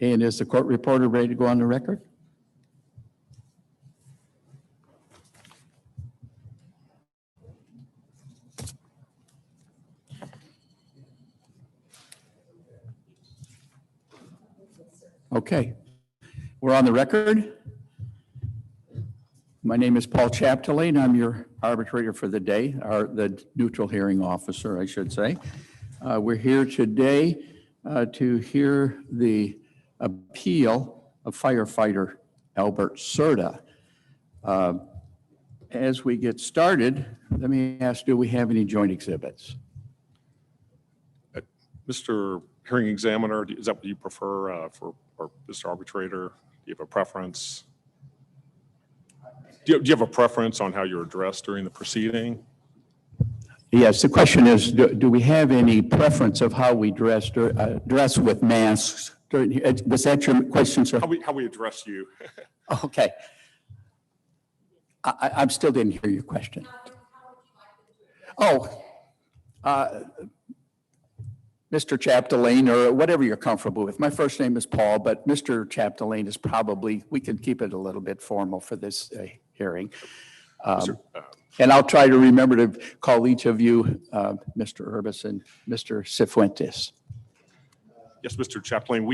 And is the court reporter ready to go on the record? Okay, we're on the record. My name is Paul Chapdelaine. I'm your arbitrator for the day, or the neutral hearing officer, I should say. We're here today to hear the appeal of firefighter Albert Cerda. As we get started, let me ask, do we have any joint exhibits? Mr. Hearing Examiner, is that what you prefer or Mr. Arbitrator? Do you have a preference? Do you have a preference on how you're addressed during the proceeding? Yes, the question is, do we have any preference of how we dress with masks? Was that your question, sir? How we address you? Okay. I still didn't hear your question. Oh, Mr. Chapdelaine, or whatever you're comfortable with. My first name is Paul, but Mr. Chapdelaine is probably, we can keep it a little bit formal for this hearing. And I'll try to remember to call each of you Mr. Urbis and Mr. Cifuentes. Yes, Mr. Chapdelaine,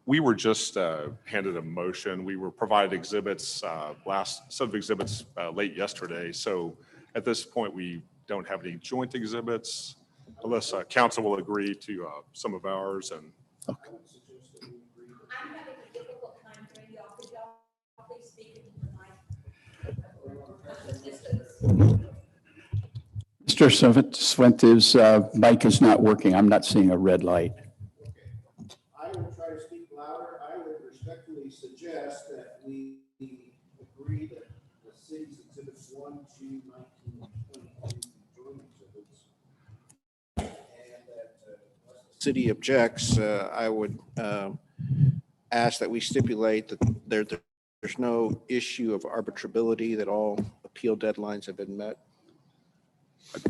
we were just handed a motion. We were provided exhibits, last set of exhibits late yesterday. So at this point, we don't have any joint exhibits unless council will agree to some of ours. And okay. I'm having a difficult time hearing you. Could y'all please speak into the mic? Mr. Cifuentes' mic is not working. I'm not seeing a red light. I will try to speak louder. I would respectfully suggest that we agree that the city's exhibits 1, 2, 19, 22 joint exhibits, and that unless the city objects, I would ask that we stipulate that there's no issue of arbitrability, that all appeal deadlines have been met.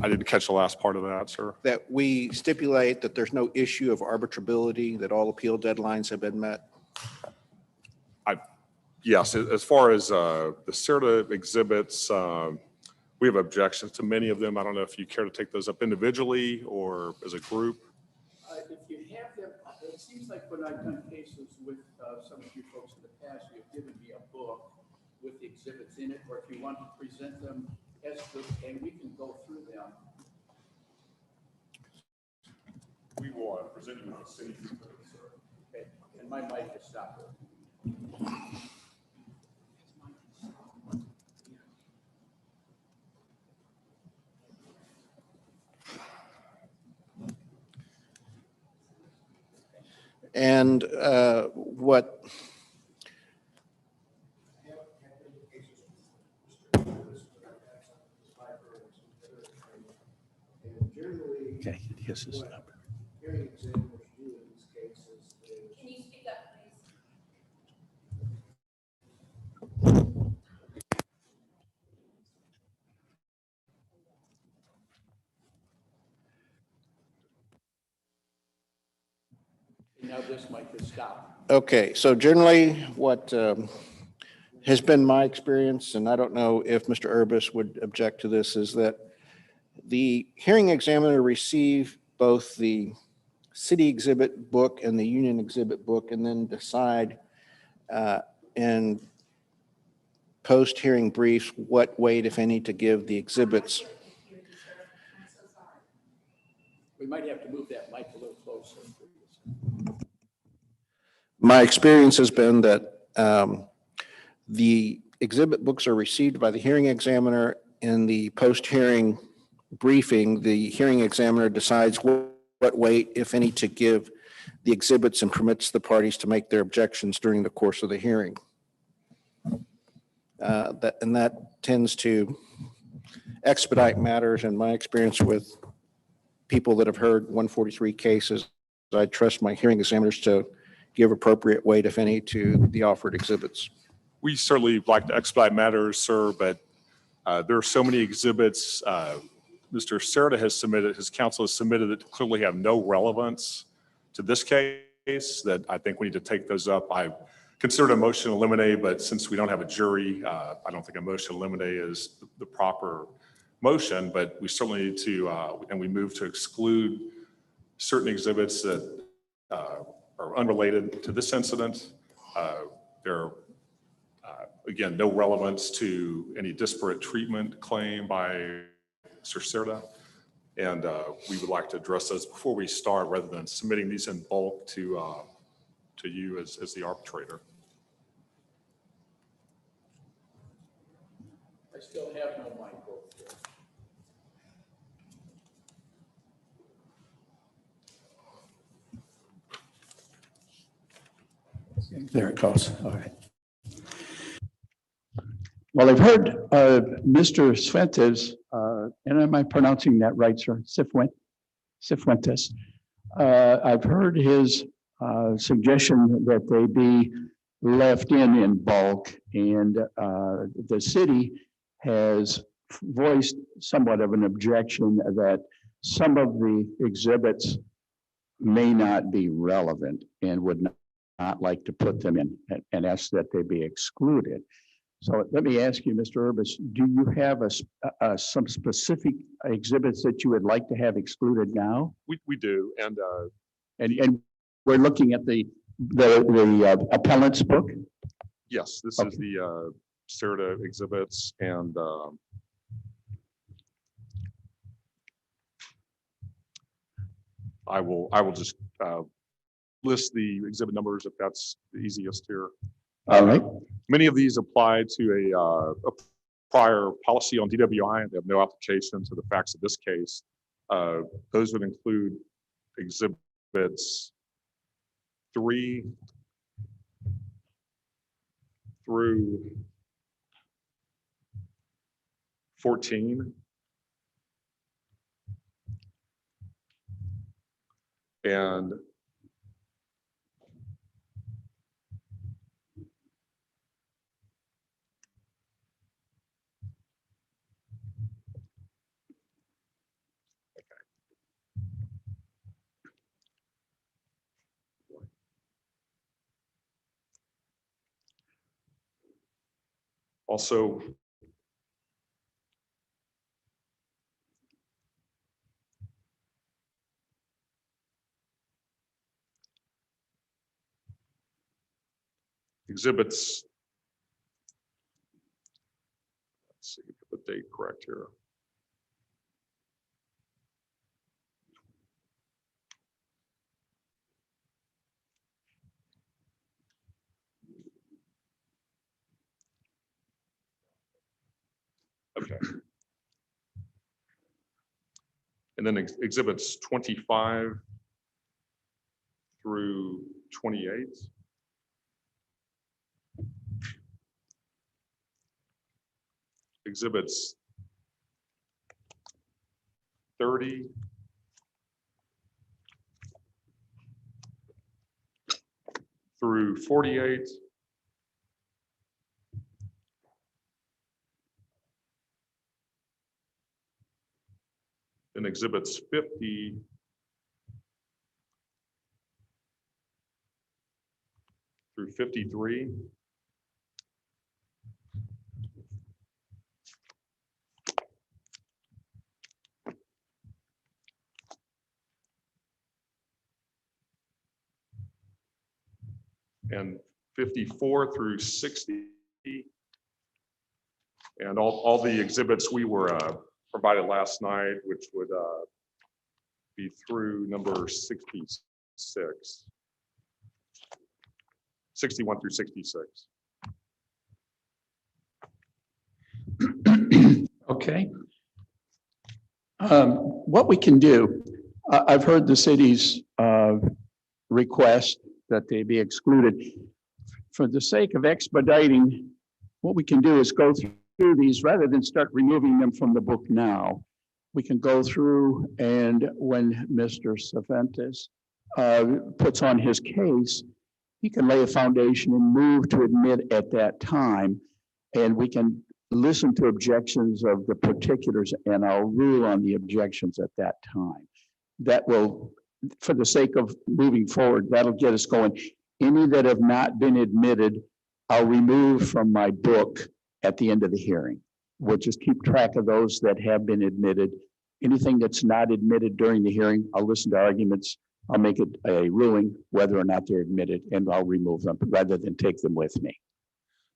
I didn't catch the last part of that, sir. That we stipulate that there's no issue of arbitrability, that all appeal deadlines have been met. Yes, as far as the Cerda exhibits, we have objections to many of them. I don't know if you care to take those up individually or as a group. If you have them, it seems like when I've done cases with some of you folks in the past, you've given me a book with the exhibits in it, or if you want to present them as good, and we can go through them. We will present you with the city exhibits, sir. Okay, and my mic is stopped. And what Okay, here's his number. hearing examiners do in these cases is Can you speak up, please? Now this mic is stopped. okay. So generally what has been my experience, and I don't know if Mr. Urbis would object to this, is that the hearing examiner receive both the city exhibit book and the union exhibit book, and then decide in post-hearing briefs what weight, if any, to give the exhibits. I'm so sorry. We might have to move that mic a little closer. My experience has been that the exhibit books are received by the hearing examiner. In the post-hearing briefing, the hearing examiner decides what weight, if any, to give the exhibits and permits the parties to make their objections during the course of the hearing. That tends to expedite matters. In my experience with people that have heard 143 cases, I trust my hearing examiners to give appropriate weight, if any, to the offered exhibits. We certainly like to expedite matters, sir, but there are so many exhibits Mr. Cerda has submitted, his counsel has submitted, that clearly have no relevance to this case. case that I think we need to take those up. I considered a motion to eliminate, but since we don't have a jury, I don't think a motion to eliminate is the proper motion, but we certainly need to, and we move to exclude certain exhibits that are unrelated to this incident. They're, again, no relevance to any disparate treatment claim by Mr. Cerda. And we would like to address those before we start, rather than submitting these in bulk to you as the arbitrator. I still have no mic over there. There it goes. All right. Well, I've heard Mr. Cifuentes, and am I pronouncing that right, sir? Cifuentes. I've heard his suggestion that they be left in bulk, and the city has voiced somewhat of an objection that some of the exhibits may not be relevant and would not like to put them in and ask that they be excluded. So let me ask you, Mr. Urbis, do you have some specific exhibits that you would like to have excluded now? We do, and And we're looking at the appellant's book? yes, this Okay. is the Cerda exhibits, and I will just list the exhibit numbers if that's the easiest here. All right. Many of these apply to a prior policy on DWI. They have no application to the facts of this case. Those would include exhibits 3 through 14. And also, exhibits, let's see, get the date correct here. Okay. And then exhibits 25 through 28. Exhibits 30 through 48. And exhibits 50 through 53. And 54 through 60. And all the exhibits we were provided last night, which would be through number 66, 61 through 66. Okay. What we can do, I've heard the city's request that they be excluded. For the sake of expediting, what we can do is go through these rather than start removing them from the book now. We can go through, and when Mr. Cifuentes puts on his case, he can lay a foundation and move to admit at that time, and we can listen to objections of the particulars, and I'll rule on the objections at that time. That will for the sake of moving forward, that'll get us going. Any that have not been admitted, I'll remove from my book at the end of the hearing. We'll just keep track of those that have been admitted. Anything that's not admitted during the hearing, I'll listen to arguments. I'll make it a ruling whether or not they're admitted, and I'll remove them rather than take them with me.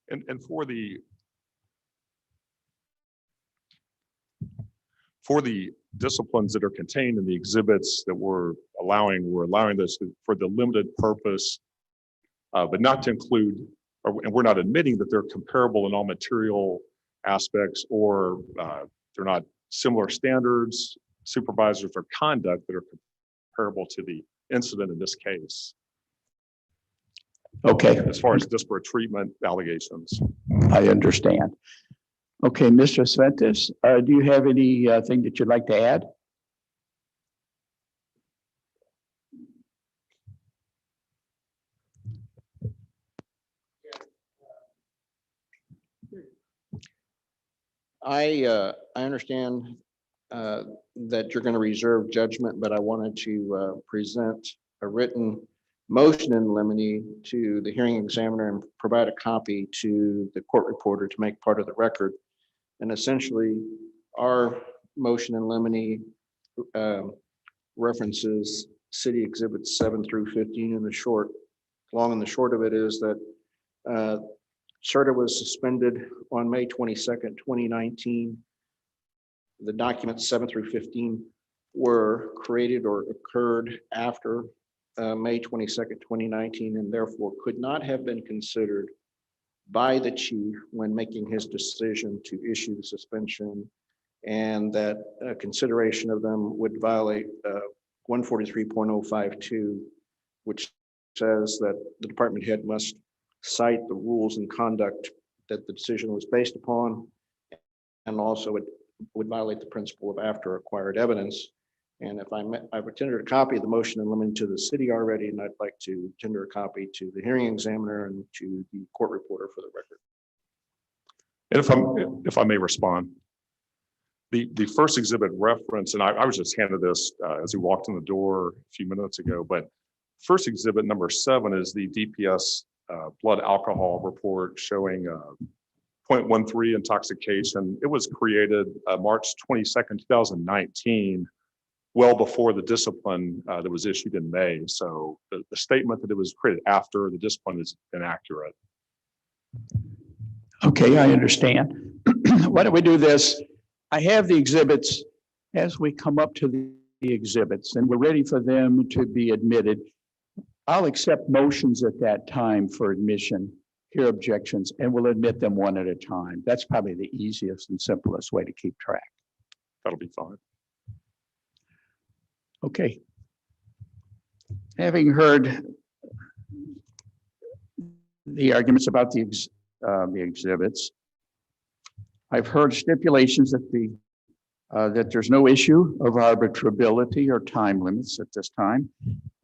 And for the disciplines that are contained in the exhibits that we're allowing this for the limited purpose, but not to include, and we're not admitting that they're comparable in all material aspects, or they're not similar standards, supervisors, or conduct that are comparable to the incident in this case. Okay. As far as disparate treatment allegations. I understand. Okay, Mr. Sventis, do you have anything that you'd like to add? I understand that you're going to reserve judgment, but I wanted to present a written motion in limine to the hearing examiner and provide a copy to the court reporter to make part of the record. And essentially, our motion in limine references city exhibits 7 through 15 in the short. Long and the short of it is that Cerda was suspended on May 22nd, 2019. The documents 7 through 15 were created or occurred after May 22nd, 2019, and therefore could not have been considered by the chief when making his decision to issue the suspension, and that consideration of them would violate 143.052, which says that the department head must cite the rules and conduct that the decision was based upon, and also it would violate the principle of after acquired evidence. And if I've tendered a copy of the motion in limine to the city already, and I'd like to tender a copy to the hearing examiner and to the court reporter for the record. And if I may respond, the first exhibit reference, and I was just handed this as we walked in the door a few minutes ago, but first exhibit number 7 is the DPS blood alcohol report showing 0.13 intoxication. It was created March 22nd, 2019, well before the discipline that was issued in May. So the statement that it was created after the discipline is inaccurate. Okay, I understand. Why don't we do this? I have the exhibits as we come up to the exhibits, and we're ready for them to be admitted. I'll accept motions at that time for admission, hear objections, and we'll admit them one at a time. That's probably the easiest and simplest way to keep track. That'll be fine. Okay. Having heard the arguments about the exhibits, I've heard stipulations that that there's no issue of arbitrability or time limits at this time.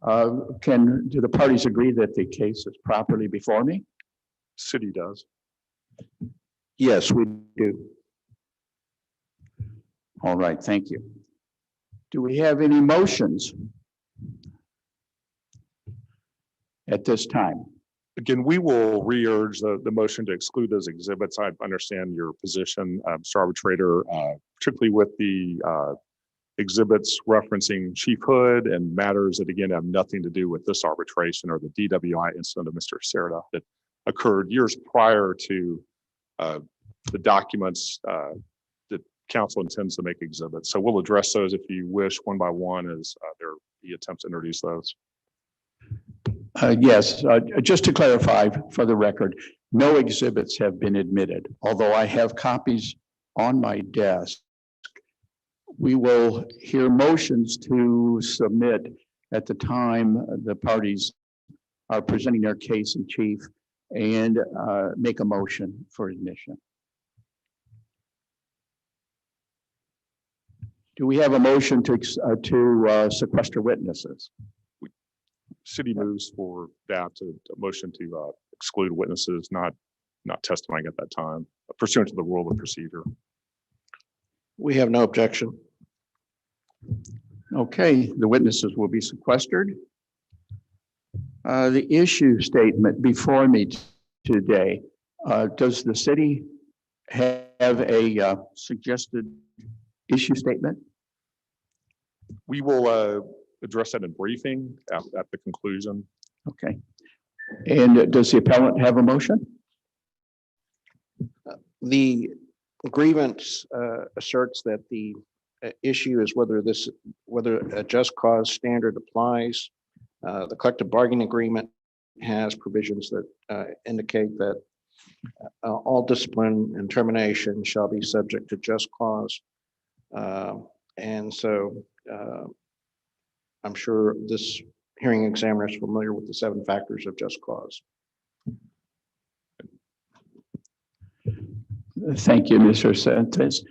Do the parties agree that the case is properly before me? City does. Yes, we do. All right, thank you. Do we have any motions at this time? Again, we will re-urge the motion to exclude those exhibits. I understand your position, Mr. Arbitrator, particularly with the exhibits referencing Chief Hood and matters that, again, have nothing to do with this arbitration or the DWI incident of Mr. Cerda that occurred years prior to the documents that council intends to make exhibits. So we'll address those if you wish, one by one, as there be attempts to introduce those. Yes, just to clarify for the record, no exhibits have been admitted, although I have copies on my desk. We will hear motions to submit at the time the parties are presenting their case in chief and make a motion for admission. Do we have a motion to sequester witnesses? City moves for that to motion to exclude witnesses not testifying at that time pursuant to the rule of procedure. We have no objection. Okay, the witnesses will be sequestered. The issue statement before me today, does the city have a suggested issue statement? We will address that in briefing at the conclusion. Okay. And does the appellant have a motion? The grievance asserts that the issue is whether a just cause standard applies. The collective bargaining agreement has provisions that indicate that all discipline and termination shall be subject to just cause. And so I'm sure this hearing examiner is familiar with the 7 factors of just cause. Thank you, Mr. Santos.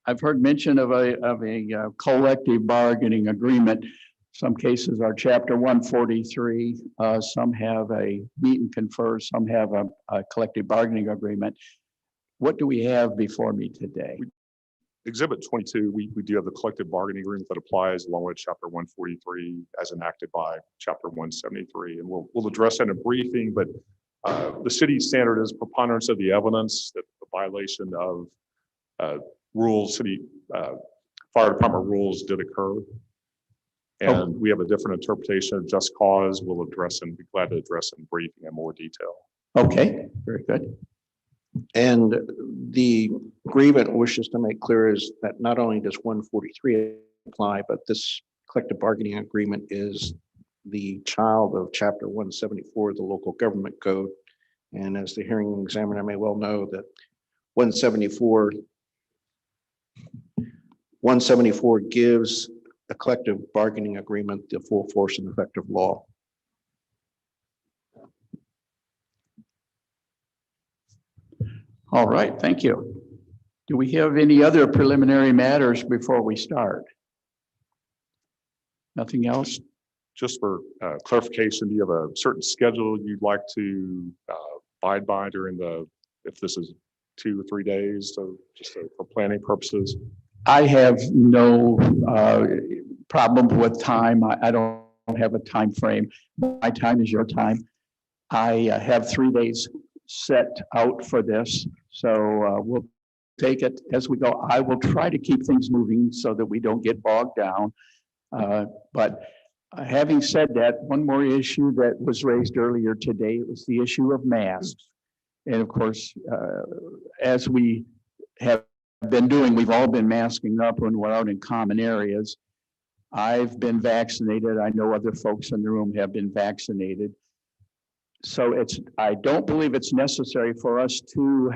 I've heard mention of a collective bargaining agreement. Some cases are Chapter 143. Some have a meet and confer. Some have a collective bargaining agreement. What do we have before me today? Exhibit 22, we do have the collective bargaining agreement that applies along with Chapter 143 as enacted by Chapter 173. And we'll address that in a briefing, but the city standard is preponderance of the evidence that the violation of city fire department rules did occur. And we have a different interpretation of just cause. We'll address and be glad to address in briefing in more detail. Okay, very good. And the agreement wishes to make clear is that not only does 143 apply, but this collective bargaining agreement is the child of Chapter 174 of the local government code. And as the hearing examiner may well know, that 174 gives a collective bargaining agreement the full force and effect of law. All right, thank you. Do we have any other preliminary matters before we start? Nothing else? Just for clarification, do you have a certain schedule you'd like to abide by during if this is 2 or 3 days, so just for planning purposes? I have no problem with time. I don't have a time frame. My time is your time. I have 3 days set out for this, so we'll take it as we go. I will try to keep things moving so that we don't get bogged down. But having said that, one more issue that was raised earlier today was the issue of masks. And of course, as we have been doing, we've all been masking up when we're out in common areas. I've been vaccinated. I know other folks in the room have been vaccinated. So I don't believe it's necessary for us to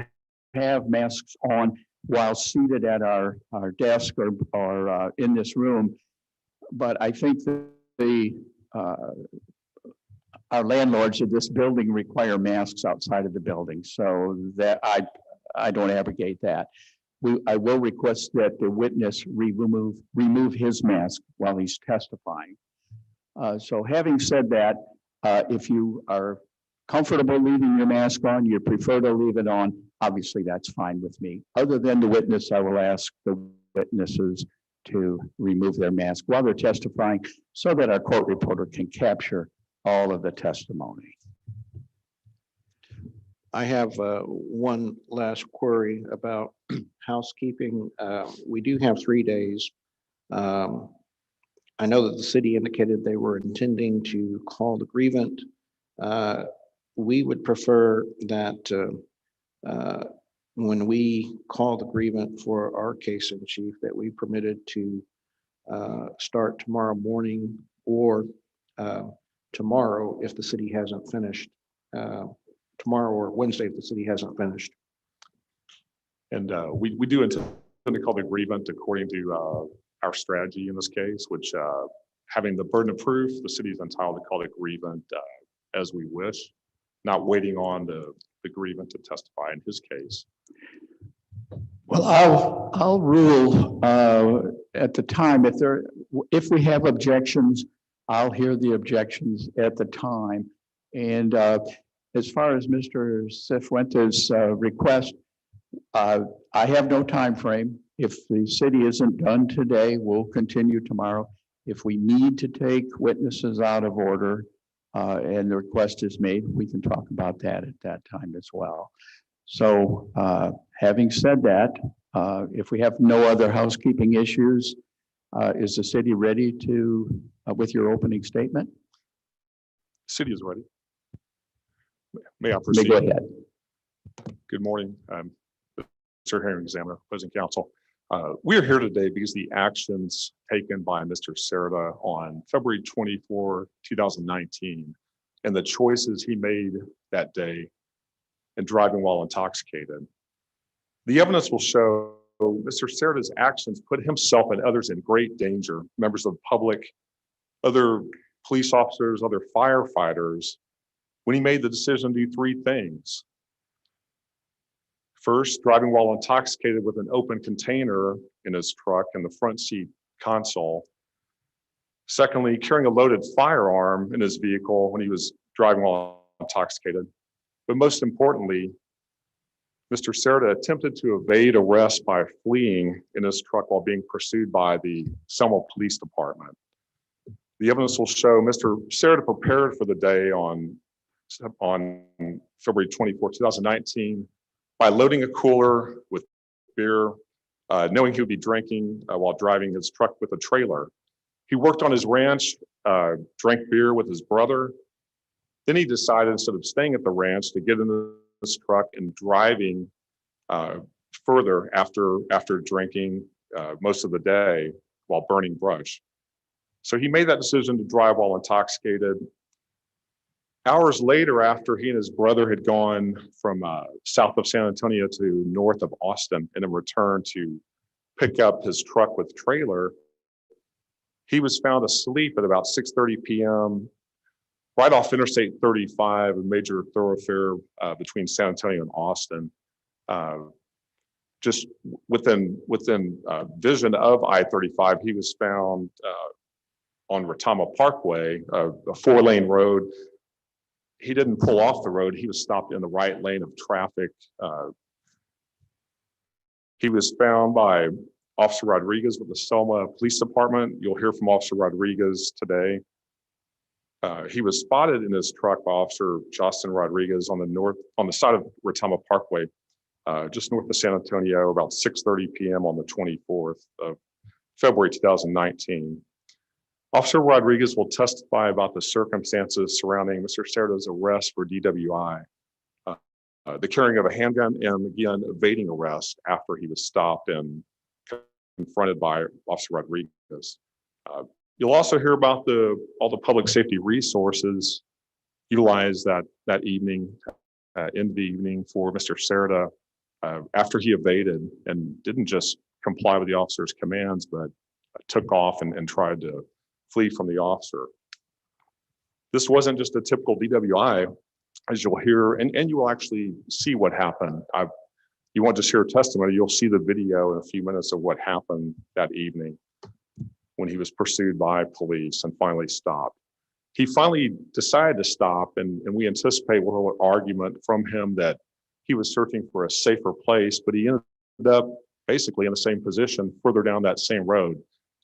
have masks on while seated at our desk or in this room. But I think that our landlords of this building require masks outside of the building. So that I don't abrogate that. I will request that the witness remove his mask while he's testifying. So having said that, if you are comfortable leaving your mask on, you prefer to leave it on, obviously that's fine with me. Other than the witness, I will ask the witnesses to remove their mask while they're testifying so that our court reporter can capture all of the testimony. I have one last query about housekeeping. We do have 3 days. I know that the city indicated they were intending to call the grievant. We would prefer that when we call the grievant for our case in chief, that we permitted to start tomorrow morning or tomorrow if the city hasn't finished. Tomorrow or Wednesday if the city hasn't finished. And we do intend to call the grievant according to our strategy in this case, which having the burden of proof, the city is entitled to call the grievant as we wish, not waiting on the grievant to testify in his case. Well, I'll rule at the time. If we have objections, I'll hear the objections at the time. And as far as Mr. Cifuentes' request, I have no time frame. If the city isn't done today, we'll continue tomorrow. If we need to take witnesses out of order, and the request is made, we can talk about that at that time as well. So, having said that, if we have no other housekeeping issues, is the city ready to, with your opening statement? City is ready. May I May proceed? go ahead. Good morning, Mr. Hearing Examiner, opposing counsel. We are here today because the actions taken by Mr. Cerda on February 24, 2019, and the choices he made that day in driving while intoxicated. The evidence will show Mr. Cerda's actions put himself and others in great danger, members of the public, other police officers, other firefighters, when he made the decision to do three things. First, driving while intoxicated with an open container in his truck in the front seat console. Secondly, carrying a loaded firearm in his vehicle when he was driving while intoxicated. But most importantly, Mr. Cerda attempted to evade arrest by fleeing in his truck while being pursued by the Selma Police Department. The evidence will show Mr. Cerda prepared for the day on February 24, 2019, by loading a cooler with beer, knowing he would be drinking while driving his truck with a trailer. He worked on his ranch, drank beer with his brother. Then he decided, instead of staying at the ranch, to get in his truck and driving further after drinking most of the day while burning brush. So he made that decision to drive while intoxicated. Hours later, after he and his brother had gone from south of San Antonio to north of Austin and then returned to pick up his truck with trailer, he was found asleep at about 6:30 p.m. right off Interstate 35, a major thoroughfare between San Antonio and Austin. Just within vision of I-35, he was found on Retama Parkway, a 4-lane road. He didn't pull off the road. He was stopped in the right lane of traffic. He was found by Officer Rodriguez with the Selma Police Department. You'll hear from Officer Rodriguez today. He was spotted in his truck by Officer Justin Rodriguez on the side of Retama Parkway, just north of San Antonio, about 6:30 p.m. on the 24th of February 2019. Officer Rodriguez will testify about the circumstances surrounding Mr. Cerda's arrest for DWI, the carrying of a handgun, and again, evading arrest after he was stopped and confronted by Officer Rodriguez. You'll also hear about all the public safety resources utilized that evening, in the evening for Mr. Cerda after he evaded and didn't just comply with the officer's commands, but took off and tried to flee from the officer. This wasn't just a typical DWI, as you'll hear, and you will actually see what happened. You won't just hear testimony, you'll see the video in a few minutes of what happened that evening when he was pursued by police and finally stopped. He finally decided to stop, and we anticipate a little argument from him that he was searching for a safer place, but he ended up basically in the same position further down that same road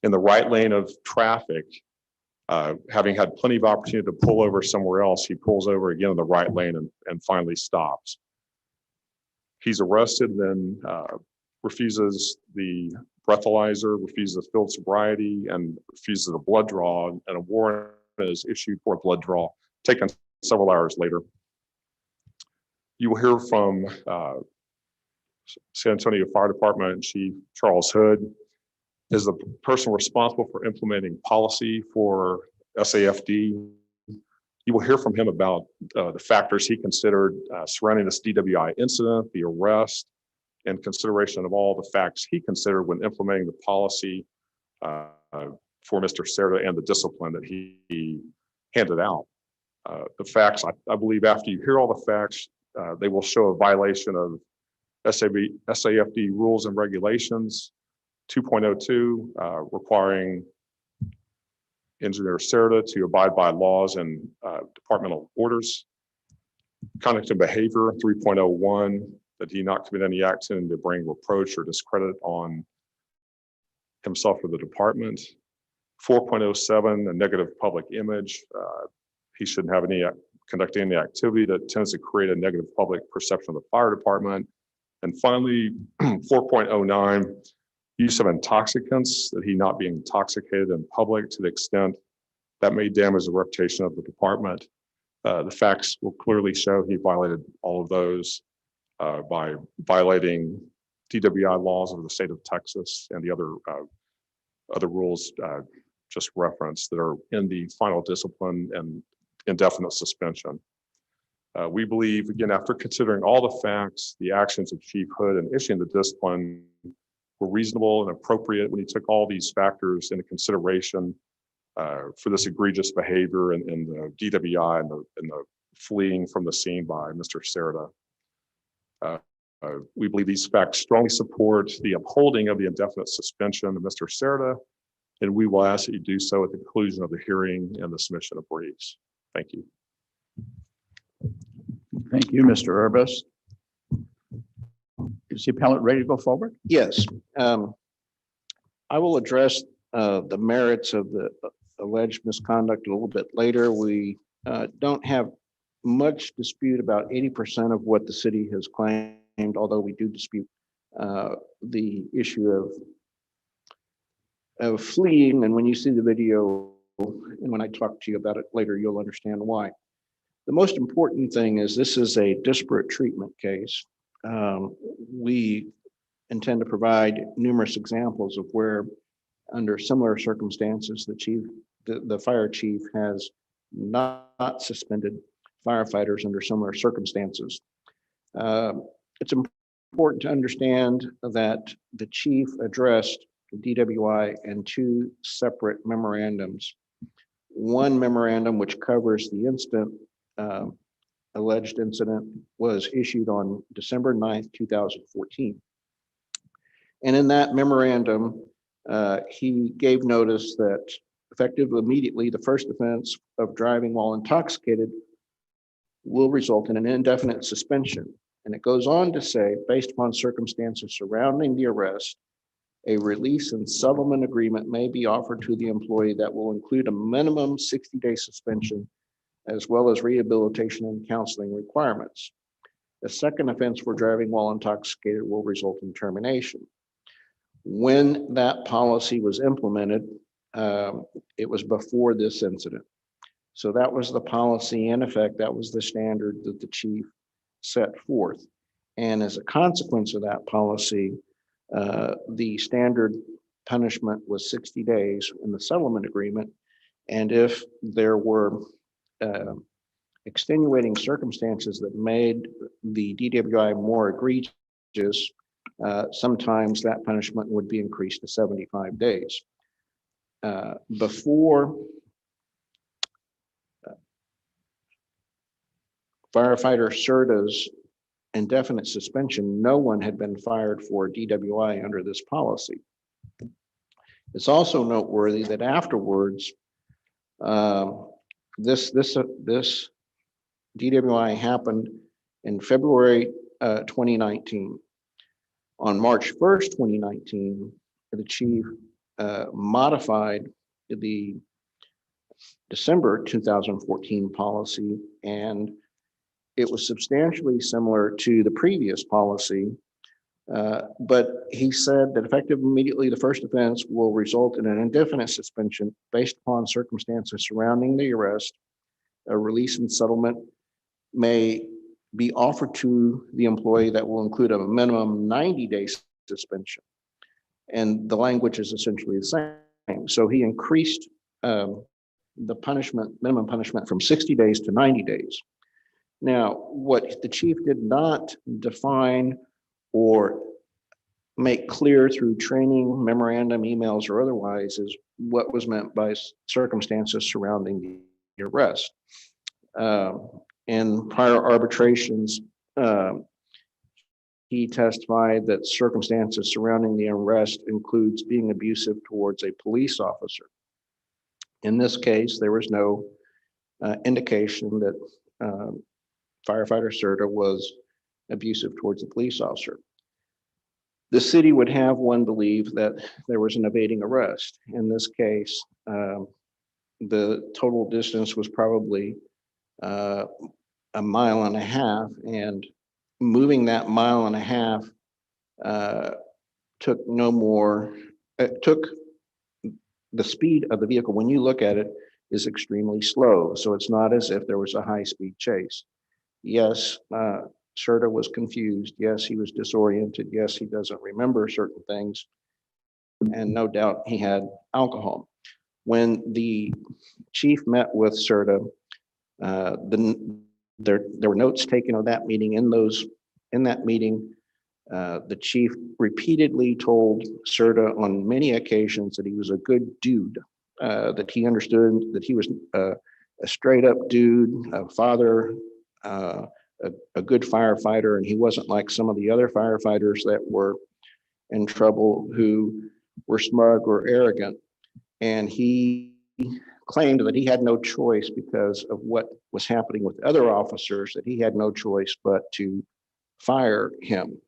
in the right lane of traffic. Having had plenty of opportunity to pull over somewhere else, he pulls over again in the right lane and finally stops. He's arrested, then refuses the breathalyzer, refuses field sobriety, and refuses a blood draw, and a warrant is issued for a blood draw, taken several hours later. You will hear from San Antonio Fire Department Chief Charles Hood, is the person responsible for implementing policy for SAFD. You will hear from him about the factors he considered surrounding this DWI incident, the arrest, and consideration of all the facts he considered when implementing the policy for Mr. Cerda and the discipline that he handed out. The facts, I believe after you hear all the facts, they will show a violation of SAFD rules and regulations, 2.02, requiring Engineer Cerda to abide by laws and departmental orders. Conduct and behavior, 3.01, that he not commit any action to bring reproach or discredit on himself or the department. 4.07, a negative public image. He shouldn't have conduct any activity that tends to create a negative public perception of the fire department. And finally, 4.09, use of intoxicants, that he not be intoxicated in public to the extent that may damage the reputation of the department. The facts will clearly show he violated all of those by violating DWI laws of the state of Texas and the other rules just referenced that are in the final discipline and indefinite suspension. We believe, again, after considering all the facts, the actions of Chief Hood and issuing the discipline were reasonable and appropriate when he took all these factors into consideration for this egregious behavior and the DWI and the fleeing from the scene by Mr. Cerda. We believe these facts strongly support the upholding of the indefinite suspension of Mr. Cerda, and we will ask that you do so at the conclusion of the hearing and the submission of briefs. Thank you. Thank you, Mr. Urbis. Is the appellant ready to go forward? Yes. I will address the merits of the alleged misconduct a little bit later. We don't have much dispute about 80% of what the city has claimed, although we do dispute the issue of fleeing. And when you see the video, and when I talk to you about it later, you'll understand why. The most important thing is this is a disparate treatment case. We intend to provide numerous examples of where, under similar circumstances, the fire chief has not suspended firefighters under similar circumstances. It's important to understand that the chief addressed DWI in two separate memorandums. One memorandum, which covers the alleged incident, was issued on December 9th, 2014. And in that memorandum, he gave notice that effective immediately, the first offense of driving while intoxicated will result in an indefinite suspension. And it goes on to say, based upon circumstances surrounding the arrest, a release and settlement agreement may be offered to the employee that will include a minimum 60-day suspension, as well as rehabilitation and counseling requirements. The second offense for driving while intoxicated will result in termination. When that policy was implemented, it was before this incident. So that was the policy in effect. That was the standard that the chief set forth. And as a consequence of that policy, the standard punishment was 60 days in the settlement agreement. And if there were extenuating circumstances that made the DWI more egregious, sometimes that punishment would be increased to 75 days. Before firefighter Cerda's indefinite suspension, no one had been fired for DWI under this policy. It's also noteworthy that afterwards, this DWI happened in February 2019. On March 1st, 2019, the chief modified the December 2014 policy, and it was substantially similar to the previous policy, but he said that effective immediately, the first offense will result in an indefinite suspension based upon circumstances surrounding the arrest. A release and settlement may be offered to the employee that will include a minimum 90-day suspension. And the language is essentially the same. So he increased the minimum punishment from 60 days to 90 days. Now, what the chief did not define or make clear through training, memorandum, emails, or otherwise is what was meant by circumstances surrounding the arrest. In prior arbitrations, he testified that circumstances surrounding the arrest includes being abusive towards a police officer. In this case, there was no indication that firefighter Cerda was abusive towards a police officer. The city would have one believe that there was an evading arrest. In this case, the total distance was probably a mile and a half, and moving that mile and a half took no more, it took the speed of the vehicle, when you look at it, is extremely slow. So it's not as if there was a high-speed chase. Yes, Cerda was confused. Yes, he was disoriented. Yes, he doesn't remember certain things. And no doubt he had alcohol. When the chief met with Cerda, there were notes taken of that meeting. In that meeting, the chief repeatedly told Cerda on many occasions that he was a good dude, that he understood that he was a straight up dude, a father, a good firefighter, and he wasn't like some of the other firefighters that were in trouble who were smug or arrogant. And he claimed that he had no choice because of what was happening with other officers, that he had no choice but to fire him.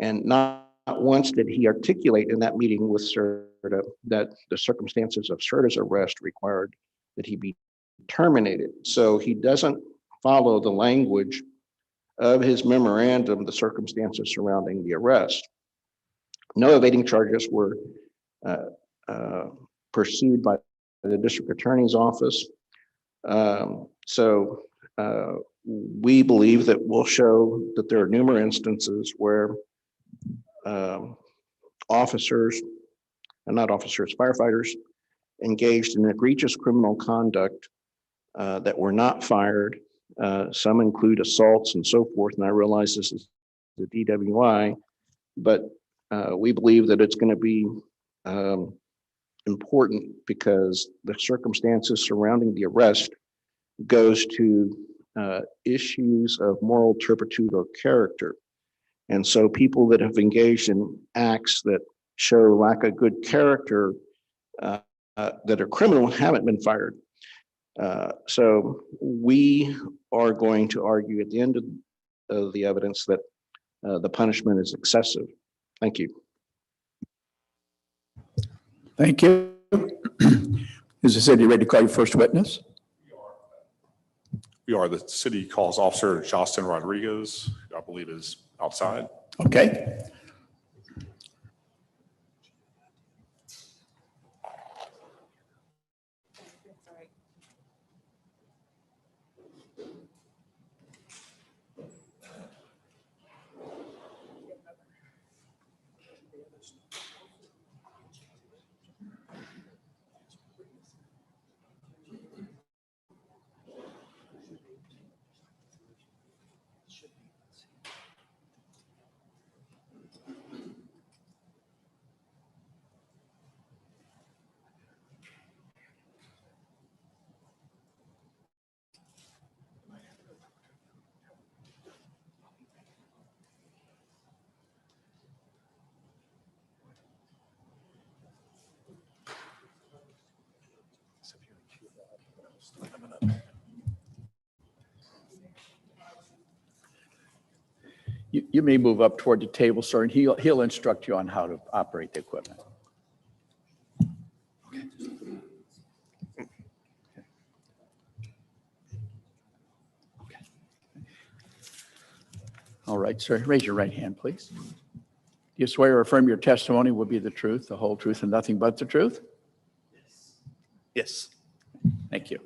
And not once did he articulate in that meeting with Cerda that the circumstances of Cerda's arrest required that he be terminated. So he doesn't follow the language of his memorandum, the circumstances surrounding the arrest. No evading charges were pursued by the district attorney's office. So we believe that we'll show that there are numerous instances where firefighters engaged in egregious criminal conduct that were not fired. Some include assaults and so forth, and I realize this is the DWI, but we believe that it's going to be important because the circumstances surrounding the arrest goes to issues of moral turpitude or character. And so people that have engaged in acts that show lack of good character that are criminal haven't been fired. So we are going to argue at the end of the evidence that the punishment is excessive. Thank you. Thank you. Is the city ready to call your first witness? We are. The city calls Officer Justin Rodriguez, who I believe is outside. Okay. You may move up toward the table, sir, and he'll instruct you on how to operate the equipment. All right, sir, raise your right hand, please. Do you swear or affirm your testimony will be the truth, the whole truth, and nothing but the truth? Yes. Thank you.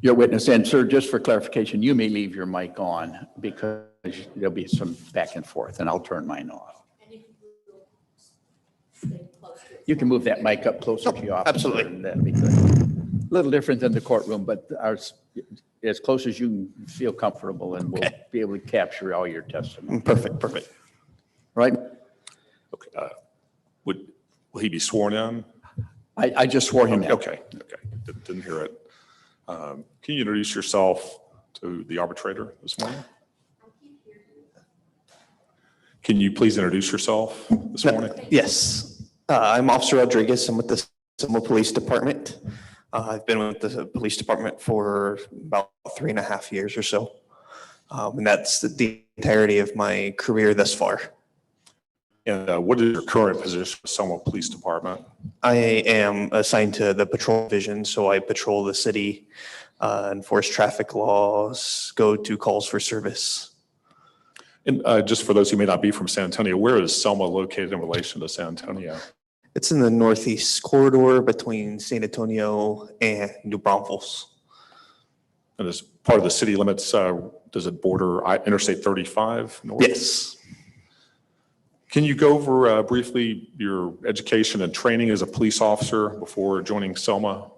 Your witness, and sir, just for clarification, you may leave your mic on because there'll be some back and forth, and I'll turn mine off. You can move that mic up closer to you, officer. Absolutely. And that'd be good. A little different than the courtroom, but ours, as close as you can feel comfortable, and we'll be able to capture all your testimony. Perfect. Right? Okay. Will he be sworn in? I just swore him in. Okay. Didn't hear it. Can you introduce yourself to the arbitrator this morning? Can you please introduce yourself this morning? Yes. I'm Officer Rodriguez. I'm with the Civil Police Department. I've been with the police department for about 3.5 years or so. And that's the entirety of my career thus far. And what is your current position with Selma Police Department? I am assigned to the patrol division, so I patrol the city, enforce traffic laws, go to calls for service. And just for those who may not be from San Antonio, where is Selma located in relation to San Antonio? It's in the northeast corridor between San Antonio and New Braunfels. And as part of the city limits, does it border Interstate 35 north? Yes. Can you go over briefly your education and training as a police officer before joining Selma?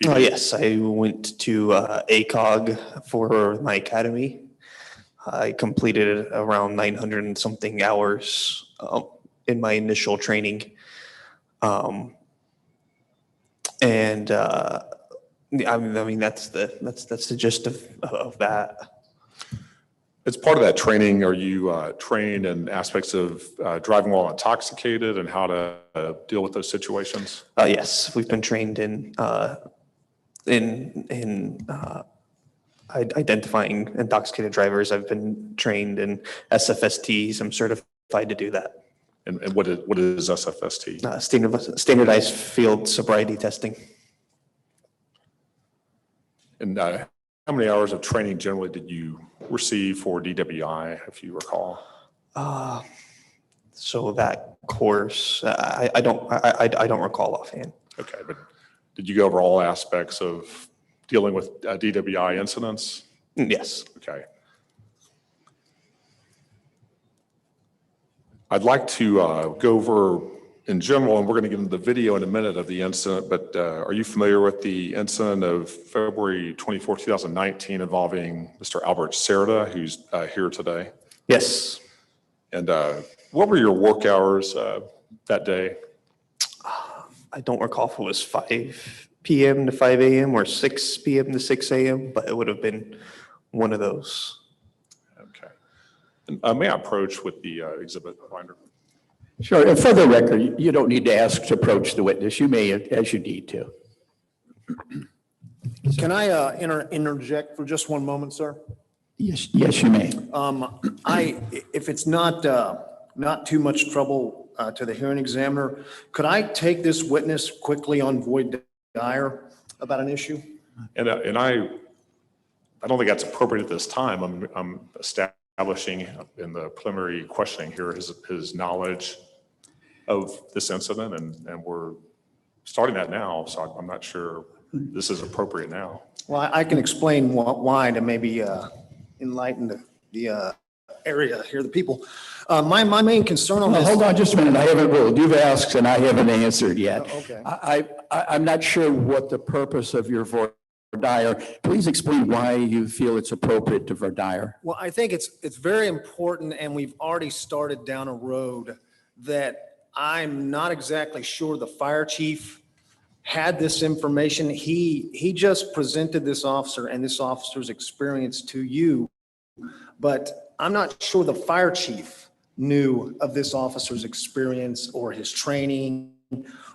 Oh, yes, I went to ACOG for my academy. I completed around 900 and something hours in my initial training. I mean, that's the gist of that. As part of that training, are you trained in aspects of driving while intoxicated and how to deal with those situations? Yes, we've been trained in identifying intoxicated drivers. I've been trained in SFSTs. I'm certified to do that. And what is SFST? Standardized field sobriety testing. And how many hours of training generally did you receive for DWI, if you recall? So that course, I don't recall offhand. Okay, but did you go over all aspects of dealing with DWI incidents? Yes. Okay. I'd like to go over in general, and we're going to get into the video in a minute of the incident, but are you familiar with the incident of February 24, 2019 involving Mr. Albert Cerda, who's here today? Yes. And what were your work hours that day? I don't recall if it was 5 p.m. to 5 a.m. or 6 p.m. to 6 a.m., but it would have been one of those. Okay. And may I approach with the exhibit finder? Sure. And for the record, you don't need to ask to approach the witness. You may as you need to. Can I interject for just one moment, sir? Yes, you may. If it's not too much trouble to the hearing examiner, could I take this witness quickly on void dire about an issue? And I don't think that's appropriate at this time. I'm establishing in the preliminary questioning here his knowledge of this incident, and we're starting that now, so I'm not sure this is appropriate now. Well, I can explain why to maybe enlighten the area here, the people. My main concern on Well, this. hold on just a minute. I haven't ruled. You've asked and I haven't answered yet. Okay. I'm not sure what the purpose of your voir dire. Please explain why you feel it's appropriate to voir dire. Well, I think it's very important, and we've already started down a road that I'm not exactly sure the fire chief had this information. He just presented this officer and this officer's experience to you, but I'm not sure the fire chief knew of this officer's experience or his training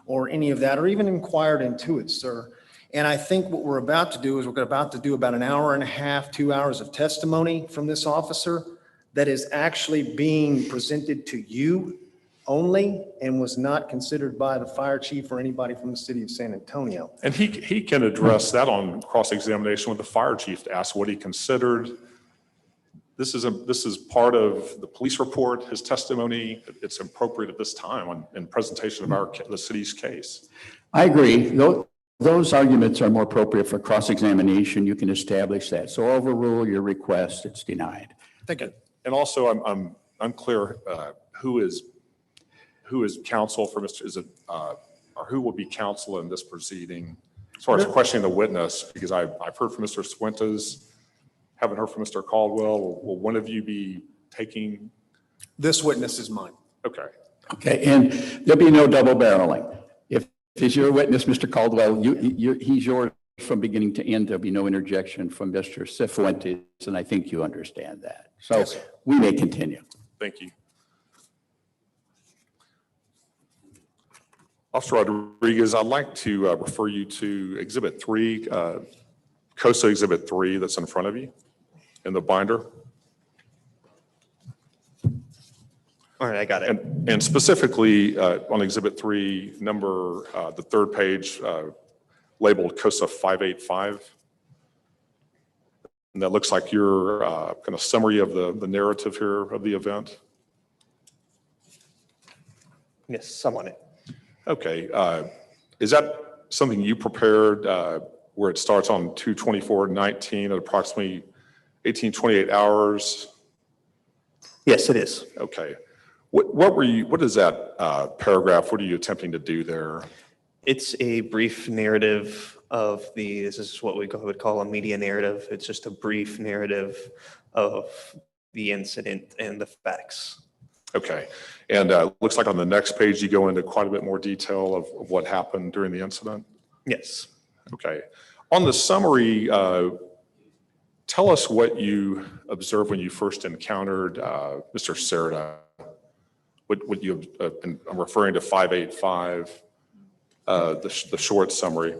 or any of that, or even inquired into it, sir. And I think what we're about to do is we're about to do about an hour and a half, 2 hours of testimony from this officer that is actually being presented to you only and was not considered by the fire chief or anybody from the city of San Antonio. And he can address that on cross-examination with the fire chief to ask what he considered. This is part of the police report, his testimony. It's appropriate at this time in presentation of the city's case. I agree. Those arguments are more appropriate for cross-examination. You can establish that. So overrule your request. It's denied. Thank you. And also, I'm unclear who is counsel for Mr. Or who will be counsel in this proceeding as far as questioning the witness? Because I've heard from Mr. Swintas, haven't heard from Mr. Caldwell. Will one of you be taking? This witness is mine. Okay. Okay, and there'll be no double barreling. If he's your witness, Mr. Caldwell, he's yours from beginning to end. There'll be no interjection from Mr. Cifuentes, and I think you understand that. So Yes, sir. we may continue. Thank you. Officer Rodriguez, I'd like to refer you to Exhibit 3, COSA Exhibit 3 that's in front of you in the binder. All right, I got it. And specifically on Exhibit 3, the third page, labeled COSA 585. And that looks like your kind of summary of the narrative here of the event. Yes, I'm on it. Okay. Is that something you prepared where it starts on 2/24/19 at approximately 18:28 hours? Yes, it is. Okay. What is that paragraph? What are you attempting to do there? It's a brief narrative of this is what we would call a media narrative. It's just a brief narrative of the incident and the facts. Okay. And looks like on the next page, you go into quite a bit more detail of what happened during the incident. Yes. Okay. On the summary, tell us what you observed when you first encountered Mr. Cerda. What you, and I'm referring to 585, the short summary.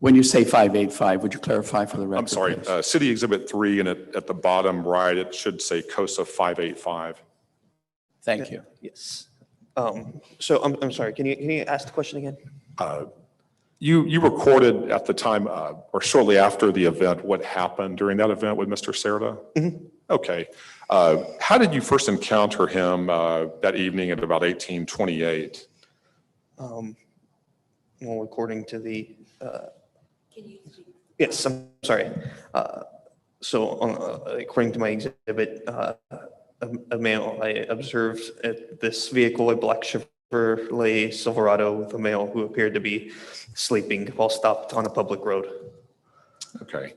When you say 585, would you clarify for the record? I'm sorry, please? City Exhibit 3, and at the bottom right, it should say COSA 585. Thank you. Yes. So I'm sorry. Can you ask the question again? You recorded at the time or shortly after the event what happened during that event with Mr. Cerda? Mm-hmm. Okay. How did you first encounter him that evening at about 18:28? Well, according to the Can you speak? yes, I'm sorry. According to my exhibit, a male I observed at this vehicle, a black Chevrolet Silverado with a male who appeared to be sleeping while stopped on a public road. Okay.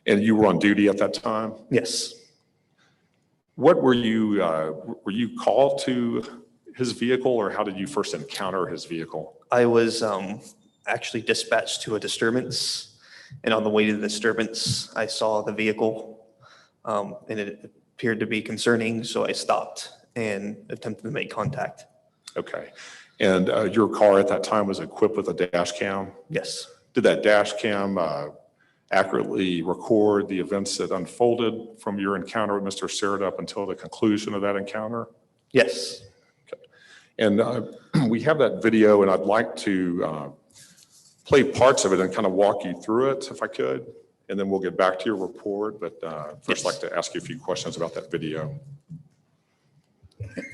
And you were on duty at that time? Yes. What were you called to his vehicle, or how did you first encounter his vehicle? I was actually dispatched to a disturbance, and on the way to the disturbance, I saw the vehicle, and it appeared to be concerning, so I stopped and attempted to make contact. Okay. And your car at that time was equipped with a dash cam? Yes. Did that dash cam accurately record the events that unfolded from your encounter with Mr. Cerda up until the conclusion of that encounter? Yes. And we have that video, and I'd like to play parts of it and kind of walk you through it if I could, and then we'll get back to your report. But first, I'd like to ask you a few questions about that video.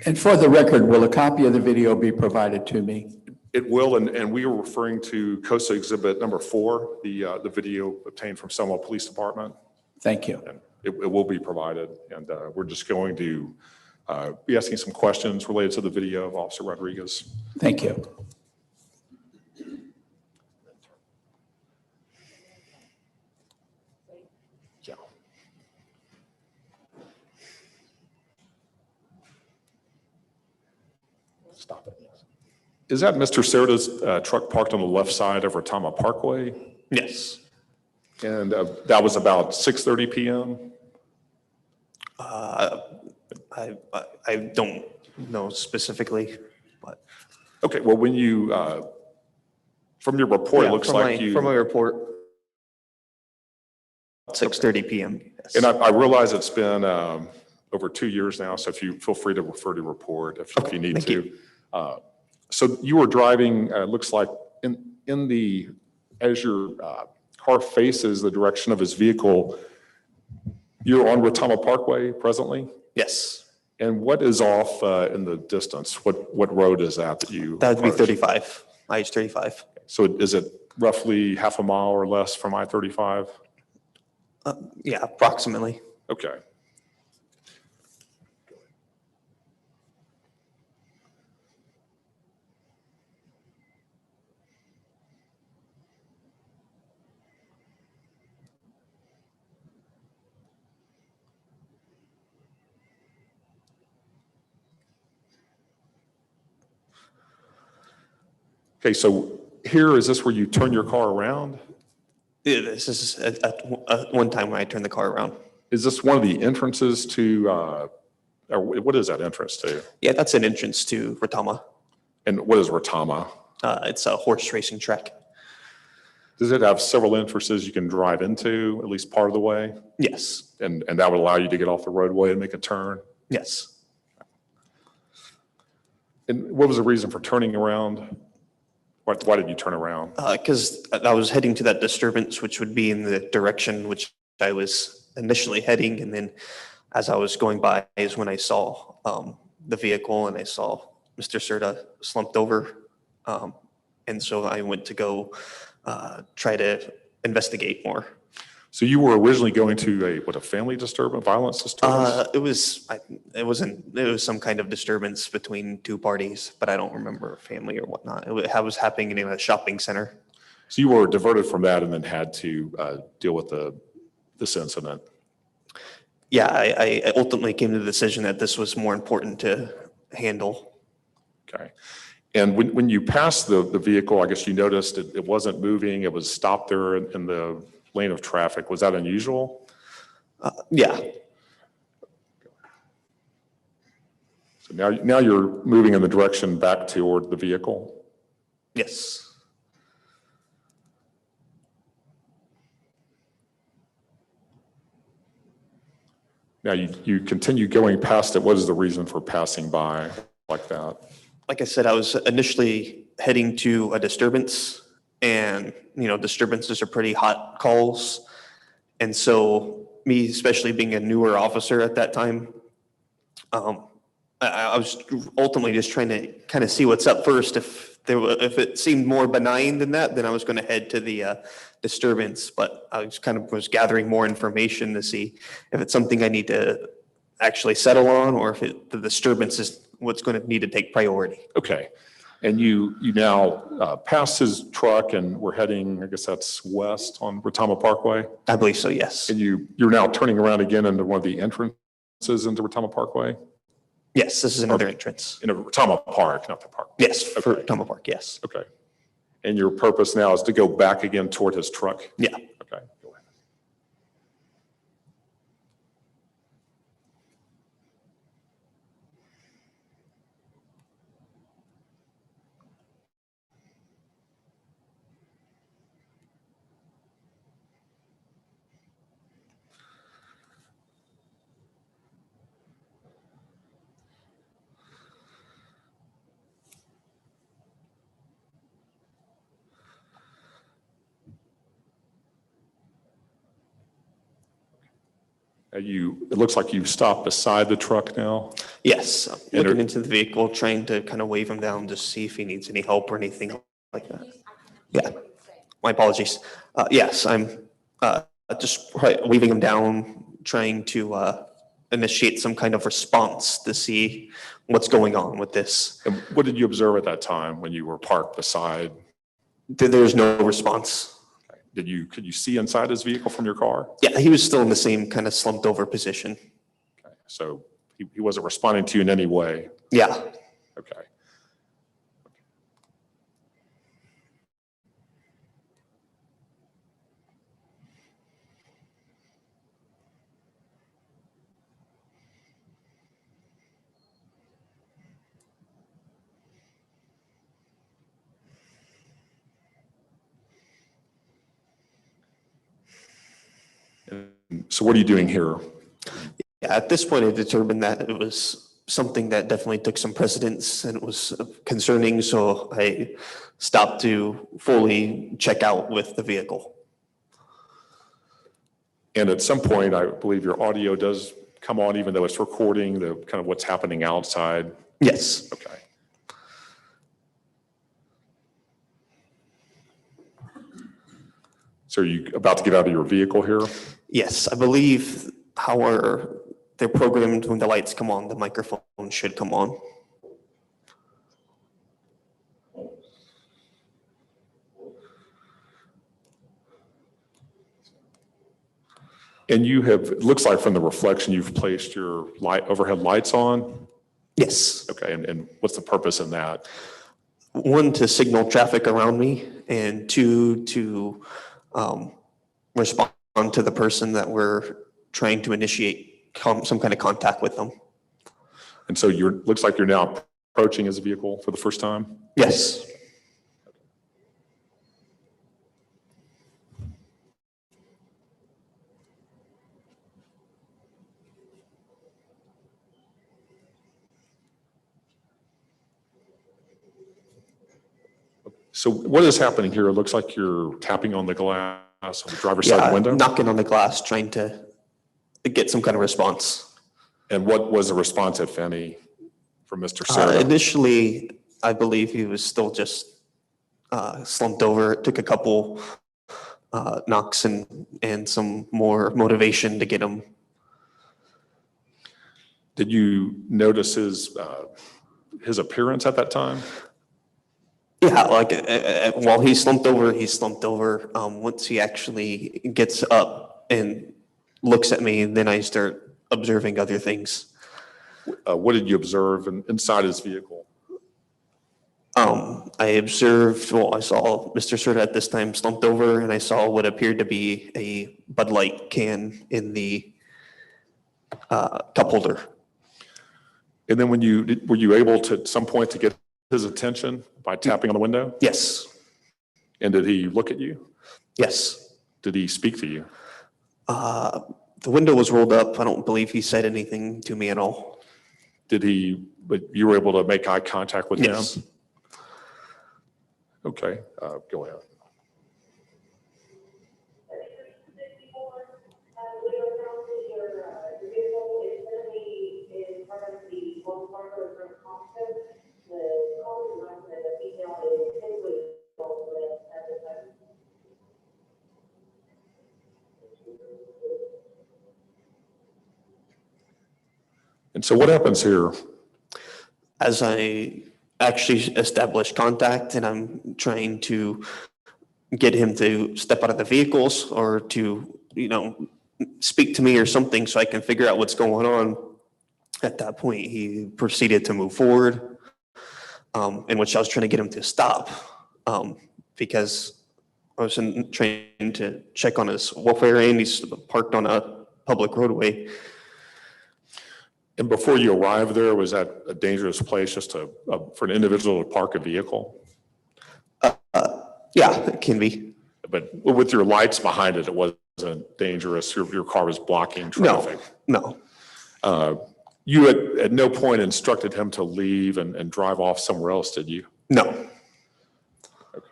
And for the record, will a copy of the video be provided to me? It will, and we are referring to COSA Exhibit number 4, the video obtained from Selma Police Department. Thank you. And it will be provided, and we're just going to be asking some questions related to the video of Officer Rodriguez. Thank you. Yeah. Stop it. Is that Mr. Cerda's truck parked on the left side of Retama Parkway? Yes. And that was about 6:30 p.m.? I don't know specifically, but Okay, well, when you, from your report, it yeah, looks from like from my you, report, 6:30 p.m. Yes. and I realize it's been over 2 years now, so if you feel free to refer to your report if you need thank to. you. So you were driving, looks like as your car faces the direction of his vehicle, you're on Retama Parkway presently? Yes. And what is off in the distance? What road is that you? That would be approach? 35, IH-35. So is it roughly half a mile or less from I-35? Yeah, approximately. Okay. Okay, so here, is this where you turn your car around? Yeah, this is at one time when I turned the car around. Is this one of the entrances to, or what is that entrance to? Yeah, that's an entrance to Retama. And what is Retama? It's a horse racing track. Does it have several entrances you can drive into, at least part of the way? Yes. And that would allow you to get off the roadway and make a turn? Yes. And what was the reason for turning around? Why did you turn around? Because I was heading to that disturbance, which would be in the direction which I was initially heading. And then as I was going by is when I saw the vehicle and I saw Mr. Cerda slumped over. And so I went to go try to investigate more. So you were originally going to a family disturbance, violence disturbance? It was some kind of disturbance between two parties, but I don't remember family or whatnot. It was happening in a shopping center. So you were diverted from that and then had to deal with this incident? Yeah, I ultimately came to the decision that this was more important to handle. Okay. And when you passed the vehicle, I guess you noticed it wasn't moving, it was stopped there in the lane of traffic. Was that unusual? Yeah, So now you're moving in the direction back toward the vehicle? yes. Now you continue going past it. What is the reason for passing by like that? Like I said, I was initially heading to a disturbance, and disturbances are pretty hot calls. And so me, especially being a newer officer at that time, I was ultimately just trying to kind of see what's up first. If it seemed more benign than that, then I was going to head to the disturbance. But I was gathering more information to see if it's something I need to actually settle on, or if the disturbance is what's going to need to take priority. Okay. And you now passed his truck and we're heading, I guess that's west on Retama Parkway? I believe so, yes. And you're now turning around again into one of the entrances into Retama Parkway? Yes, this is another entrance. In a Retama Park, not the park. Yes, for Okay. Retama Park, yes. Okay. And your purpose now is to go back again toward his truck? Yeah. Okay. Go ahead. It looks like you've stopped beside the truck now. Yes, I'm And looking into the vehicle, trying to kind of wave him down to see if he needs any help or anything like that. Yeah, my apologies. Yes, I'm just waving him down, trying to initiate some kind of response to see what's going on with this. And what did you observe at that time when you were parked beside? There's no response. Could you see inside his vehicle from your car? Yeah, he was still in the same kind of slumped over position. Okay. So he wasn't responding to you in any way? Yeah. Okay. So what are you doing here? Yeah, at this point, I determined that it was something that definitely took some precedence and it was concerning, so I stopped to fully check out with the vehicle. And at some point, I believe your audio does come on, even though it's recording the kind of what's happening outside. Yes. Okay. So are you about to get out of your vehicle here? Yes, I believe how they're programmed when the lights come on, the microphone should come on. And it looks like from the reflection, you've placed your overhead lights on? Yes. Okay, and what's the purpose in that? One, to signal traffic around me, and two, to respond to the person that we're trying to initiate some kind of contact with them. And so looks like you're now approaching his vehicle for the first time? Yes. So what is happening here? It looks like you're tapping on the glass of the driver's side Yeah, window. knocking on the glass, trying to get some kind of response. And what was the response, if any, from Mr. Cerda? Initially, I believe he was still just slumped over. It took a couple knocks and some more motivation to get him. Did you notice his appearance at that time? Yeah, like while he slumped over, he slumped over. Once he actually gets up and looks at me, then I start observing other things. What did you observe inside his vehicle? I observed, well, I saw Mr. Cerda at this time slumped over, and I saw what appeared to be a Bud Light can in the cup holder. And then were you able to at some point to get his attention by tapping on the window? Yes, And did he look at you? yes. Did he speak to you? The window was rolled up. I don't believe he said anything to me at all. But you were able to make eye contact with him? Yes. Okay, go ahead. And so what happens here? As I actually establish contact and I'm trying to get him to step out of the vehicles or to, speak to me or something so I can figure out what's going on. At that point, he proceeded to move forward, in which I was trying to get him to stop, because I was trying to check on his welfare and he's parked on a public roadway. And before you arrived there, was that a dangerous place just for an individual to park a vehicle? Yeah, it can be. But with your lights behind it, it wasn't dangerous. Your car was blocking traffic. No. You at no point instructed him to leave and drive off somewhere else, did you? No. Okay.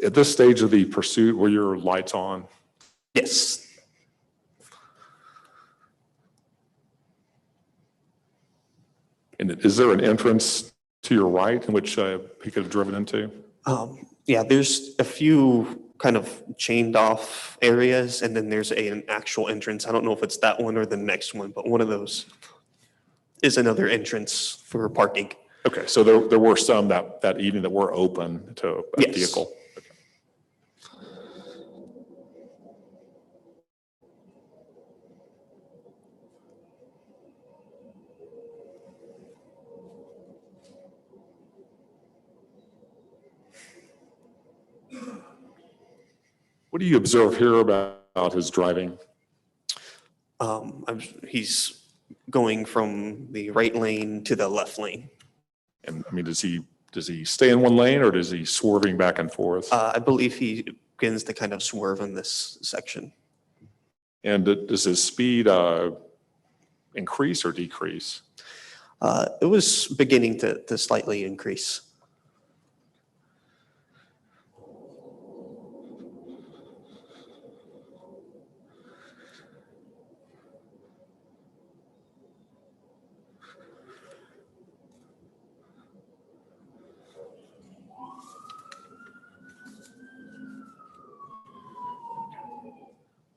At this stage of the pursuit, were your lights on? Yes. And is there an entrance to your right in which he could have driven into? Yeah, there's a few kind of chained off areas and then there's an actual entrance. I don't know if it's that one or the next one, but one of those is another entrance for parking. Okay, so there were some that evening that were open to a Yes. vehicle. Okay. What do you observe here about his driving? He's going from the right lane to the left lane. And I mean, does he stay in one lane or does he swerving back and forth? I believe he begins to kind of swerve in this section. And does his speed increase or decrease? It was beginning to slightly increase.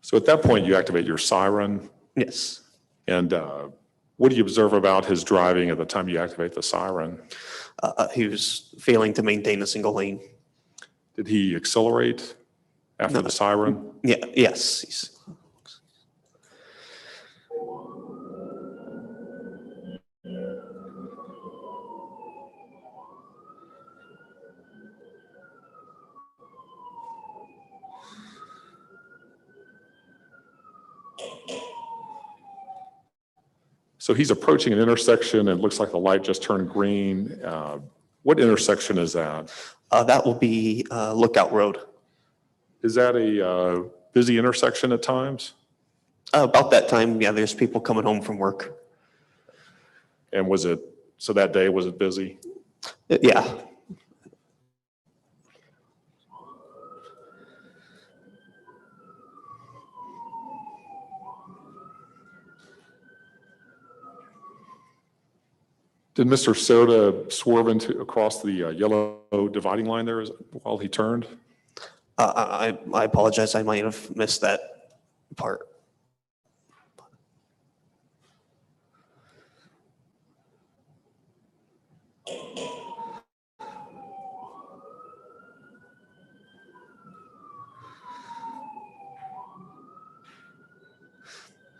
So at that point, you activate your siren. Yes. And what do you observe about his driving at the time you activate the siren? He was failing to maintain a single lane. Did he accelerate after the siren? Yeah, yes. So he's approaching an intersection and it looks like the light just turned green. What intersection is that? That will be Lookout Road. Is that a busy intersection at times? About that time, yeah, there's people coming home from work. And so that day, was it busy? Yeah. Did Mr. Cerda swerve across the yellow dividing line there while he turned? I apologize. I might have missed that part.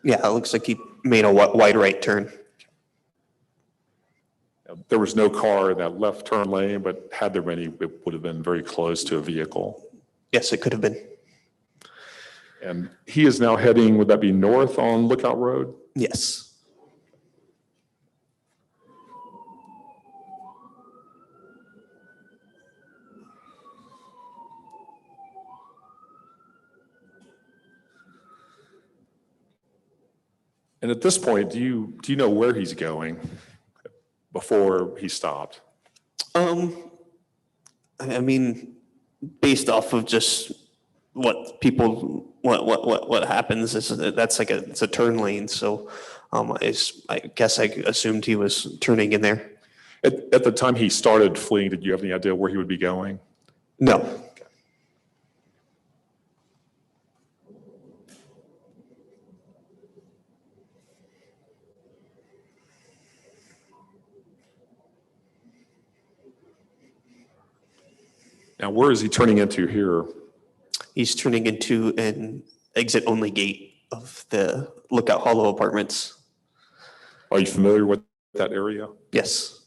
Yeah, it looks like he made a wide right turn. There was no car in that left turn lane, but had there been, it would have been very close to a vehicle. Yes, it could have been. And he is now heading, would that be north on Lookout Road? Yes. And at this point, do you know where he's going before he stopped? I mean, based off of just what people, what happens is that's like it's a turn lane. So, I guess I assumed he was turning in there. At the time he started fleeing, did you have any idea where he would be going? No. Now, where is he turning into here? He's turning into an exit-only gate of the Lookout Hollow Apartments. Are you familiar with that area? Yes.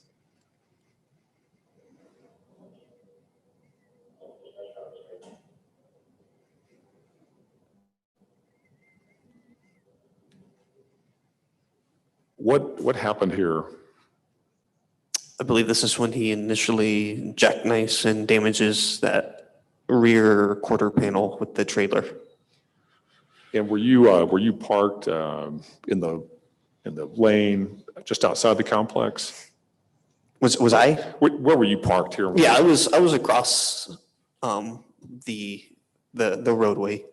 What happened here? I believe this is when he initially jackknifes and damages that rear quarter panel with the trailer. And were you parked in the lane just outside the complex? Was I? Where were you parked here? Yeah, I was across the roadway.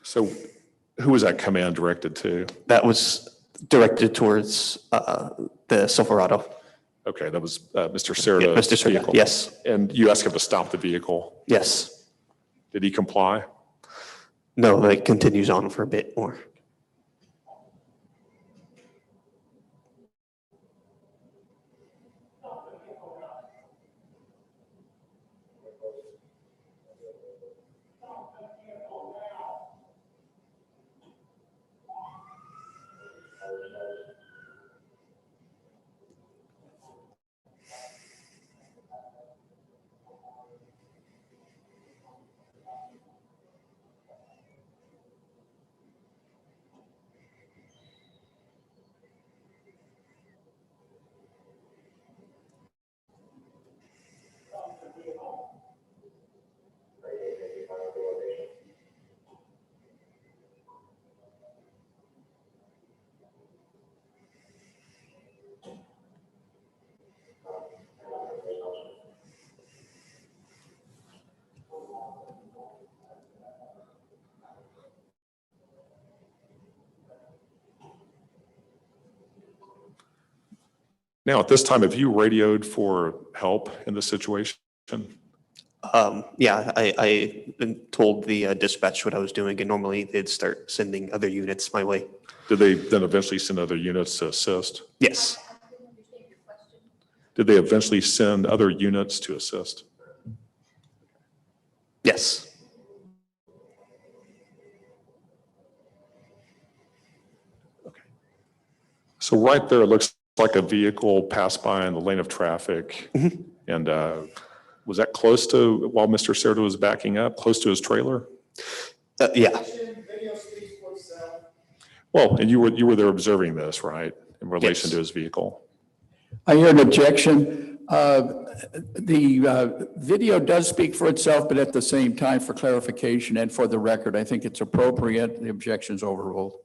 So who was that command directed to? That was directed towards the Silverado. Okay, that was Mr. Yeah, Cerda's Mr. Cerda, vehicle. yes, And you asked him to stop the vehicle. yes. Did he comply? No, it continues on for a bit more. Now, at this time, have you radioed for help in this situation? Yeah, I told the dispatch what I was doing, and normally they'd start sending other units my way. Did they then eventually send other units to assist? Yes, I didn't understand your question. Did they eventually send other units to assist? yes. So right there, it looks like a vehicle passed by in the lane of traffic. And was that close to, while Mr. Cerda was backing up, close to his trailer? Yeah, Video speaks for itself. Well, and you were there observing this, right, in relation Yes. to his vehicle? I hear an objection. The video does speak for itself, but at the same time, for clarification and for the record, I think it's appropriate. The objection's overruled.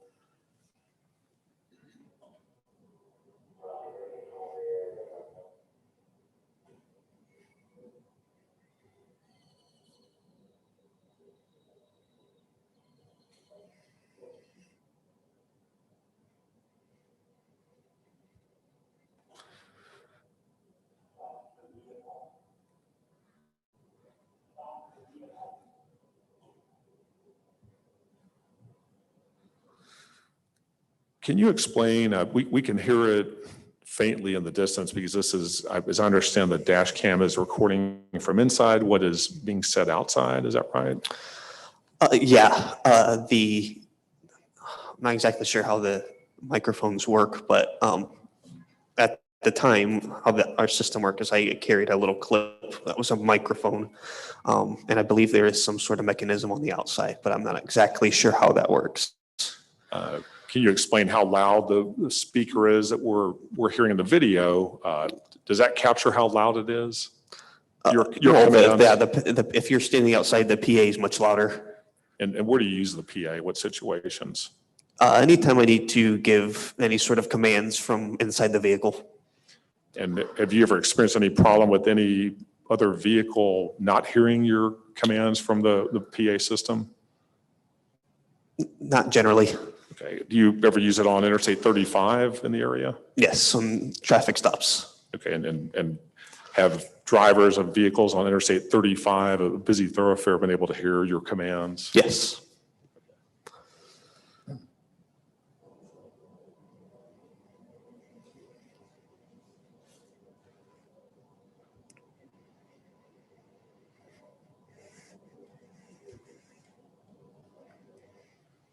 Can you explain, we can hear it faintly in the distance because this is, as I understand, the dash cam is recording from inside what is being said outside. Is that right? yeah, I'm not exactly sure how the microphones work, but at the time, how our system worked is I carried a little clip that was a microphone. And I believe there is some sort of mechanism on the outside, but I'm not exactly sure how that works. Can you explain how loud the speaker is that we're hearing in the video? Does that capture how loud it is? Your No, commands? yeah, if you're standing outside, the PA is much louder. And where do you use the PA? What situations? Anytime I need to give any sort of commands from inside the vehicle. And have you ever experienced any problem with any other vehicle not hearing your commands from the PA system? Not generally. Okay. Do you ever use it on Interstate 35 in the area? Yes, some traffic stops. Okay. And have drivers of vehicles on Interstate 35, a busy thoroughfare, been able to hear your commands? Yes.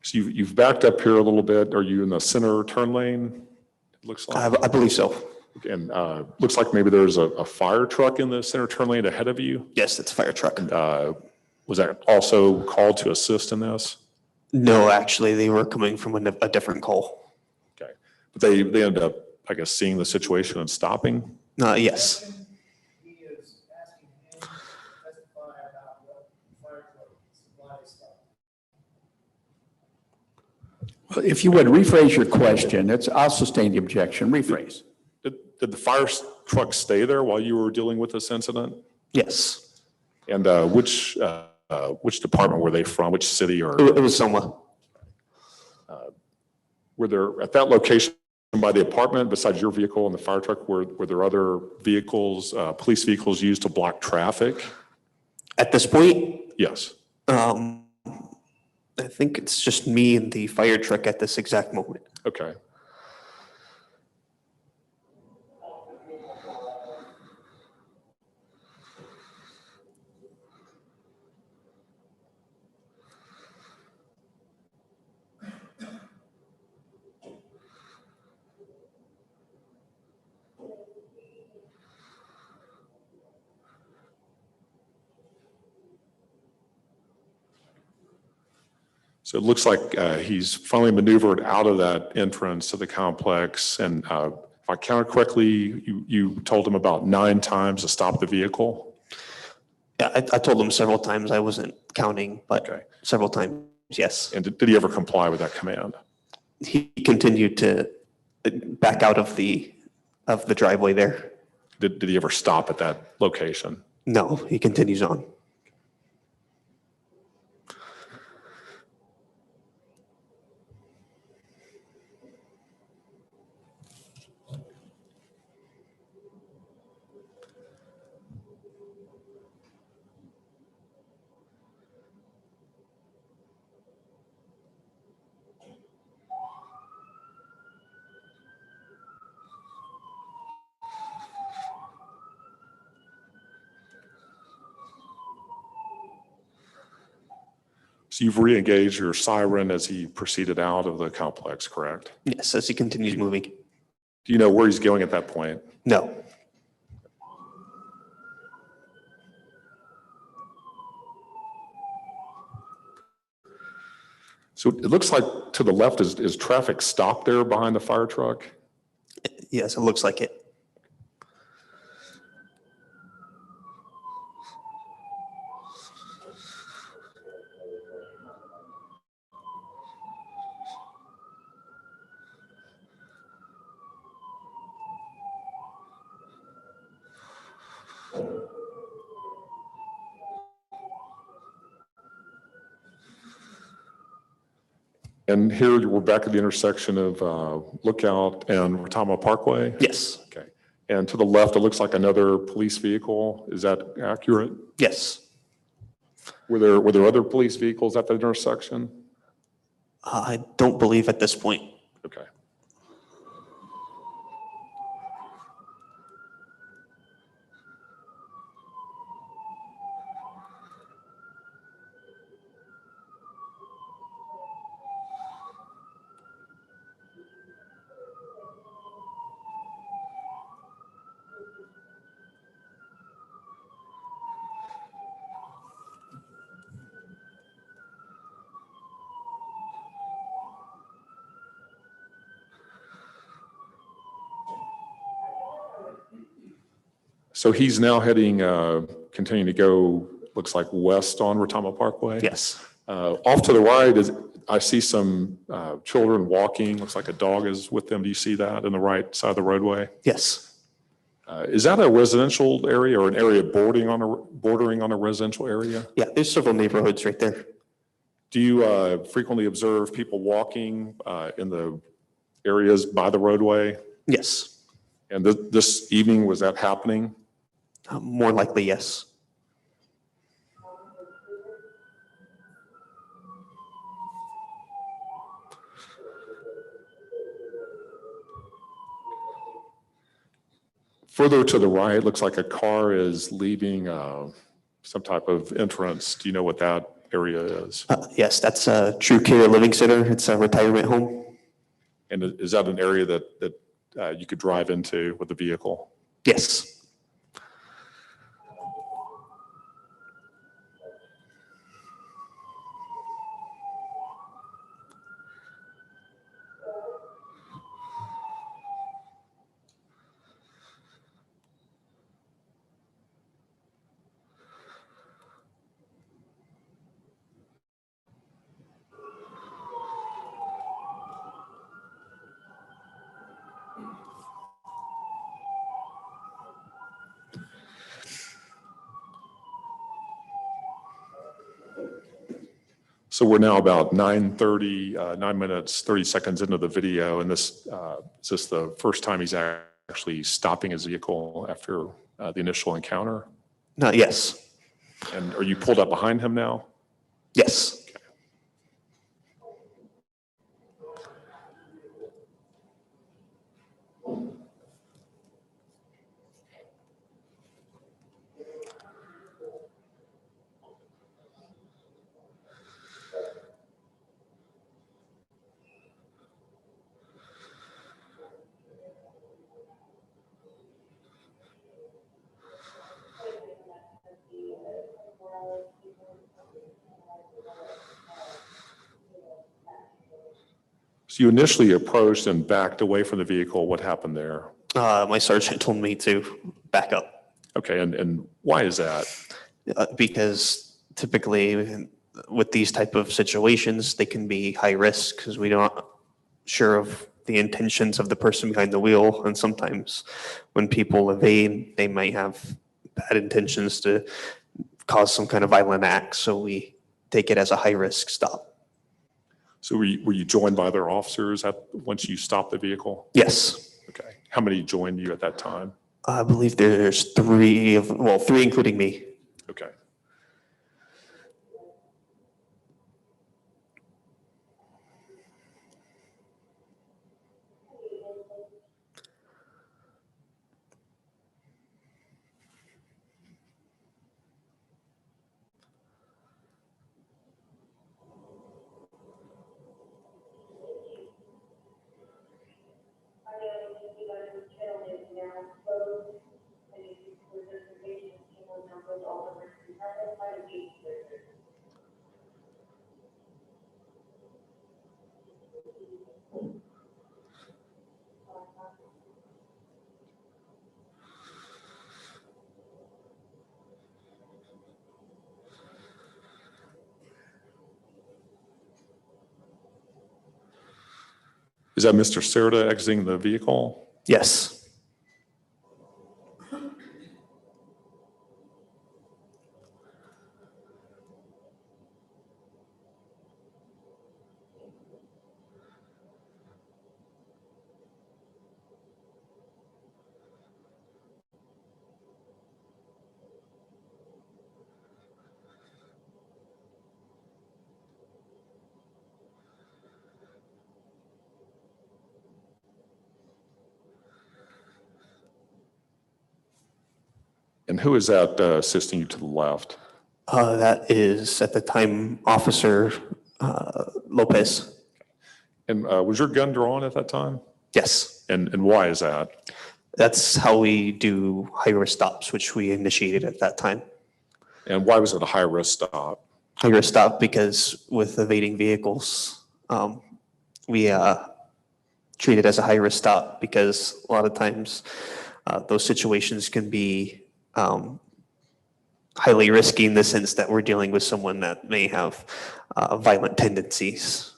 So you've backed up here a little bit. Are you in the center turn lane? It looks like. I believe so. And looks like maybe there's a fire truck in the center turn lane ahead of you. Yes, it's a fire truck. Was that also called to assist in this? No, actually, they were coming from a different call. Okay. But they ended up, I guess, seeing the situation and stopping? Yes. He is asking him to testify about what fire truck supply stuff. Well, if you would rephrase your question, I'll sustain the objection. Rephrase. Did the fire truck stay there while you were dealing with this incident? Yes. And which department were they from? Which city or? It was Soma. Were there, at that location by the apartment, besides your vehicle and the fire truck, were there other vehicles, police vehicles used to block traffic? At this point, Yes. I think it's just me and the fire truck at this exact moment. Okay. So it looks like he's finally maneuvered out of that entrance to the complex. And if I counted correctly, you told him about 9 times to stop the vehicle? Yeah, I told him several times. I wasn't counting, but Okay. several times, yes. And did he ever comply with that command? He continued to back out of the driveway there. Did he ever stop at that location? No, he continues on. So you've re-engaged your siren as he proceeded out of the complex, correct? Yes, as he continues moving. Do you know where he's going at that point? No. So it looks like to the left is traffic stopped there behind the fire truck? Yes, it looks like it. And here we're back at the intersection of Lookout and Retama Parkway? Yes. Okay. And to the left, it looks like another police vehicle. Is that accurate? Yes. Were there other police vehicles at the intersection? I don't believe at this point. Okay. So he's now heading, continuing to go, looks like west on Retama Parkway? Yes. Off to the right I see some children walking. Looks like a dog is with them. Do you see that on the right side of the roadway? Yes. Is that a residential area or an area bordering on a residential area? Yeah, there's several neighborhoods right there. Do you frequently observe people walking in the areas by the roadway? Yes. And this evening, was that happening? More likely, yes. Further to the right, looks like a car is leaving some type of entrance. Do you know what that area is? Yes, that's a True Care Living Center. It's a retirement home. And is that an area that you could drive into with a vehicle? Yes. So we're now about 9:30, 9 minutes, 30 seconds into the video, and is this the first time he's actually stopping his vehicle after the initial encounter? Yes. And are you pulled up behind him now? Yes. So you initially approached and backed away from the vehicle. What happened there? My sergeant told me to back up Okay, and why is that? because typically with these type of situations, they can be high risk because we're not sure of the intentions of the person behind the wheel. And sometimes when people evade, they might have bad intentions to cause some kind of violent act. So we take it as a high risk stop. So were you joined by other officers once you stopped the vehicle? Yes. Okay. How many joined you at that time? I believe there's three including me. Okay. Is that Mr. Cerda exiting the vehicle? Yes. And who is that assisting you to the left? That is at the time Officer Lopez. And was your gun drawn at that time? Yes. And why is that? That's how we do high-risk stops, which we initiated at that time. And why was it a high-risk stop? High-risk stop because with evading vehicles, we treat it as a high-risk stop because a lot of times those situations can be highly risky in the sense that we're dealing with someone that may have violent tendencies.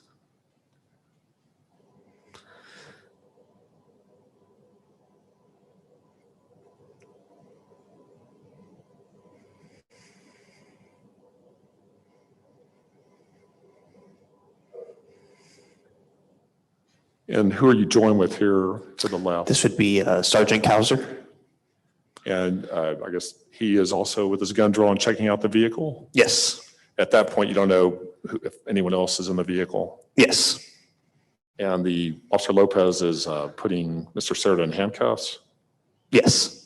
And who are you joined with here to the left? This would be Sergeant Kauser. And I guess he is also with his gun drawn, checking out the vehicle? Yes. At that point, you don't know if anyone else is in the vehicle? Yes. And the Officer Lopez is putting Mr. Cerda in handcuffs? Yes.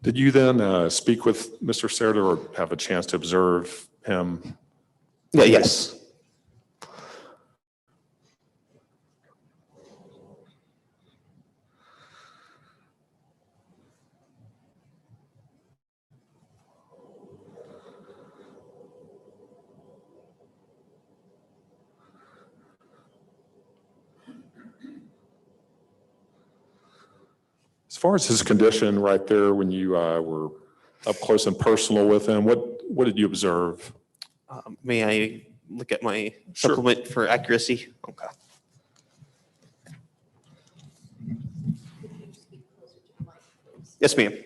Did you then speak with Mr. Cerda or have a chance to observe him? Yeah, yes. As far as his condition right there, when you were up close and personal with him, what did you observe? May I look at my Sure. supplement for accuracy? Okay. Yes, ma'am.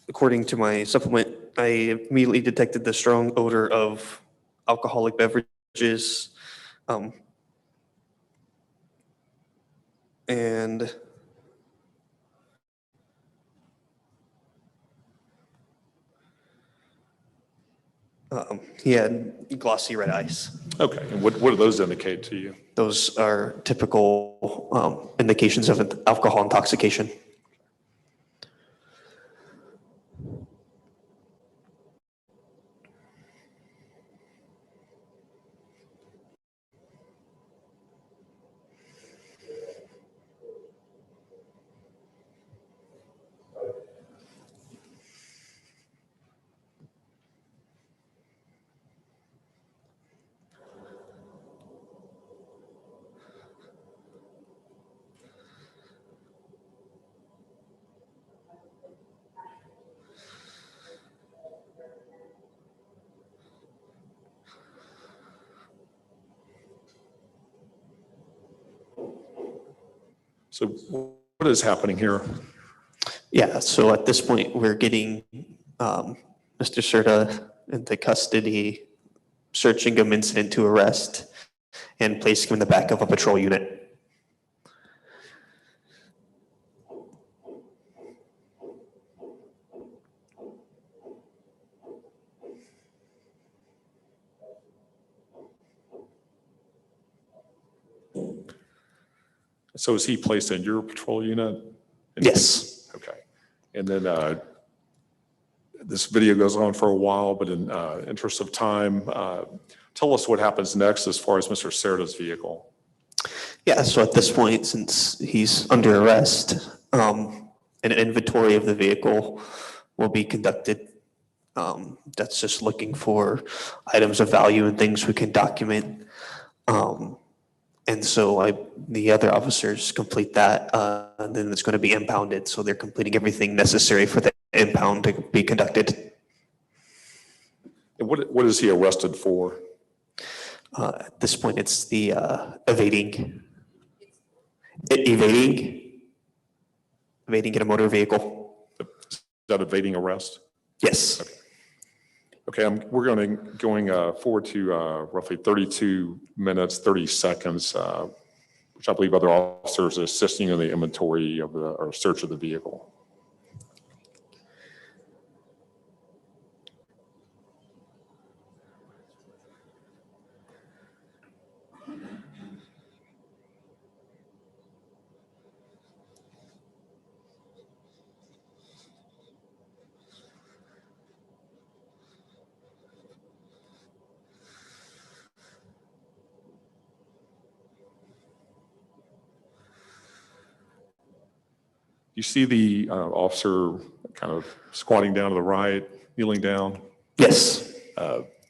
According to my supplement, I immediately detected the strong odor of alcoholic beverages. And he had glossy red eyes. Okay, and what do those indicate to you? Those are typical indications of alcohol intoxication. So what is happening here? Yeah, so at this point, we're getting Mr. Cerda into custody, searching him incident to arrest, and placing him in the back of a patrol unit. So is he placed in your patrol unit? Yes. Okay. And then This video goes on for a while, but in interest of time, tell us what happens next as far as Mr. Cerda's vehicle. Yeah, so at this point, since he's under arrest, an inventory of the vehicle will be conducted. That's just looking for items of value and things we can document. And so the other officers complete that, and then it's going to be impounded. So they're completing everything necessary for the impound to be conducted. And what is he arrested for? At this point, it's the evading in a motor vehicle. Is that evading arrest? Yes. Okay, we're going forward to roughly 32 minutes, 30 seconds, which I believe other officers are assisting in the inventory of or search of the vehicle. You see the officer kind of squatting down to the right, kneeling down. Yes.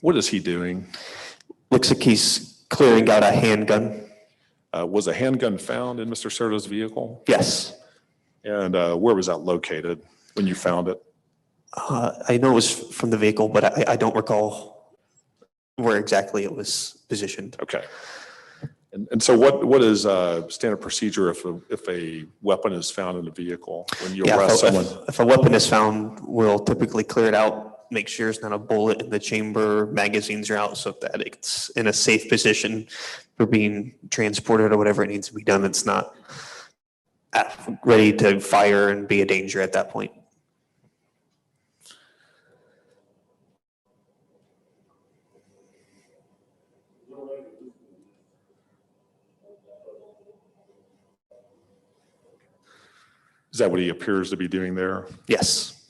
What is he doing? Looks like he's clearing out a handgun. Was a handgun found in Mr. Cerda's vehicle? Yes. And where was that located when you found it? I know it was from the vehicle, but I don't recall where exactly it was positioned. Okay. And so what is standard procedure if a weapon is found in a vehicle when you Yeah, arrest someone? if a weapon is found, we'll typically clear it out, make sure it's not a bullet in the chamber, magazines are out so that it's in a safe position for being transported or whatever it needs to be done. It's not ready to fire and be a danger at that point. Is that what he appears to be doing there? Yes.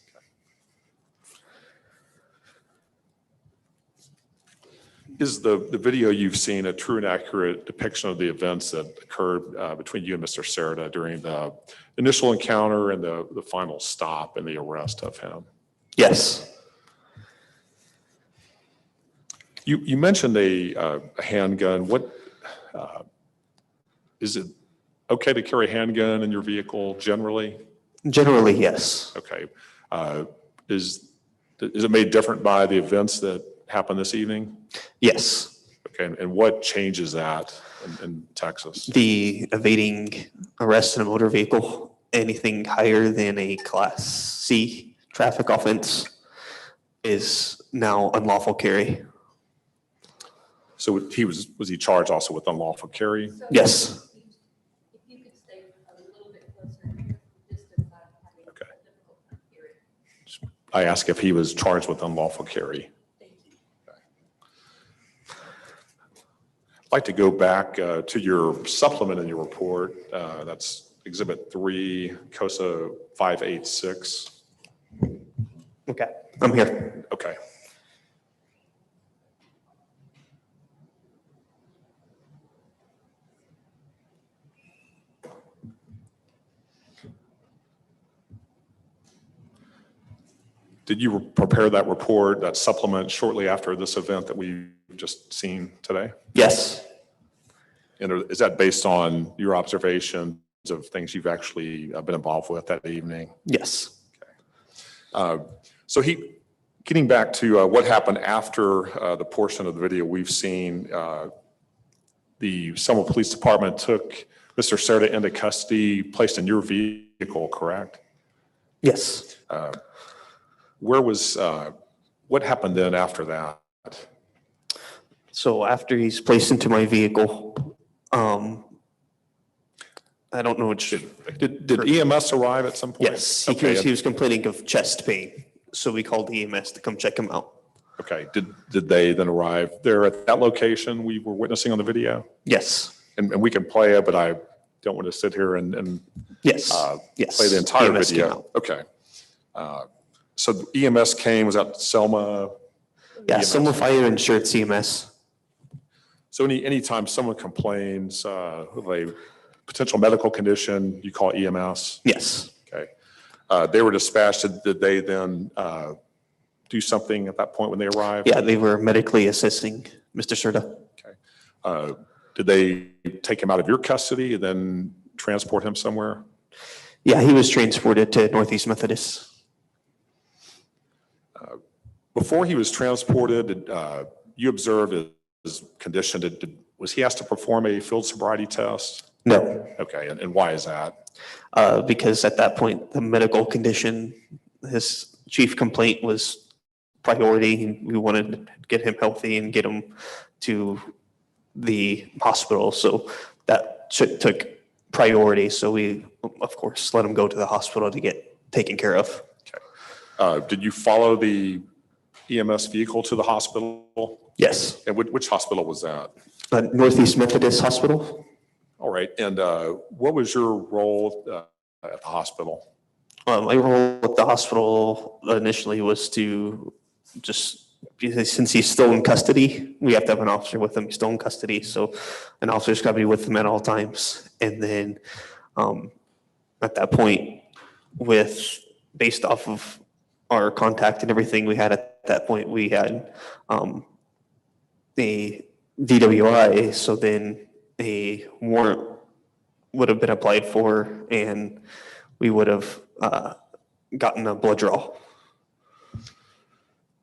Is the video you've seen a true and accurate depiction of the events that occurred between you and Mr. Cerda during the initial encounter and the final stop and the arrest of him? Yes. You mentioned a handgun. Is it okay to carry a handgun in your vehicle generally? Generally, yes. Okay. Is it made different by the events that happened this evening? Yes. Okay. And what changes that in Texas? The evading arrest in a motor vehicle, anything higher than a Class C traffic offense is now unlawful carry. So was he charged also with unlawful carry? Yes. If you could stay a little bit closer to your distance, I'm having a Okay. difficult time hearing. I asked if he was charged with unlawful carry. Thank you. I'd like to go back to your supplement in your report. That's Exhibit 3, COSA 586. Okay. I'm here. Okay. Did you prepare that report, that supplement, shortly after this event that we've just seen today? Yes. And is that based on your observations of things you've actually been involved with that evening? Yes. So getting back to what happened after the portion of the video we've seen, the Selma Police Department took Mr. Cerda into custody, placed in your vehicle, correct? Yes. What happened then after that? So after he's placed into my vehicle, I don't know which. Did EMS arrive at some point? Yes, Okay. he was complaining of chest pain. So we called EMS to come check him out. Okay. Did they then arrive there at that location we were witnessing on the video? Yes. And we can play it, but I don't want to sit here and Yes. Yes. play the entire EMS came video. out. Okay. So the EMS came, was that Selma? Yeah, EMS? Selma Fire insured CMS. So anytime someone complains, of a potential medical condition, you call EMS? Yes. Okay. They were dispatched. Did they then do something at that point when they arrived? Yeah, they were medically assessing Mr. Cerda. Did they take him out of your custody and then transport him somewhere? Yeah, he was transported to Northeast Methodist. Before he was transported, you observed his condition. Was he asked to perform a field sobriety test? No, Okay, and why is that? because at that point, the medical condition, his chief complaint was priority. We wanted to get him healthy and get him to the hospital. So that took priority. So we, of course, let him go to the hospital to get taken care of. Did you follow the EMS vehicle to the hospital? Yes. And which hospital was that? Northeast Methodist Hospital. All right, and what was your role at the hospital? My role at the hospital initially was to just, because since he's still in custody, we have to have an officer with him. He's still in custody, so an officer's got to be with him at all times. And then at that point, based off of our contact and everything we had at that point, we had a DWI, so then a warrant would have been applied for and we would have gotten a blood draw.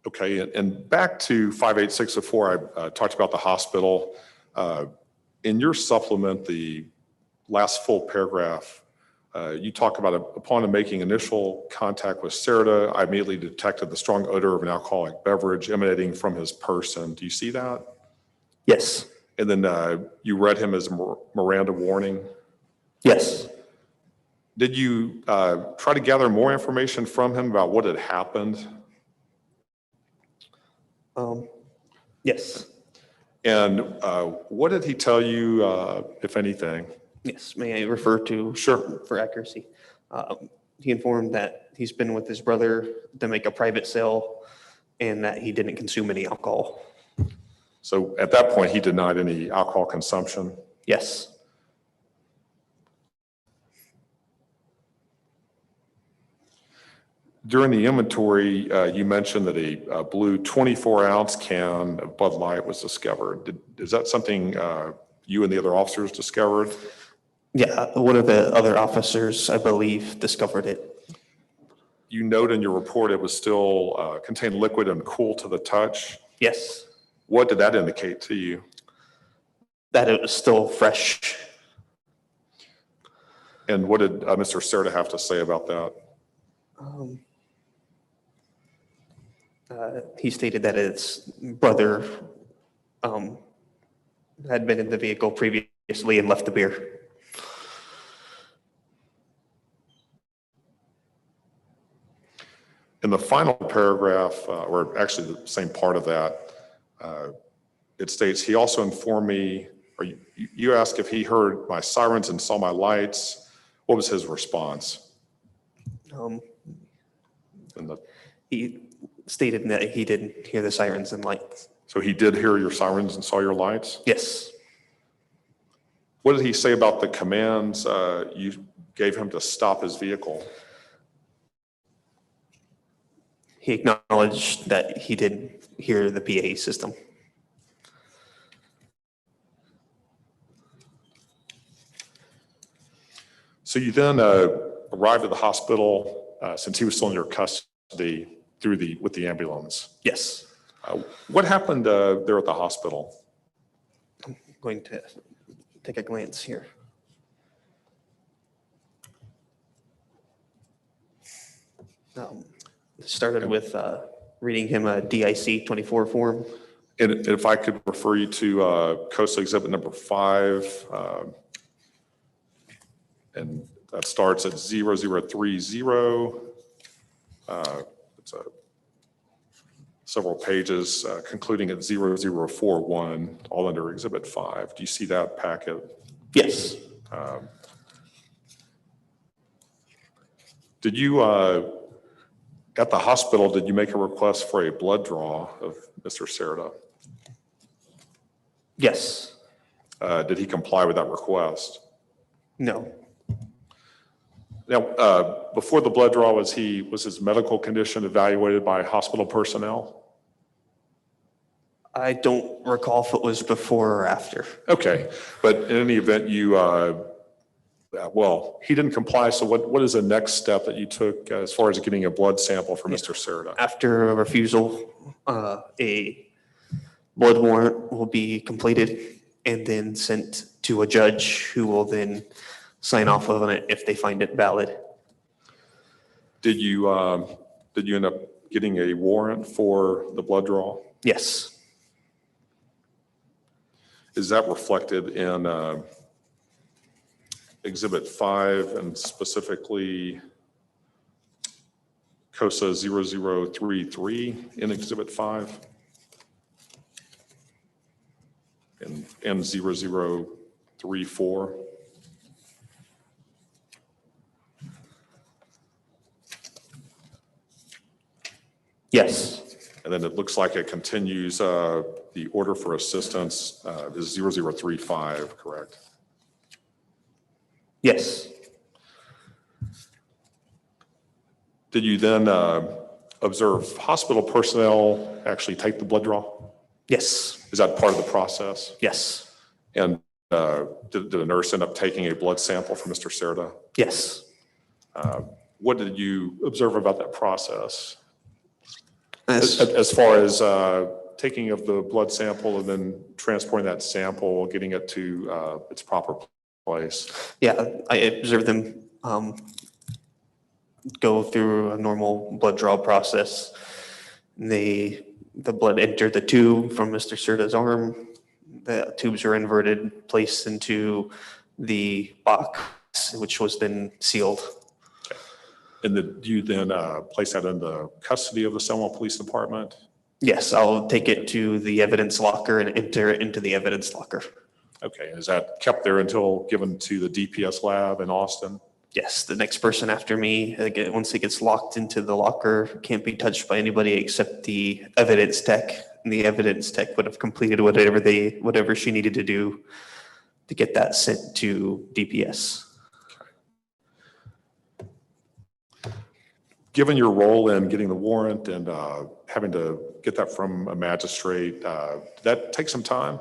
Okay, and back to 58604, I talked about the hospital. In your supplement, the last full paragraph, you talk about upon making initial contact with Cerda, I immediately detected the strong odor of an alcoholic beverage emanating from his person. Do you see that? Yes. And then you read him as Miranda warning. Yes. Did you try to gather more information from him about what had happened? Yes. And what did he tell you, if anything? Yes. May I refer to? Sure. For accuracy. He informed that he's been with his brother to make a private sale and that he didn't consume any alcohol. So at that point, he denied any alcohol consumption? Yes. During the inventory, you mentioned that a blue 24-ounce can of Bud Light was discovered. Is that something you and the other officers discovered? Yeah, one of the other officers, I believe, discovered it. You note in your report it was still contained liquid and cool to the touch. Yes. What did that indicate to you? That it was still fresh. And what did Mr. Cerda have to say about that? He stated that his brother had been in the vehicle previously and left the beer. In the final paragraph, or actually the same part of that, it states, he also informed me, or you asked if he heard my sirens and saw my lights. What was his response? Um, And He stated that he didn't hear the sirens and lights. so he did hear your sirens and saw your lights? Yes. What did he say about the commands you gave him to stop his vehicle? He acknowledged that he didn't hear the PA system. So you then arrived at the hospital since he was still in your custody with the ambulance. Yes. What happened there at the hospital? I'm going to take a glance here. Started with reading him a DIC 24 form. And if I could refer you to Coastal Exhibit number 5, and that starts at 0030. It's several pages concluding at 0041, all under Exhibit 5. Do you see that packet? Yes. Did you At the hospital, did you make a request for a blood draw of Mr. Cerda? Yes. Did he comply with that request? No. Now, before the blood draw, was his medical condition evaluated by hospital personnel? I don't recall if it was before or after. Okay, but in any event, well, he didn't comply, so what is the next step that you took as far as getting a blood sample for Mr. Cerda? After a refusal, a blood warrant will be completed and then sent to a judge who will then sign off on it if they find it valid. Did you end up getting a warrant for the blood draw? Yes. Is that reflected in Exhibit 5 and specifically COSA 0033 in Exhibit 5 and 0034? Yes. And then it looks like it continues, the order for assistance is 0035, correct? Yes. Did you then observe hospital personnel actually take the blood draw? Yes. Is that part of the process? Yes. And did the nurse end up taking a blood sample for Mr. Cerda? Yes. What did you observe about that process? As- As far as taking of the blood sample and then transporting that sample, getting it to its proper place? Yeah, I observed them go through a normal blood draw process. The blood entered the tube from Mr. Cerda's arm. The tubes are inverted, placed into the box, which was then sealed. And do you then place that in the custody of the Selma Police Department? Yes, I'll take it to the evidence locker and enter it into the evidence locker. Okay, is that kept there until given to the DPS lab in Austin? Yes, the next person after me, again, once it gets locked into the locker, can't be touched by anybody except the evidence tech. And the evidence tech would have completed whatever she needed to do to get that sent to DPS. Given your role in getting the warrant and having to get that from a magistrate, did that take some time?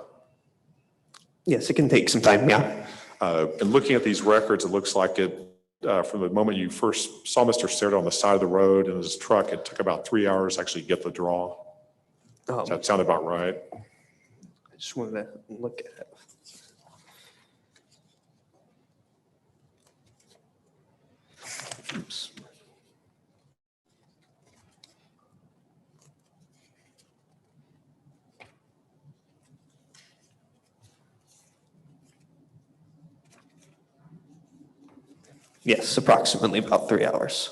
Yes, it can take some time, yeah. And looking at these records, it looks like from the moment you first saw Mr. Cerda on the side of the road in his truck, it took about 3 hours to actually get the draw. Does that sound about right? I just wanted to look at it. Oops. Yes, approximately about 3 hours.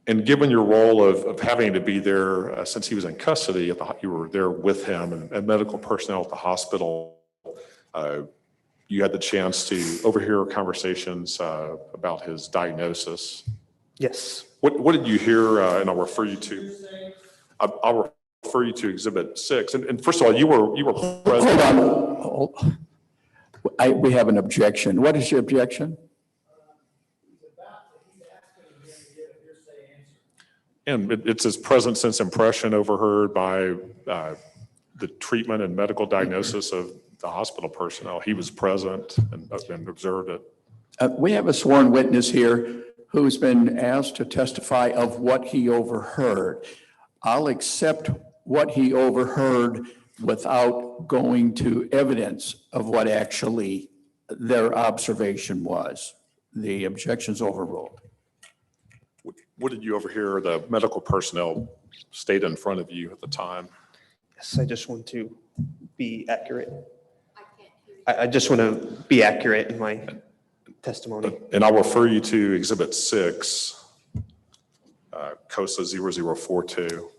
And given your role of having to be there since he was in custody, you were there with him and medical personnel at the hospital, you had the chance to overhear conversations about his diagnosis. Yes. What did you hear? And I'll refer you to. I'll refer you to Exhibit 6. And first of all, you were present. Hold on. We have an objection. What is your objection? And it's his present sense impression overheard by the treatment and medical diagnosis of the hospital personnel. He was present and observed it. We have a sworn witness here who's been asked to testify of what he overheard. I'll accept what he overheard without going to evidence of what actually their observation was. The objection's overruled. What did you overhear the medical personnel state in front of you at the time? Yes, I just want to be accurate. I can't hear you. I just want to be accurate in my testimony. And I'll refer you to Exhibit 6, COSA 0042.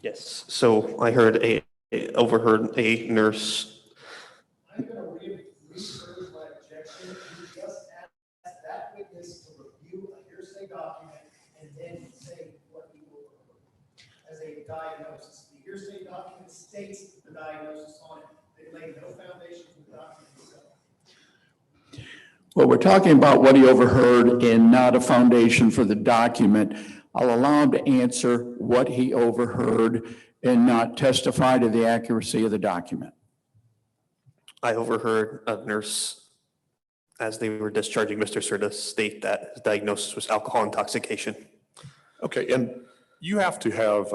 Yes, so I overheard a nurse. I'm going to rephrase my objection. You just asked that witness to review a hearsay document and then say what he overheard as a diagnosis. The hearsay document states the diagnosis on it. They laid no foundation for the document itself. Well, we're talking about what he overheard and not a foundation for the document. I'll allow him to answer what he overheard and not testify to the accuracy of the document. I overheard a nurse, as they were discharging Mr. Cerda, state that his diagnosis was alcohol intoxication. Okay, and you have to have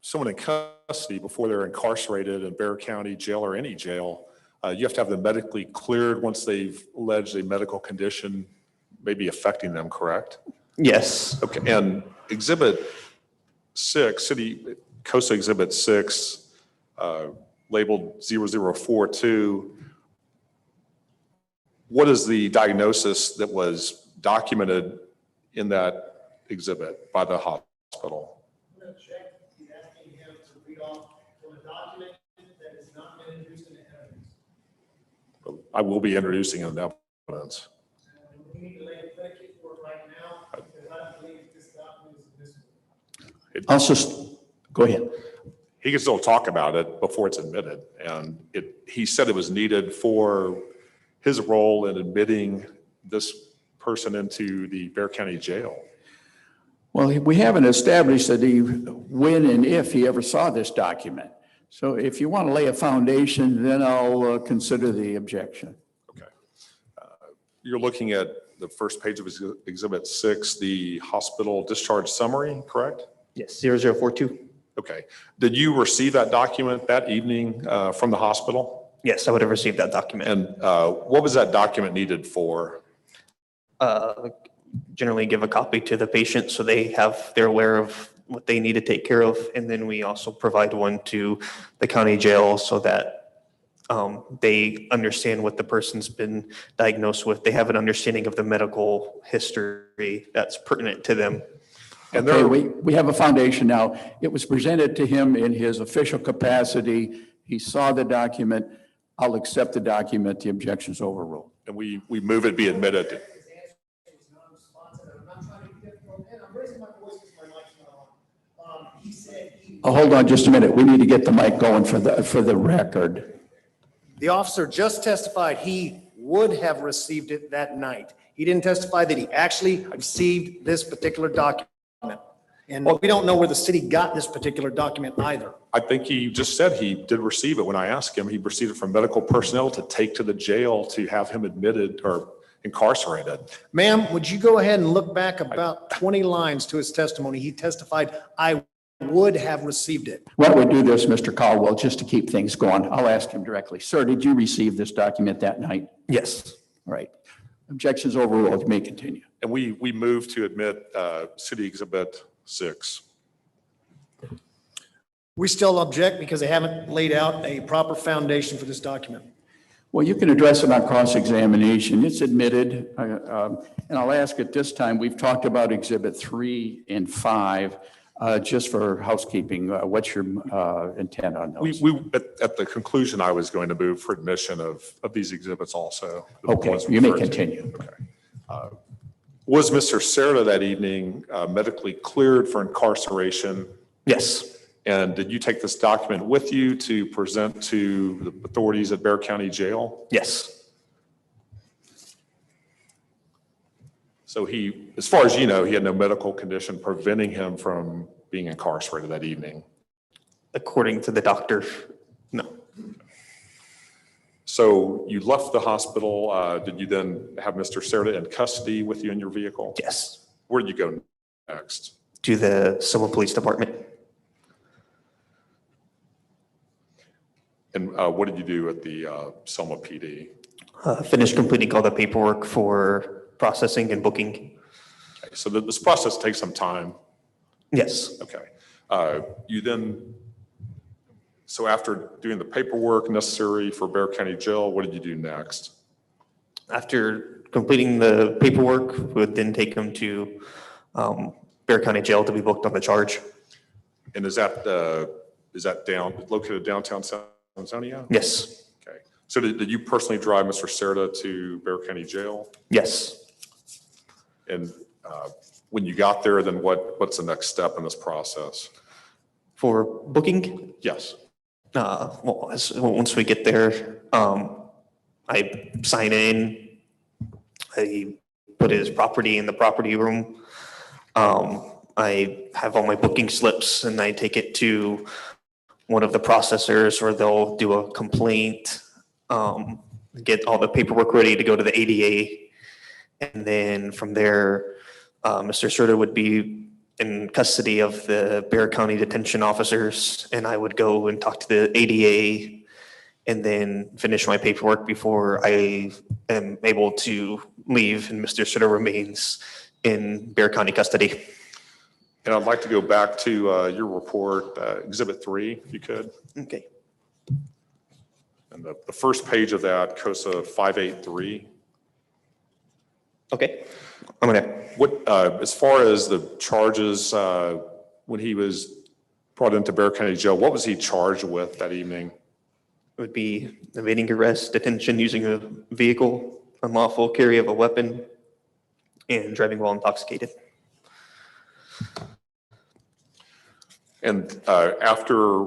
someone in custody before they're incarcerated in Bexar County Jail or any jail. You have to have them medically cleared once they've alleged a medical condition maybe affecting them, correct? Yes, Okay, and Exhibit 6, City COSA Exhibit 6, labeled 0042, what is the diagnosis that was documented in that exhibit by the hospital? I'm going to check. He's asking him to read off from a document that has not been introduced into evidence. I will be introducing an evidence. We need to lay a predicate for it right now because I don't believe this document is admissible. Also, go ahead. He can still talk about it before it's admitted. And he said it was needed for his role in admitting this person into the Bexar County Jail. Well, we haven't established that when and if he ever saw this document. So if you want to lay a foundation, then I'll consider the objection. Okay. You're looking at the first page of Exhibit 6, the hospital discharge summary, correct? yes, 0042. Okay. Did you receive that document that evening from the hospital? Yes, I would have received that document. And what was that document needed for? Generally give a copy to the patient so they're aware of what they need to take care of. And then we also provide one to the county jail so that they understand what the person's been diagnosed with. They have an understanding of the medical history that's pertinent to them. And Okay, there, we have a foundation now. It was presented to him in his official capacity. He saw the document. I'll accept the document. The objection's overruled. and we move it be admitted. His answer was non-responsive. I'm not trying to be difficult, and I'm raising my voice because my mic's not on. He said he. Oh, hold on just a minute. We need to get the mic going for the record. The officer just testified he would have received it that night. He didn't testify that he actually received this particular document. And we don't know where the city got this particular document either. I think he just said he did receive it when I asked him. He received it from medical personnel to take to the jail to have him admitted or incarcerated. Ma'am, would you go ahead and look back about 20 lines to his testimony? He testified, I would have received it. Why don't we do this, Mr. Caldwell, just to keep things going? I'll ask him directly. Sir, did you receive this document that night? Yes. All right. Objection's overruled. You may continue. And we move to admit City Exhibit 6. We still object because they haven't laid out a proper foundation for this document. Well, you can address it on cross-examination. It's admitted. And I'll ask at this time, we've talked about Exhibit 3 and 5, just for housekeeping. What's your intent on those? At the conclusion, I was going to move for admission of these exhibits also. Okay, you may continue. Okay. Was Mr. Cerda that evening medically cleared for incarceration? Yes. And did you take this document with you to present to the authorities at Bexar County Jail? Yes. So he, as far as you know, he had no medical condition preventing him from being incarcerated that evening. According to the doctor, no. So you left the hospital. Did you then have Mr. Cerda in custody with you in your vehicle? Yes. Where did you go next? To the Selma Police Department. And what did you do at the Selma PD? Finished completing all the paperwork for processing and booking. Okay, so this process takes some time. Yes. Okay. You then, so after doing the paperwork necessary for Bexar County Jail, what did you do next? After completing the paperwork, we would then take him to Bexar County Jail to be booked on the charge. And is that located downtown San Antonio? Yes, Okay. So did you personally drive Mr. Cerda to Bear County Jail? yes. And when you got there, then what's the next step in this process? For booking, Yes. well, once we get there, I sign in, I put his property in the property room. I have all my booking slips and I take it to one of the processors, or they'll do a complaint, get all the paperwork ready to go to the ADA. And then from there, Mr. Cerda would be in custody of the Bear County detention officers, and I would go and talk to the ADA and then finish my paperwork before I am able to leave, and Mr. Cerda remains in Bear County custody. And I'd like to go back to your report, Exhibit 3, if you could. Okay. And the first page of that, COSA 583. Okay. I'm gonna, What, as far as the charges, when he was brought into Bear County Jail, what was he charged with that evening? it would be evading arrest, detention using a vehicle, unlawful carry of a weapon, and driving while intoxicated. And after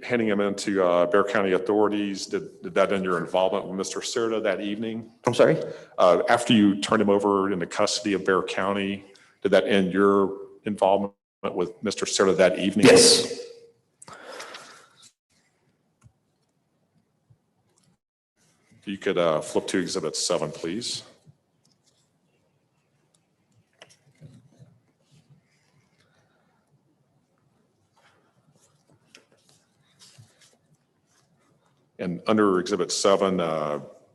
handing him into Bear County authorities, did that end your involvement with Mr. Cerda that evening? I'm sorry? After you turned him over into custody of Bear County, did that end your involvement with Mr. Cerda that evening? Yes. If you could flip to Exhibit 7, please. And under Exhibit 7,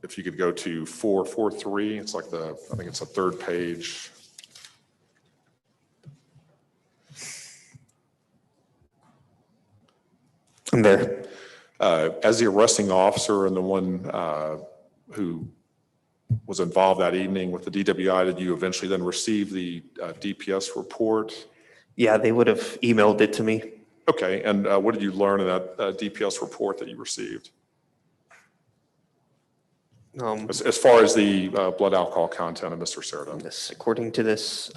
if you could go to 443, it's like I think it's the third page. I'm there. As the arresting officer and the one who was involved that evening with the DWI, did you eventually then receive the DPS report? Yeah, they would have emailed it to me. Okay, and what did you learn in that DPS report that you received? As far as the blood alcohol content of Mr. Cerda? Yes, according to this,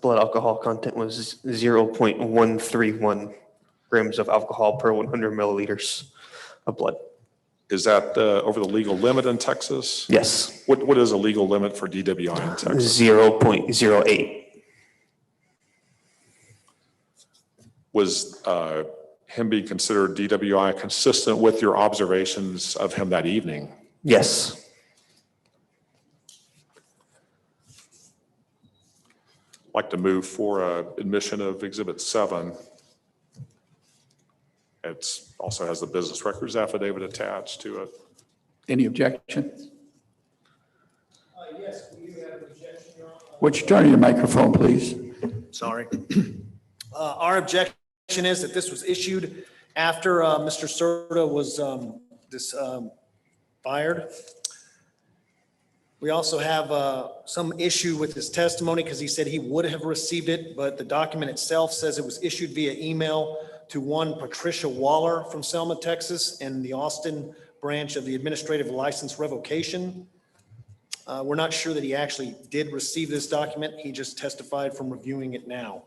blood alcohol content was 0.131 grams of alcohol per 100 milliliters of blood. Is that over the legal limit in Texas? Yes, What is a legal limit for DWI in Texas? 0.08. Was him being considered DWI consistent with your observations of him that evening? Yes. I'd like to move for admission of Exhibit 7. It also has the business records affidavit attached to it. Any objection? Yes, we do have an objection, Your Honor. Would you turn your microphone, please? Sorry. Our objection is that this was issued after Mr. Cerda was fired. We also have some issue with his testimony because he said he would have received it, but the document itself says it was issued via email to one Patricia Waller from Selma, Texas, in the Austin branch of the Administrative License Revocation. We're not sure that he actually did receive this document. He just testified from reviewing it now.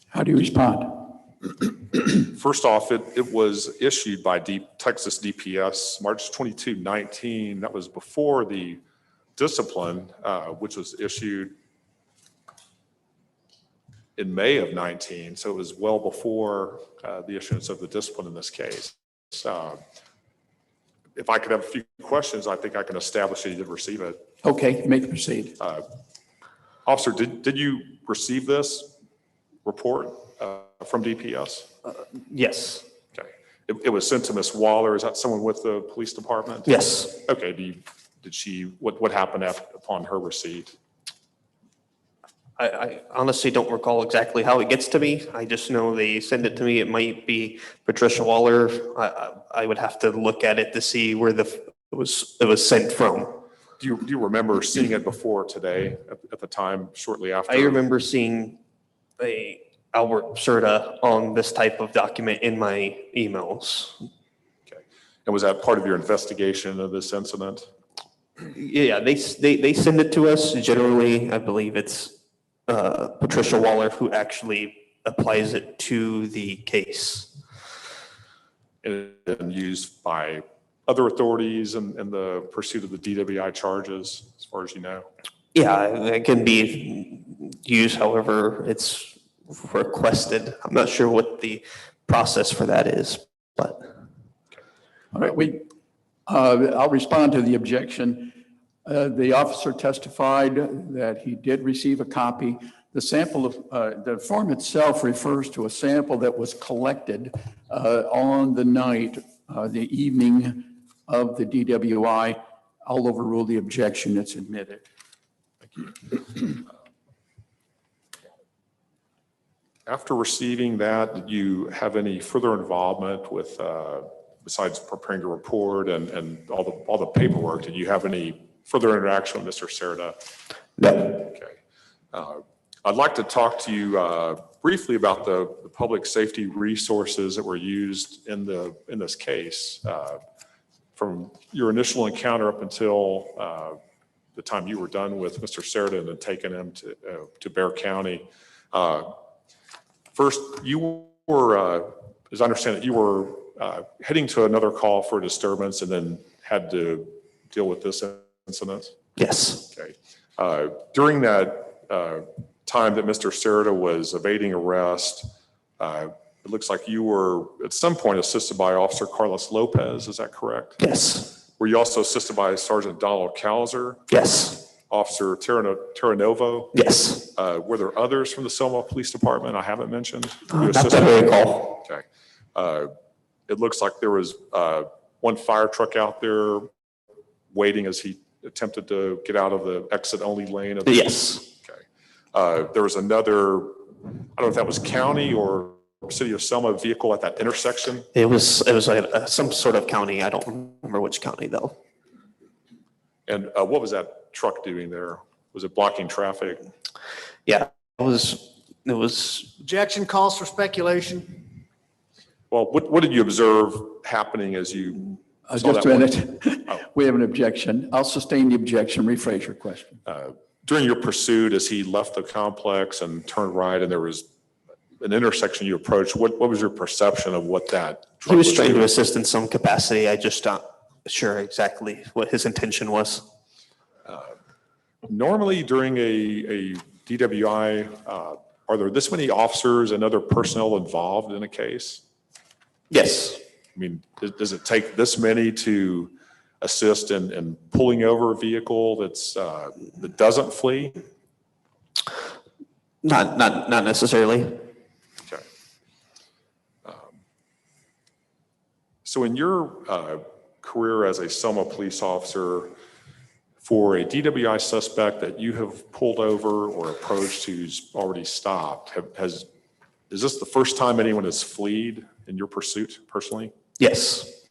How do you respond? First off, it was issued by Texas DPS March 22, 19. That was before the discipline, which was issued in May of 19. So it was well before the issuance of the discipline in this case. If I could have a few questions, I think I can establish that you did receive it. Okay, you may proceed. Officer, did you receive this report from DPS? Yes. Okay. It was sent to Ms. Waller. Is that someone with the police department? Yes. Okay. What happened upon her receipt? I honestly don't recall exactly how it gets to me. I just know they send it to me. It might be Patricia Waller. I would have to look at it to see where it was sent from. Do you remember seeing it before today at the time, shortly after? I remember seeing a Albert Cerda on this type of document in my emails. Okay. And was that part of your investigation of this incident? Yeah, they send it to us. Generally, I believe it's Patricia Waller who actually applies it to the case. And used by other authorities in the pursuit of the DWI charges, as far as you know? Yeah, it can be used however it's requested. I'm not sure what the process for that is, but. All right, I'll respond to the objection. The officer testified that he did receive a copy. The sample of, the form itself refers to a sample that was collected on the night, the evening of the DWI. I'll overrule the objection, it's admitted. After receiving that, did you have any further involvement with, besides preparing the report and all the paperwork, did you have any further interaction with Mr. Cerda? No. Okay. I'd like to talk to you briefly about the public safety resources that were used in this case. From your initial encounter up until the time you were done with Mr. Cerda and then taking him to Bexar County. First, you were, as I understand it, you were heading to another call for a disturbance and then had to deal with this incident? Yes. Okay. During that time that Mr. Cerda was evading arrest, it looks like you were at some point assisted by Officer Carlos Lopez, is that correct? Yes. Were you also assisted by Sergeant Donald Calzer? Yes. Officer Terranovo? Yes. Were there others from the Selma Police Department I haven't mentioned? Not that I recall. Okay. It looks like there was one fire truck out there waiting as he attempted to get out of the exit-only lane. Yes. Okay. There was another, I don't know if that was county or City of Selma vehicle at that intersection. It was like some sort of county. I don't remember which county though. And what was that truck doing there? Was it blocking traffic? Yeah, it was. Objection calls for speculation. Well, what did you observe happening as you saw Just that a one? minute. We have an objection. I'll sustain the objection. Rephrase your question. During your pursuit, as he left the complex and turned right and there was an intersection you approached, what was your perception of what that truck He was trying to doing? assist in some capacity. I just not sure exactly what his intention was. Normally during a DWI, are there this many officers and other personnel involved in a case? Yes. I mean, does it take this many to assist in pulling over a vehicle that doesn't flee? Not necessarily. Okay. So in your career as a Selma police officer, for a DWI suspect that you have pulled over or approached who's already stopped, is this the first time anyone has fleed in your pursuit personally? Yes.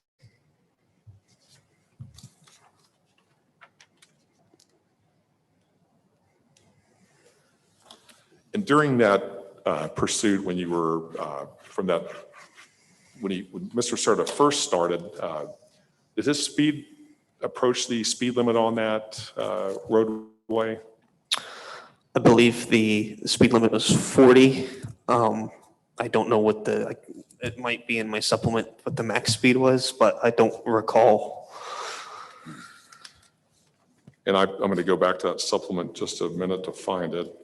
And during that pursuit, when you were when Mr. Cerda first started, did his speed approach the speed limit on that roadway? I believe the speed limit was 40. I don't know what it might be in my supplement what the max speed was, but I don't recall. And I'm going to go back to that supplement just a minute to find it.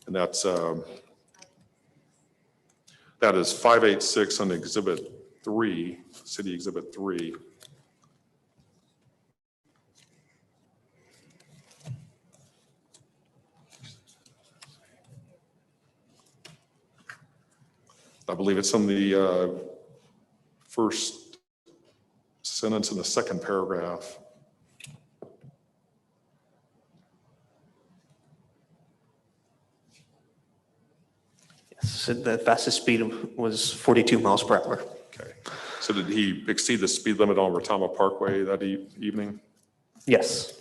And that is 586 on Exhibit 3, City Exhibit 3. I believe it's in the first sentence in the second paragraph. Yes, the fastest speed was 42 miles per hour. Okay. So did he exceed the speed limit on Retama Parkway that evening? Yes.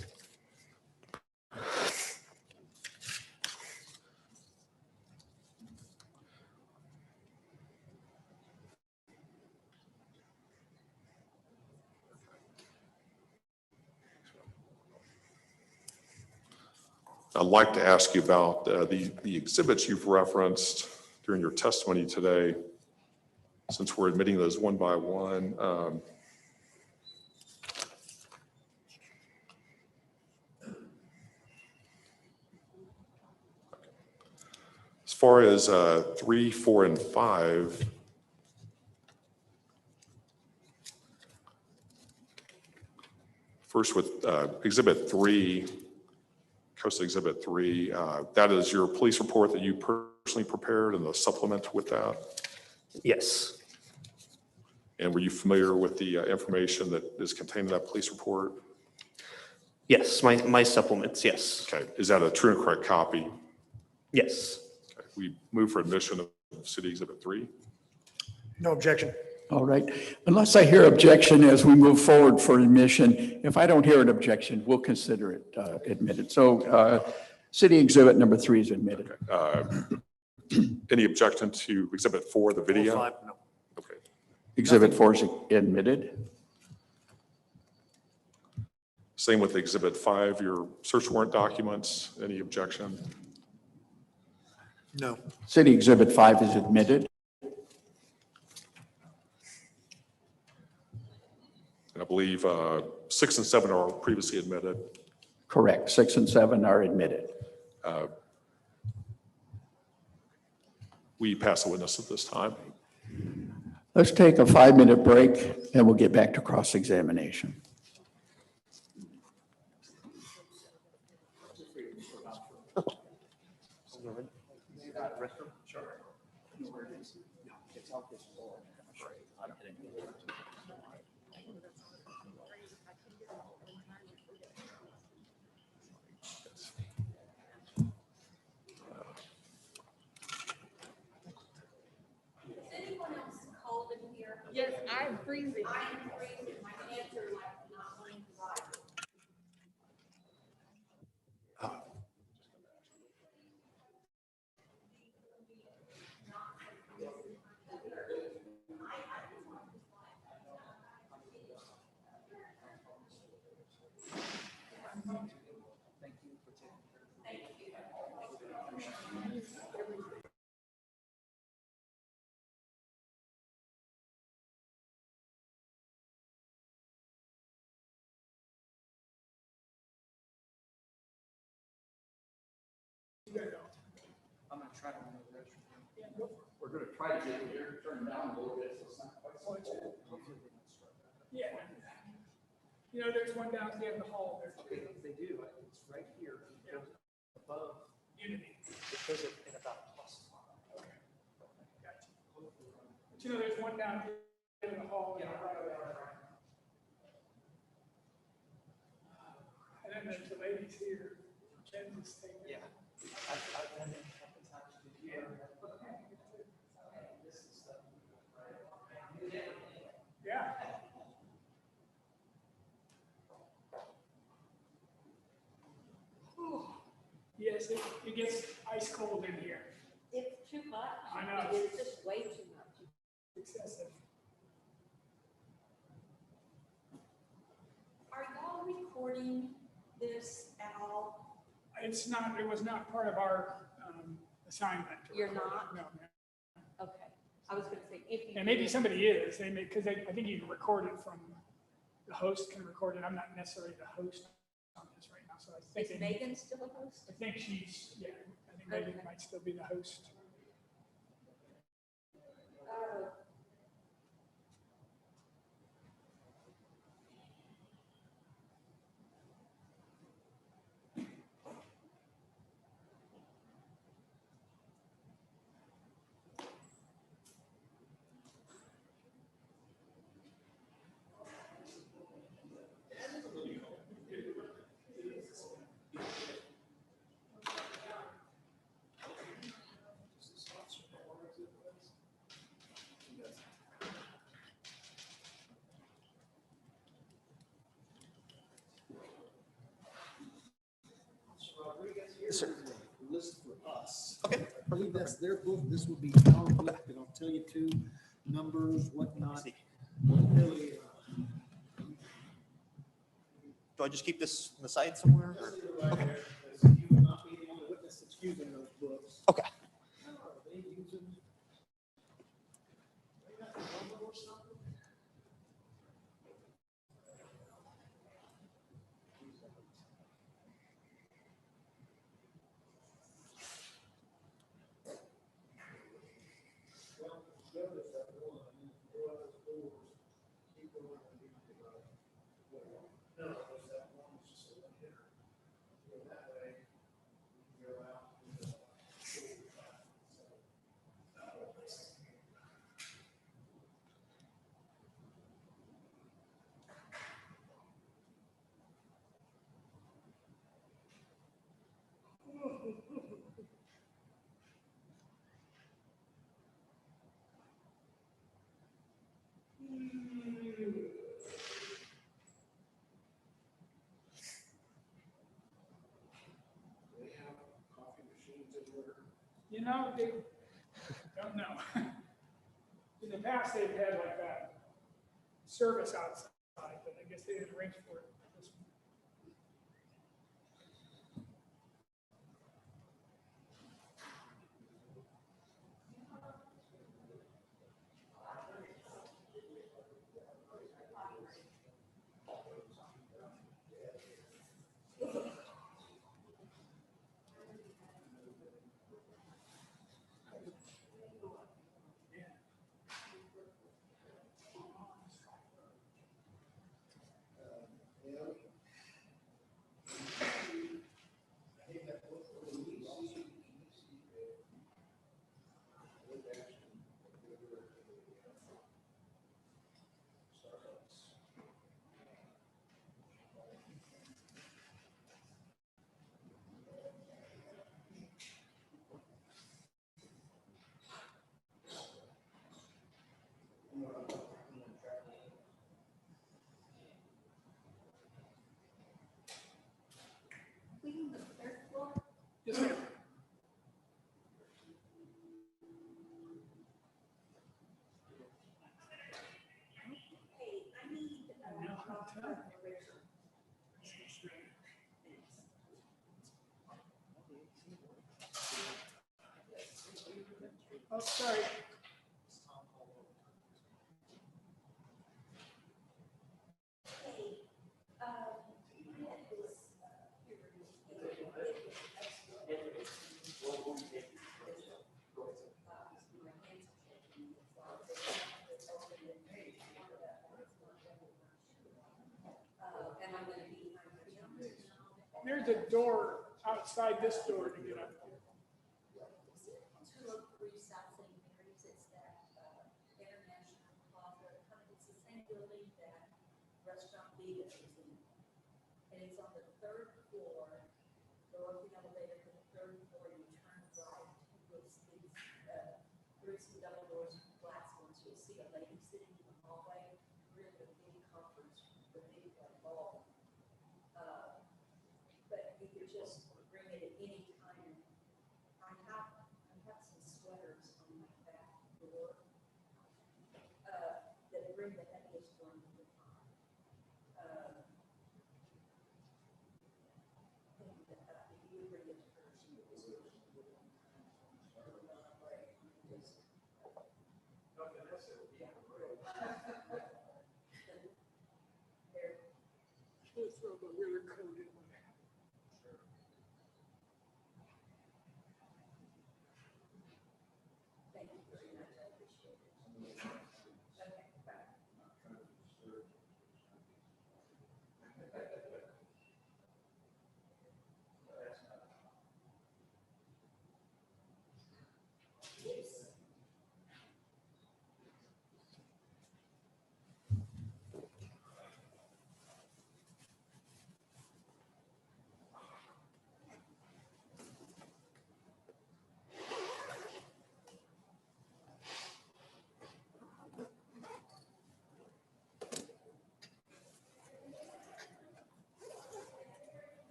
I'd like to ask you about the exhibits you've referenced during your testimony today, since we're admitting those one by one. As far as 3, 4, and 5, first with Exhibit 3, Coast Exhibit 3, that is your police report that you personally prepared and the supplement with that? Yes, And were you familiar with the information that is contained in that police report? yes, my supplements, yes, Okay, is that a true and correct copy? yes. Okay. We move for admission of City Exhibit 3. No objection. All right. Unless I hear objection as we move forward for admission, if I don't hear an objection, we'll consider it admitted. So City Exhibit number 3 is admitted. Any objection to Exhibit 4, the video? 5, no. Okay. Exhibit 4 is admitted. Same with Exhibit 5, your search warrant documents. Any objection? No. City Exhibit 5 is admitted. And I believe 6 and 7 are previously admitted. Correct. 6 and 7 are admitted. We pass the witness at this time. Let's take a 5-minute break and we'll get back to cross-examination. Is anyone else cold in here? Yes, I'm freezing. I am freezing. My hands are like not wanting to rise. We're gonna try to get here, turn down a little bit, so it's not quite so cold. Yeah. You know, there's one downstairs in the hall there too. They do, it's right here, above Unity. because it about plus. But you know, there's one down here in the hall. And then there's the ladies here. Jen's thing. Yeah. I've done it a couple times this year. Yeah. Yes, it gets ice cold in here. It's too much. I know. It's just way too much. Excessive. Are y'all recording this at all? It's not, it was not part of our assignment. to You're record not? it. No, ma'am. Okay. I was gonna say, if you. And maybe somebody is, they may, because I think you can record it from, the host can record it. I'm not necessarily the host on this right now, so I think. Is they- Megan still a host? I think she's, yeah, I think Megan Okay. might still be the host. Oh. Yes, sir. List for us. Okay. I believe that's their book. This will be our book, and I'll tell you two numbers, whatnot. Really, Do I just keep this on the side somewhere? or- you will not be using those books. Okay. How are they using? They got the number or something? Well, go to that one, and then go out those doors, keep going, and you can, no, there's that one, it's just a one hitter. Go that way, you can go out to the. They have coffee machines everywhere. You know, they, don't know. In the past, they've had like that service outside, but I guess they didn't arrange for it. this one. Cleaning the third floor? Yes, ma'am. Hey, I need, No, how to tell. Richard. Oh, sorry. Hey, I had this, and I'm gonna be, There's a door outside this door to get up. two oh three South St. Mary's, it's that, International Plaza, it's the same building that Restaurant Vega is in. And it's on the third floor, go up the elevator to the third floor, you turn right, it's, there's some double doors and glass ones, you'll see a lady sitting in the hallway, we're in the big conference, the big ball. But you could just bring it at any time. I have some sweaters on my back door, that bring the heaviest one to the top. If you bring it to her, she will. We'll throw the rear coat in. Thank you very much, I appreciate it. Okay, bye.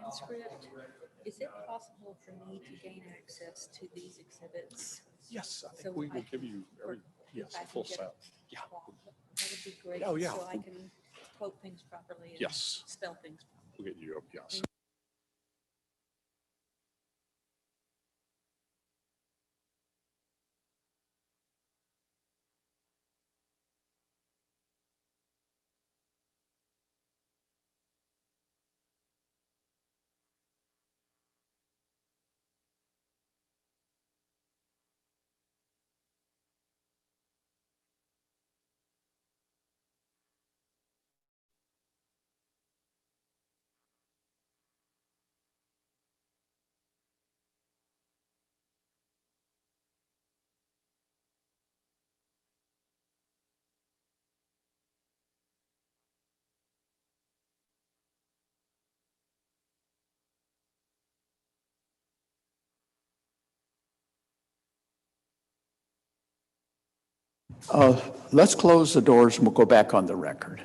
transcript, is it possible for me to gain access to these exhibits? Yes, I So think we I will can- give you every, if yes, I a can full get set. Yeah. That would be great. Oh, yeah. So I can quote things properly and Yes. spell things properly. We'll get you up, yes. Let's close the doors and we'll go back on the record.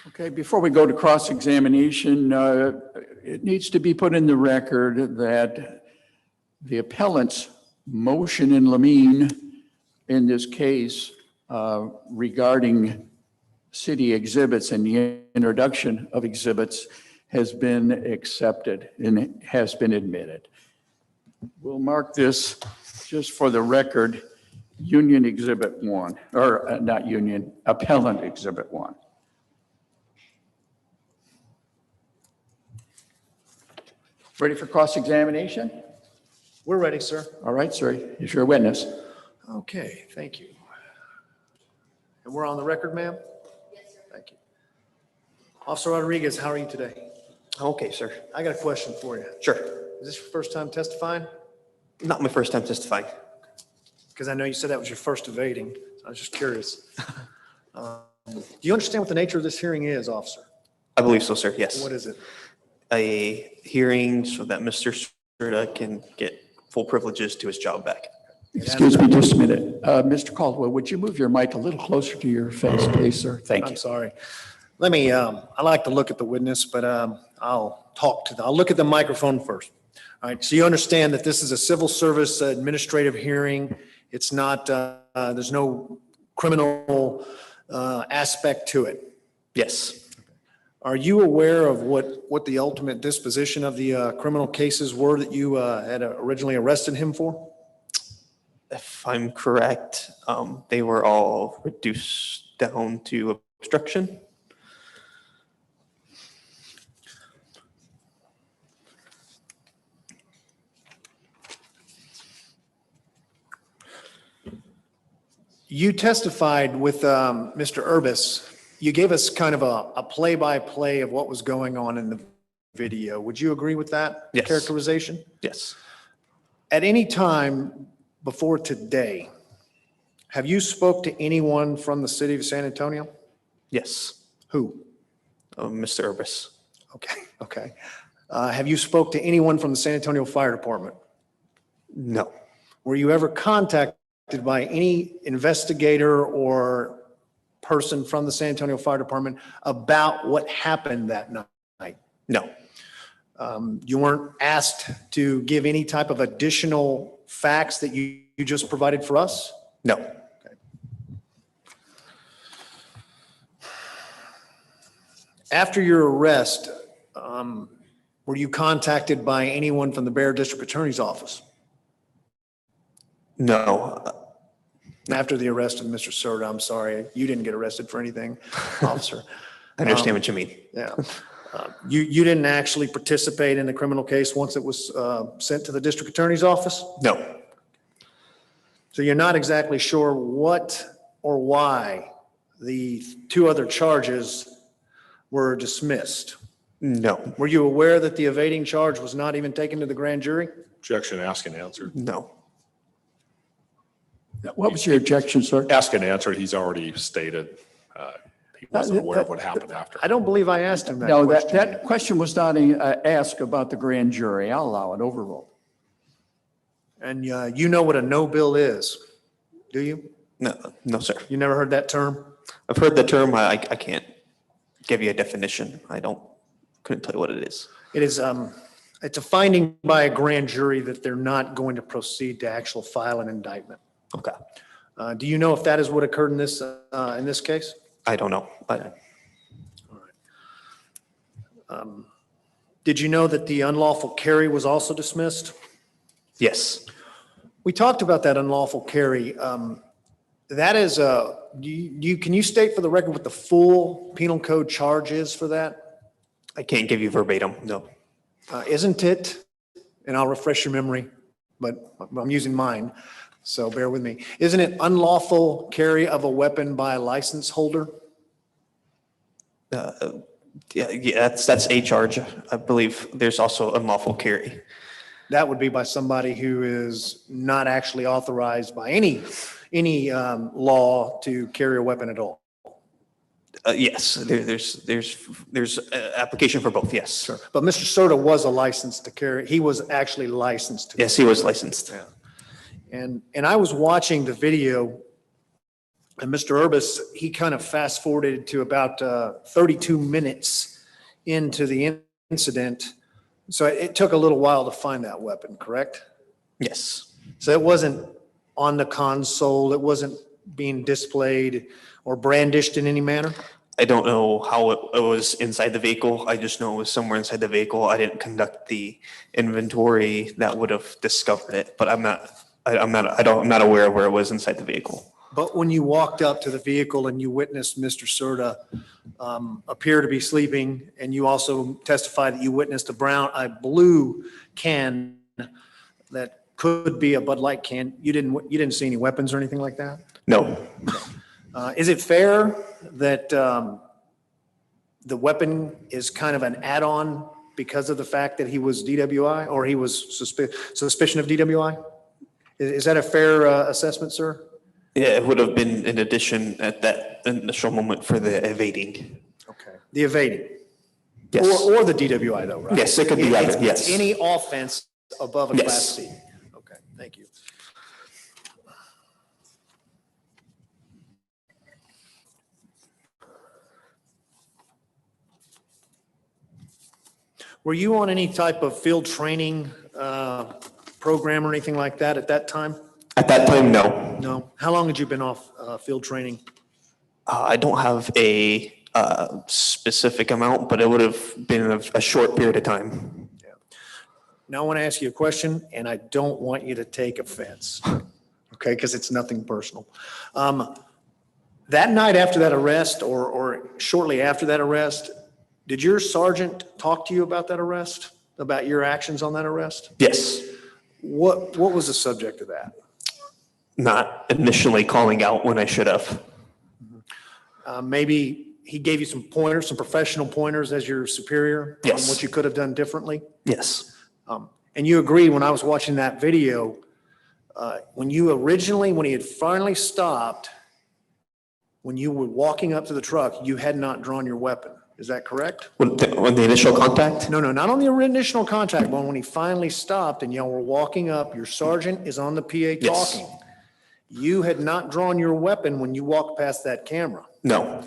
Okay, before we go to cross-examination, it needs to be put in the record that the appellant's motion in Lamine in this case regarding city exhibits and the introduction of exhibits has been accepted and has been admitted. We'll mark this just for the record, Union Exhibit 1, or not Union, Appellant Exhibit 1. Ready for cross-examination? We're ready, sir. All right, sir, is your witness. Okay, thank you. And we're on the record, ma'am? Yes, sir. Thank you. Officer Rodriguez, how are you today? Okay, sir. I got a question for you. Sure. Is this your first time testifying? Not my first time testifying. Because I know you said that was your first evading. So I was just curious. Do you understand what the nature of this hearing is, officer? I believe so, sir. Yes. What is it? A hearing so that Mr. Cerda can get full privileges to his job back. Excuse me just a minute. Mr. Caldwell, would you move your mic a little closer to your face, please, sir? Thank you. I'm sorry. Let me, I like to look at the witness, but I'll look at the microphone first. All right, so you understand that this is a civil service administrative hearing. It's not, there's no criminal aspect to it. Yes. Are you aware of what the ultimate disposition of the criminal cases were that you had originally arrested him for? If I'm correct, they were all reduced down to obstruction. You testified with Mr. Urbis. You gave us kind of a play-by-play of what was going on in the video. Would you agree with that Yes. characterization? Yes. At any time before today, have you spoke to anyone from the city of San Antonio? Yes. Who? Mr. Urbis. Okay, okay. Have you spoke to anyone from the San Antonio Fire Department? No. Were you ever contacted by any investigator or person from the San Antonio Fire Department about what happened that night? No. You weren't asked to give any type of additional facts that you just provided for us? No. After your arrest, were you contacted by anyone from the Bear District Attorney's Office No. after the arrest of Mr. Cerda? I'm sorry, you didn't get arrested for anything, officer. I understand what you mean. Yeah. You didn't actually participate in the criminal case once it was sent to the district attorney's office? No. So you're not exactly sure what or why the two other charges were dismissed? No. Were you aware that the evading charge was not even taken to the grand jury? Objection asked and answered. No. What was your objection, sir? Asked and answered, he's already stated he wasn't aware of what happened after. I don't believe I asked him that No, question. that question was not asked about the grand jury. I'll allow it, overruled. And you know what a no bill is, do you? No, sir. You never heard that term? I've heard the term. I can't give you a definition. Couldn't tell you what it is. It is, it's a finding by a grand jury that they're not going to proceed to actual file an indictment. Okay. Do you know if that is what occurred in this case? I don't know. Did you know that the unlawful carry was also dismissed? Yes. We talked about that unlawful carry. That is, can you state for the record what the full penal code charge is for that? I can't give you verbatim. No. Isn't it, and I'll refresh your memory, but I'm using mine, so bear with me. Isn't it unlawful carry of a weapon by a license holder? Yeah, that's a charge. I believe there's also unlawful carry. That would be by somebody who is not actually authorized by any law to carry a weapon at all. Yes, there's application for both. Yes. Sure. But Mr. Cerda was a license to carry. He was actually licensed to. Yes, he was licensed. Yeah. And I was watching the video, and Mr. Urbis, he kind of fast forwarded to about 32 minutes into the incident. So it took a little while to find that weapon, correct? Yes. So it wasn't on the console, it wasn't being displayed or brandished in any manner? I don't know how it was inside the vehicle. I just know it was somewhere inside the vehicle. I didn't conduct the inventory that would have discovered it, but I'm not aware of where it was inside the vehicle. But when you walked up to the vehicle and you witnessed Mr. Cerda appear to be sleeping, and you also testified that you witnessed a blue can that could be a Bud Light can, you didn't see any weapons or anything like that? No. Is it fair that the weapon is kind of an add-on because of the fact that he was DWI, or he was suspicion of DWI? Is that a fair assessment, sir? Yeah, it would have been in addition at that initial moment for the evading. Okay. The evading? Yes. Or the DWI though, right? Yes, it could be either, yes. It's any offense above a Yes. Class C. Okay, thank you. Were you on any type of field training program or anything like that at that time? At that time, no. No. How long had you been off field training? I don't have a specific amount, but it would have been a short period of time. Now I want to ask you a question, and I don't want you to take offense, okay, because it's nothing personal. That night after that arrest, or shortly after that arrest, did your sergeant talk to you about that arrest, about your actions on that arrest? Yes. What was the subject of that? Not initially calling out when I should have. Maybe he gave you some pointers, some professional pointers as your superior on Yes. what you could have done differently? Yes. And you agree, when I was watching that video, when he had finally stopped, when you were walking up to the truck, you had not drawn your weapon. Is that correct? When the initial contact? No, not on the initial contact, but when he finally stopped and y'all were walking up, your sergeant is on the PA Yes. talking. You had not drawn your weapon when you walked past that camera. No.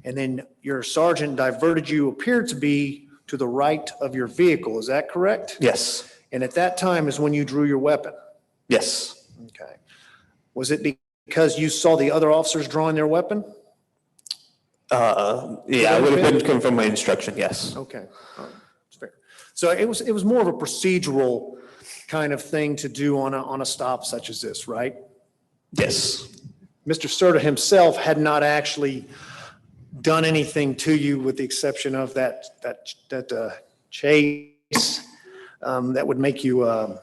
And then your sergeant diverted you, appeared to be to the right of your vehicle. Is that correct? Yes. And at that time is when you drew your weapon. Yes. Okay. Was it because you saw the other officers drawing their weapon? Yeah, I would have been from my instruction. Yes. Okay. All right. That's fair. So it was more of a procedural kind of thing to do on a stop such as this, right? Yes. Mr. Cerda himself had not actually done anything to you with the exception of that chase that would make you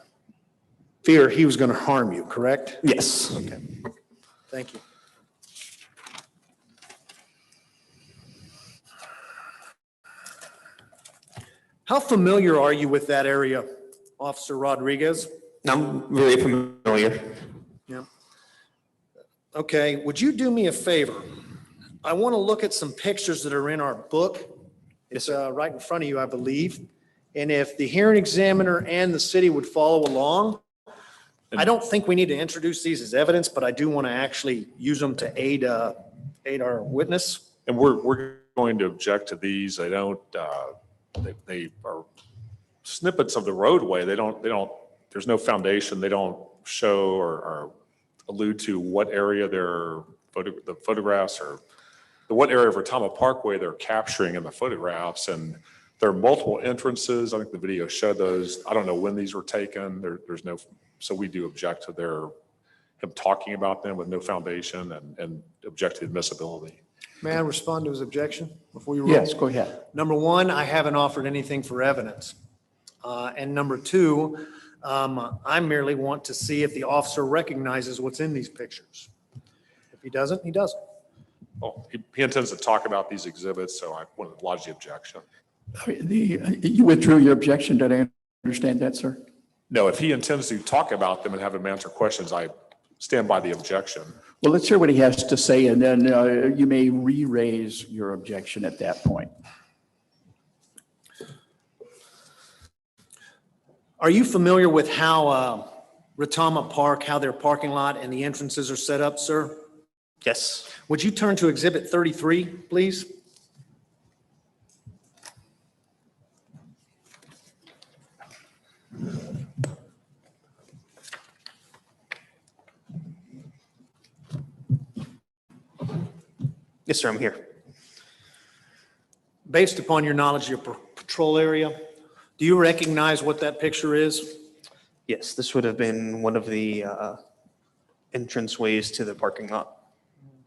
fear he was going to harm you, correct? Yes. Okay. Thank you. How familiar are you with that area, Officer Rodriguez? I'm very familiar. Yeah. Okay, would you do me a favor? I want to look at some pictures that are in our book. It's right in front of you, I believe. And if the hearing examiner and the city would follow along, I don't think we need to introduce these as evidence, but I do want to actually use them to aid our witness. And we're going to object to these. They don't, they are snippets of the roadway. They don't, there's no foundation. They don't show or allude to what area the photographs or what area of Retama Parkway they're capturing in the photographs. And there are multiple entrances. I think the video showed those. I don't know when these were taken. There's no, so we do object to him talking about them with no foundation and object to admissibility. May I respond to his objection before you rule? Yes, go ahead. Number one, I haven't offered anything for evidence. And number two, I merely want to see if the officer recognizes what's in these pictures. If he doesn't, he doesn't. Well, he intends to talk about these exhibits, so I want to lodge the objection. You withdrew your objection. Did I understand that, sir? No, if he intends to talk about them and have him answer questions, I stand by the objection. Well, let's hear what he has to say, and then you may re-raise your objection at that point. Are you familiar with how Retama Park, how their parking lot and the entrances are set up, sir? Yes. Would you turn to Exhibit 33, please? Yes, sir, I'm here. Based upon your knowledge of your patrol area, do you recognize what that picture is? Yes, this would have been one of the entranceways to the parking lot.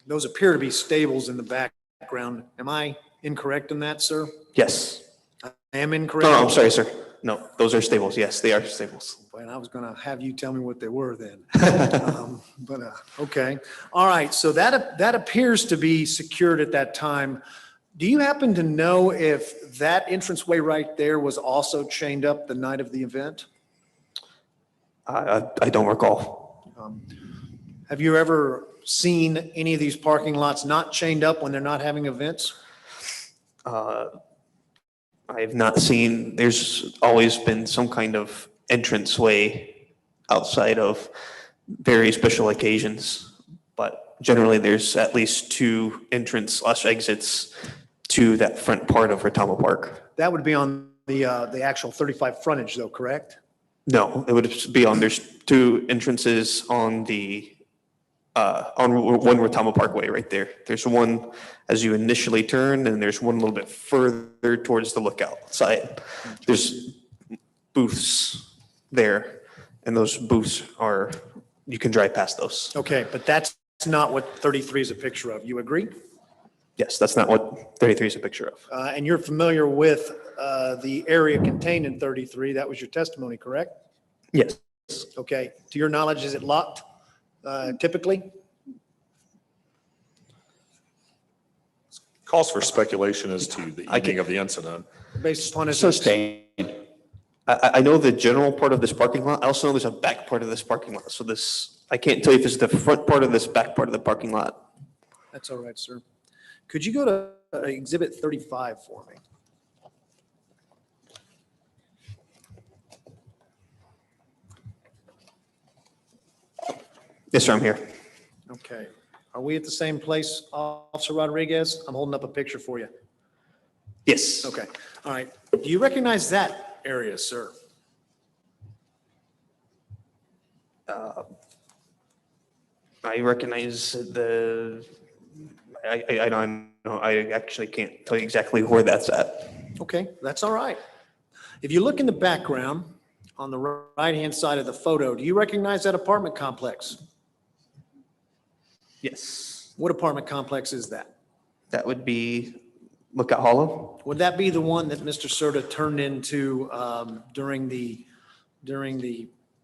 Those appear to be stables in the background. Am I incorrect in that, sir? Yes. I am incorrect? No, I'm sorry, sir. No, those are stables. Yes, they are stables. And I was going to have you tell me what they were then. Okay. All right. So that appears to be secured at that time. Do you happen to know if that entranceway right there was also chained up the night of the event? I don't recall. Have you ever seen any of these parking lots not chained up when they're not having events? I have not seen, there's always been some kind of entranceway outside of very special occasions, but generally there's at least two entrance/exits to that front part of Retama Park. That would be on the actual 35 frontage though, correct? No, it would be on, there's two entrances on one Retama Parkway right there. There's one as you initially turn, and there's one a little bit further towards the lookout side. There's booths there, and those booths are, you can drive past those. Okay, but that's not what 33 is a picture of. You agree? Yes, that's not what 33 is a picture of. And you're familiar with the area contained in 33. That was your testimony, correct? Yes. Okay. To your knowledge, is it locked typically? Calls for speculation as to the evening of the incident. Based upon his Sustained. I know the general part of this parking lot. I also know there's a back part of this parking lot. So I can't tell you if it's the front part of this back part of the parking lot. That's all right, sir. Could you go to Exhibit 35 for me? Yes, sir, I'm here. Okay. Are we at the same place, Officer Rodriguez? I'm holding up a picture for you. Yes. Okay. All right. Do you recognize that area, sir? I recognize I don't know. I actually can't tell you exactly where that's at. Okay, that's all right. If you look in the background on the right-hand side of the photo, do you recognize that apartment complex? Yes. What apartment complex is that? That would be Lookout Hollow. Would that be the one that Mr. Cerda turned into during the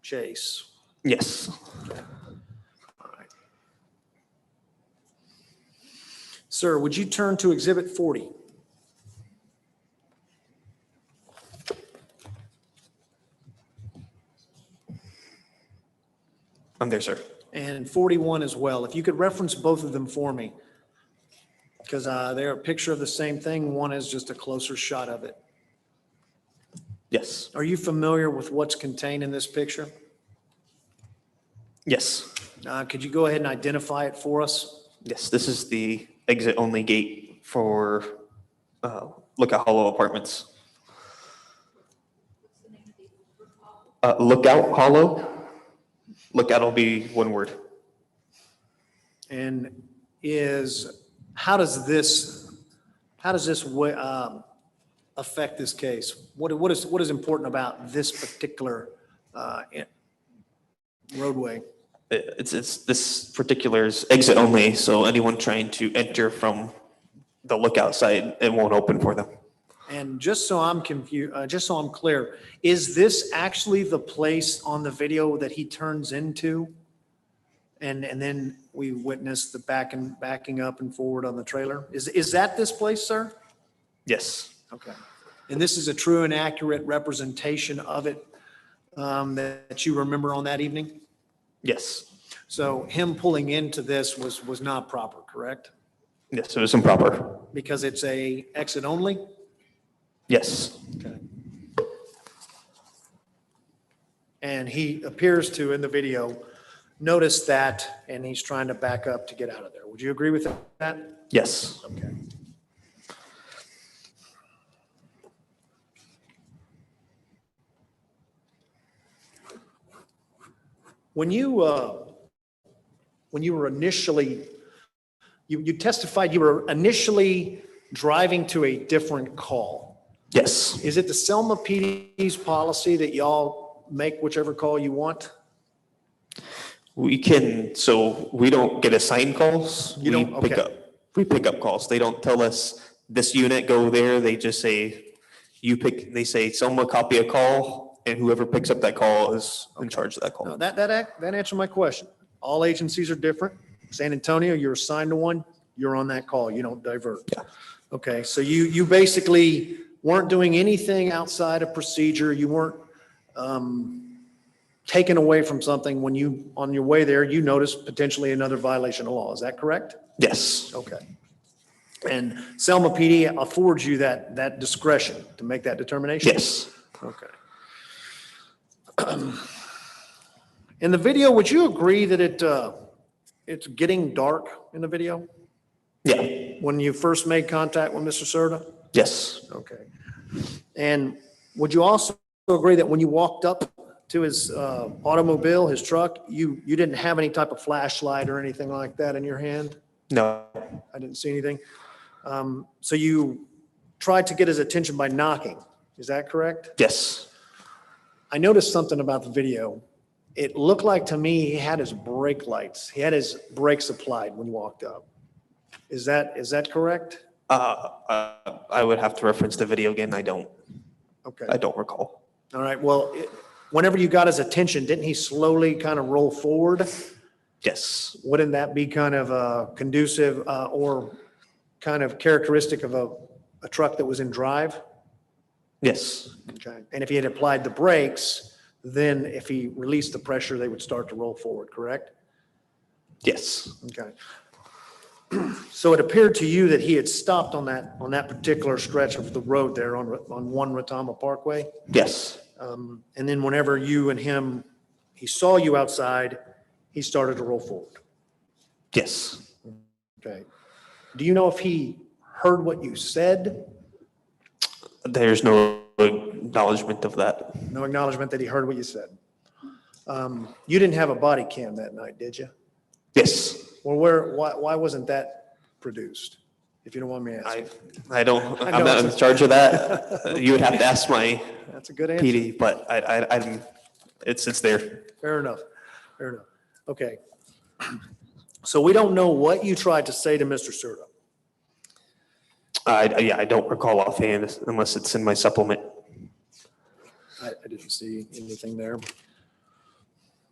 chase? Yes. All right. Sir, would you turn to Exhibit 40? I'm there, sir. and 41 as well. If you could reference both of them for me, because they're a picture of the same thing. One is just a closer shot of it. Yes, Are you familiar with what's contained in this picture? yes, Could you go ahead and identify it for us? yes. This is the exit-only gate for Lookout Hollow Apartments. Lookout Hollow. Lookout will be one word. And how does this affect this case? What is important about this particular roadway? It's this particular is exit only, so anyone trying to enter from the Lookout side, it won't open for them. And just so I'm confused, just so I'm clear, is this actually the place on the video that he turns into? And then we witness the backing up and forward on the trailer? Is that this place, sir? Yes, Okay. And this is a true and accurate representation of it that you remember on that evening? yes, So him pulling into this was not proper, correct? yes. It was improper. Because it's a exit only? Yes, Okay. And he appears to, in the video, notice that, and he's trying to back up to get out of there. Would you agree with that? yes. Okay. When you were initially, you testified you were initially driving to a different call. Yes, Is it the Selma PD's policy that y'all make whichever call you want? we can, so we don't get assigned calls. You We don't? pick Okay. up. We pick up calls. They don't tell us this unit go there. They just say, they say someone copy a call and whoever picks up that call is in charge of that No, call. that answered my question. All agencies are different. San Antonio, you're assigned to one, you're on that call. You don't divert. Yeah. Okay, so you basically weren't doing anything outside of procedure. You weren't taken away from something when you, on your way there, you noticed potentially another violation of law. Is that correct? Yes, Okay. And Selma PD affords you that discretion to make that determination? yes, Okay. In the video, would you agree that it's getting dark in the video yeah, when you first made contact with Mr. Cerda? yes, Okay. And would you also agree that when you walked up to his automobile, his truck, you didn't have any type of flashlight or anything like that in your hand? no, I didn't see anything. So you tried to get his attention by knocking. Is that correct? yes. I noticed something about the video. It looked like to me he had his brake lights. He had his brakes applied when you walked up. Is that correct? I would have to reference the video again. I don't Okay. recall. All right. Well, whenever you got his attention, didn't he slowly kind of roll forward? Yes, Wouldn't that be kind of conducive or kind of characteristic of a truck that was in drive? yes, Okay. And if he had applied the brakes, then if he released the pressure, they would start to roll forward, correct? yes, Okay. So it appeared to you that he had stopped on that particular stretch of the road there on 1 Retama Parkway? yes, And then whenever you and him, he saw you outside, he started to roll forward. yes. Okay. Do you know if he heard what you said? There's no acknowledgement of that. No acknowledgement that he heard what you said. You didn't have a body cam that night, did you? Yes, Well, why wasn't that produced? If you don't want me to ask. I don't, I I'm know not in it's a- charge of that. You would have to ask my That's a good answer. PD, but it's there. Fair enough. Fair enough. Okay. So we don't know what you tried to say to Mr. Cerda. Yeah, I don't recall offhand unless it's in my supplement. I didn't see anything there.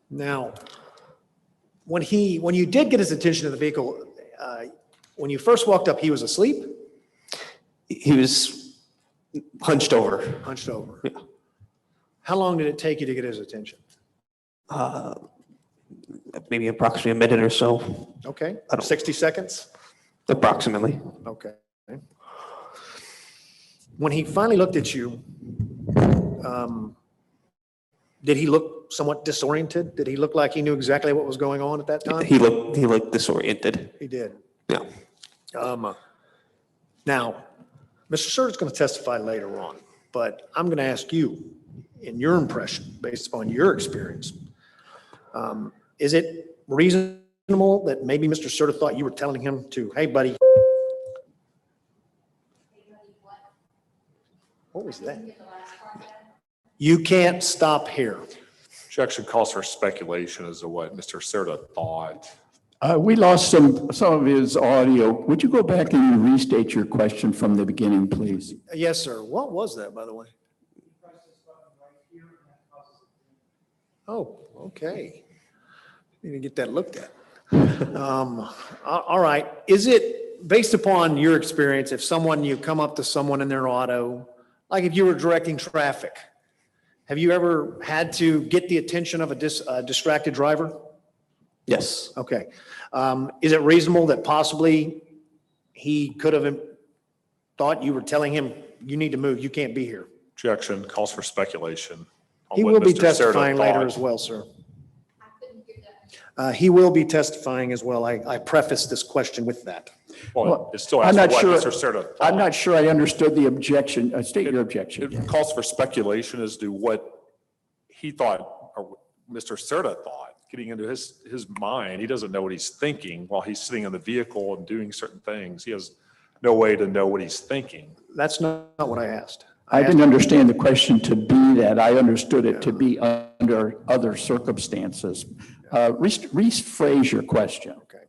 Now, when you did get his attention to the vehicle, when you first walked up, he was asleep, He was hunched over. hunched over. Yeah. How long did it take you to get his attention? maybe approximately a minute or so, Okay, I don't- 60 seconds? approximately. Okay. When he finally looked at you, did he look somewhat disoriented? Did he look like he knew exactly what was going on at that time? He looked disoriented. He did. Yeah. Now, Mr. Cerda's going to testify later on, but I'm going to ask you, in your impression, based upon your experience, is it reasonable that maybe Mr. Cerda thought you were telling him to, hey, buddy? What was that? You can't stop here. Objection calls for speculation as to what Mr. Cerda thought. We lost some of his audio. Would you go back and restate your question from the beginning, please? Yes, sir. What was that, by the way? Oh, okay. Need to get that looked at. All right. Is it based upon your experience, if you come up to someone in their auto, like if you were directing traffic, have you ever had to get the attention of a distracted driver? Yes. Okay. Is it reasonable that possibly he could have thought you were telling him, you need to move, you can't be here? Objection calls for speculation. on He what will be Mr. Cerda testifying later thought. as well, sir. I couldn't hear that. He will be testifying as well. I prefaced this question with that. Well, it still I'm asks not what sure- Mr. Cerda I'm thought. not sure I understood the objection. State your objection. It calls for speculation as to what he thought, or what Mr. Cerda thought, getting into his mind. He doesn't know what he's thinking while he's sitting in the vehicle and doing certain things. He has no way to know what he's thinking. That's not what I asked. I didn't understand the question to be that. I understood it to be under other circumstances. Rephrase your question. Okay.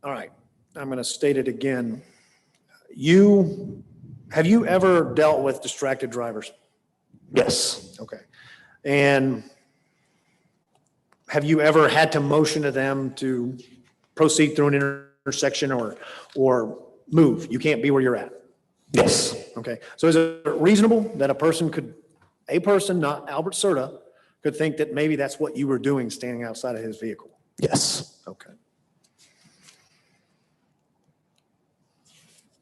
All right. I'm going to state it again. Have you ever dealt with distracted drivers? Yes. Okay. And have you ever had to motion to them to proceed through an intersection or move? You can't be where you're at. Yes. Okay. So is it reasonable that a person, not Albert Cerda, could think that maybe that's what you were doing standing outside of his vehicle? Yes. Okay.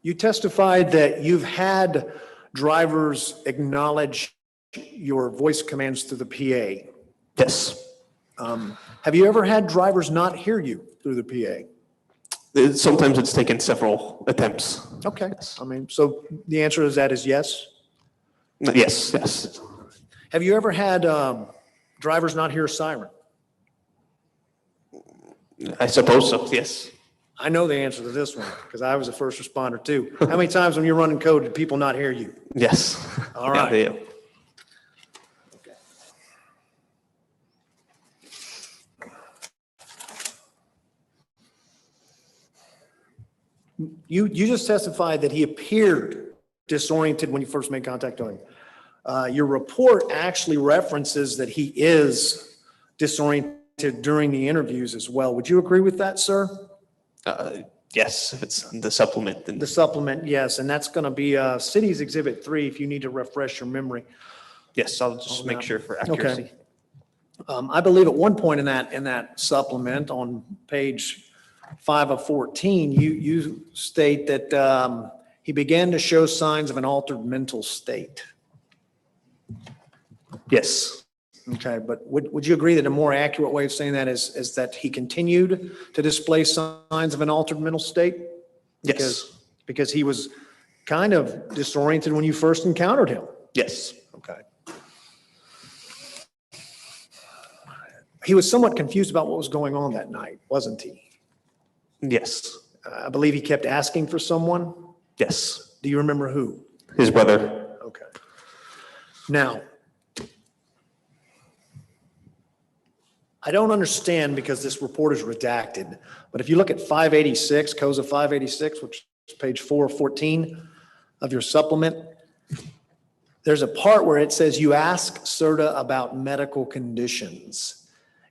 You testified that you've had drivers acknowledge your voice commands through the PA. Yes. Have you ever had drivers not hear you through the PA? Sometimes it's taken several attempts. Okay. I mean, so the answer to that is yes? Yes. Yes. Have you ever had drivers not hear a siren? I suppose so. Yes. I know the answer to this one because I was a first responder too. How many times when you're running code did people not hear you? Yes. All Yeah, right. they do. You just testified that he appeared disoriented when you first made contact with him. Your report actually references that he is disoriented during the interviews as well. Would you agree with that, sir? Yes, if it's the supplement, then The supplement, yes, and that's going to be City's Exhibit 3 if you need to refresh your memory. yes, I'll just make sure for Okay. accuracy. I believe at one point in that supplement on page 5 of 14, you state that he began to show signs of an altered mental state. Yes. Okay, but would you agree that a more accurate way of saying that is that he continued to display signs of an altered mental state? Yes. Because he was kind of disoriented when you first encountered him. Yes. Okay. He was somewhat confused about what was going on that night, wasn't he? Yes. I believe he kept asking for someone. Yes. Do you remember who? His brother. Okay. Now, I don't understand because this report is redacted, but if you look at 586, COSA 586, which is page 4 of 14 of your supplement, there's a part where it says you ask Cerda about medical conditions.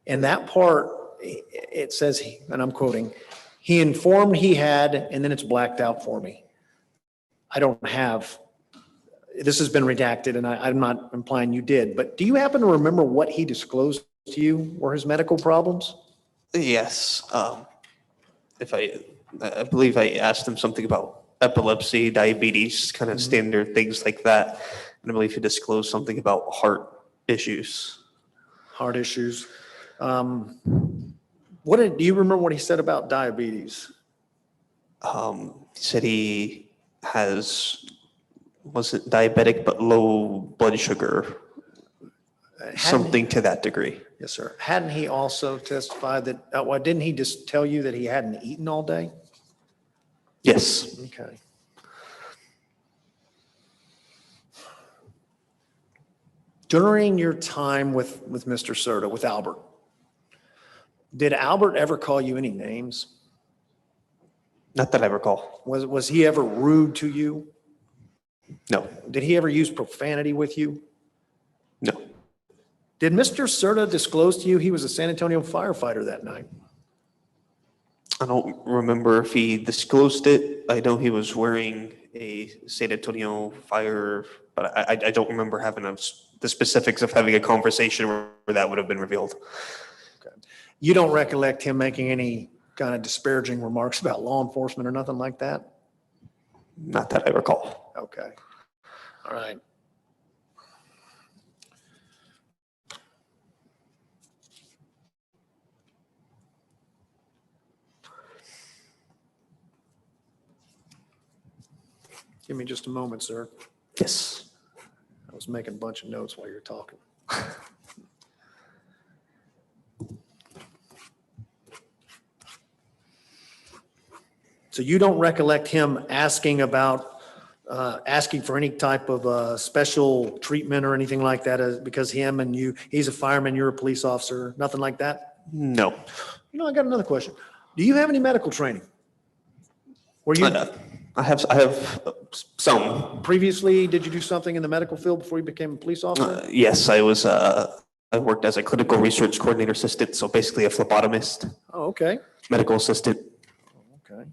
And that part, it says, and I'm quoting, he informed he had, and then it's blacked out for me. I don't have, this has been redacted, and I'm not implying you did, but do you happen to remember what he disclosed to you were his medical problems? Yes. If I believe I asked him something about epilepsy, diabetes, kind of standard things like that. And I believe he disclosed something about heart issues. Heart issues. Do you remember what he said about diabetes? He said he wasn't diabetic, but low blood sugar, something to that degree. Yes, sir. Hadn't he also testified that, well, didn't he just tell you that he hadn't eaten all day? Yes. Okay. During your time with Mr. Cerda, with Albert, did Albert ever call you any names? Not that I recall. Was he ever rude to you? No, Did he ever use profanity with you? no. Did Mr. Cerda disclose to you he was a San Antonio firefighter that night? I don't remember if he disclosed it. I know he was wearing a San Antonio fire, but I don't remember having the specifics of having a conversation where that would have been revealed. You don't recollect him making any kind of disparaging remarks about law enforcement or nothing like that? Not that I recall. Okay. All right. Give me just a moment, sir. Yes. I was making a bunch of notes while you were talking. So you don't recollect him asking asking for any type of special treatment or anything like that because he's a fireman, you're a police officer, nothing like that? No. You know, I got another question. Do you have any medical training? Were you I have some. previously, did you do something in the medical field before you became a police officer? Yes, I worked as a clinical research coordinator assistant, so basically a phlebotomist, Oh, okay. medical assistant. Okay.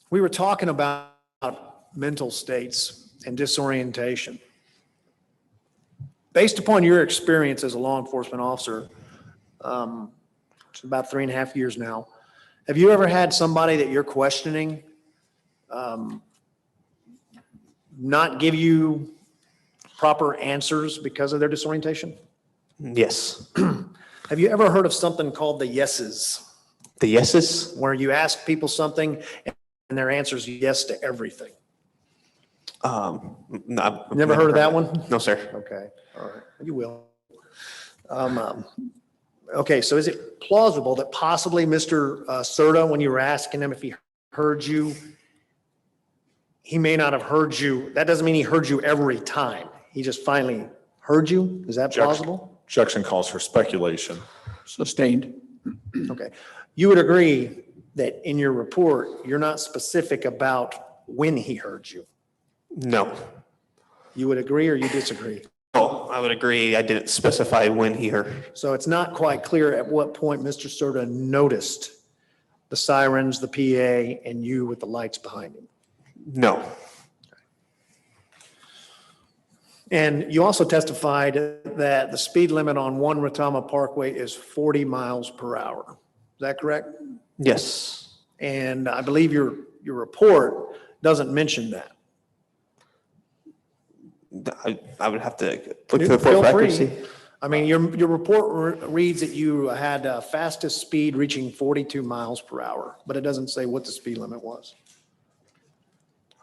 We were talking about mental states and disorientation. Based upon your experience as a law enforcement officer, it's about 3.5 years now, have you ever had somebody that you're questioning not give you proper answers because of their disorientation? Yes. Have you ever heard of something called the yeses, The yeses? where you ask people something and their answer is yes to everything? No, I've Never heard of that one? No, sir. Okay, all right, you will. Okay, so is it plausible that possibly Mr. Cerda, when you were asking him if he heard you, he may not have heard you? That doesn't mean he heard you every time. He just finally heard you? Is that plausible? Objection calls for speculation. Sustained. Okay. You would agree that in your report, you're not specific about when he heard you? No. You would agree or you disagree? Oh, I would agree. I didn't specify when he heard. So it's not quite clear at what point Mr. Cerda noticed the sirens, the PA, and you with the lights behind him. No. And you also testified that the speed limit on one Retama Parkway is 40 miles per hour. Is that correct? Yes. And I believe your report doesn't mention that. I would have to look through the report Feel for free. accuracy. I mean, your report reads that you had fastest speed reaching 42 miles per hour, but it doesn't say what the speed limit was.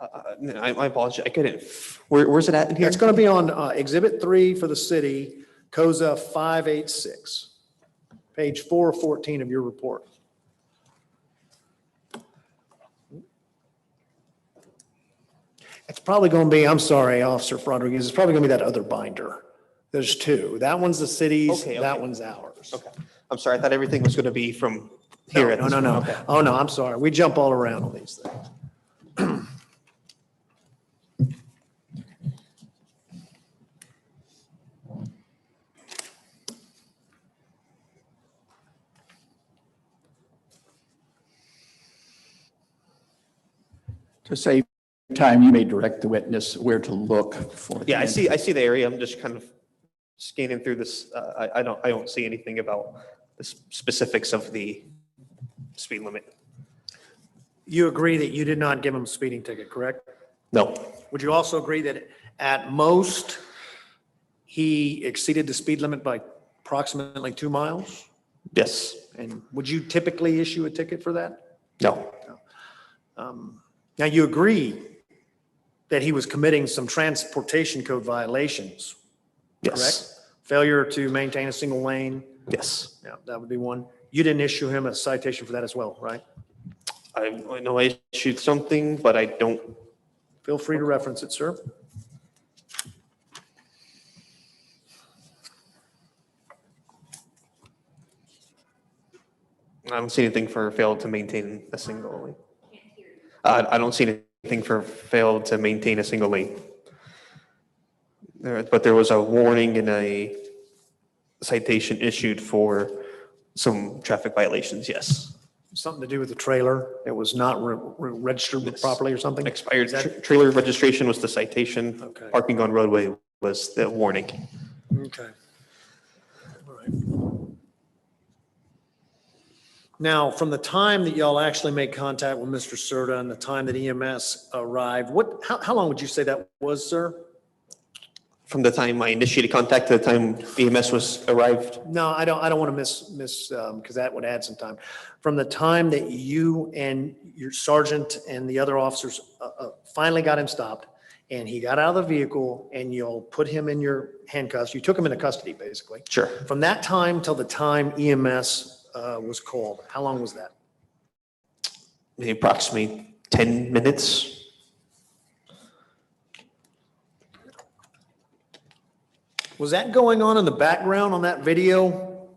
I apologize. I couldn't. Where's it at in here? It's going to be on Exhibit 3 for the city, COSA 586, page 414 of your report. It's probably going to be, I'm sorry, Officer Rodriguez, it's probably going to be that other binder. There's two. That one's the city's, Okay, that okay. one's ours. Okay. I'm sorry. I thought everything was going to be from here. at No, this no, no. point. Okay. Oh, no, I'm sorry. We jump all around on these things. To save time, you may direct the witness where to look for. Yeah, I see the area. I'm just kind of scanning through this. I don't see anything about the specifics of the speed limit. You agree that you did not give him a speeding ticket, correct? No, Would you also agree that at most, he exceeded the speed limit by approximately 2 miles? yes, And would you typically issue a ticket for that? no, Now, you agree that he was committing some transportation code violations, yes, correct? Failure to maintain a single lane, yes. yeah, that would be one. You didn't issue him a citation for that as well, right? I know I issued something, but I don't, Feel free to reference it, sir. I don't see anything for failed to maintain a single lane. I don't see anything for failed to maintain a single lane. But there was a warning and a citation issued for some traffic violations, yes. Something to do with the trailer. It was not registered Yes. properly or something? Expired Is that- trailer registration was the citation. Okay. Parking on roadway was the warning. Okay. All right. Now, from the time that y'all actually made contact with Mr. Cerda and the time that EMS arrived, how long would you say that was, sir? From the time I initiated contact to the time EMS was arrived, No, I don't want to because that would add some time. From the time that you and your sergeant and the other officers finally got him stopped and he got out of the vehicle and you'll put him in your handcuffs, you took him into custody, basically. sure. From that time till the time EMS was called, how long was that? Maybe approximately 10 minutes. Was that going on in the background on that video?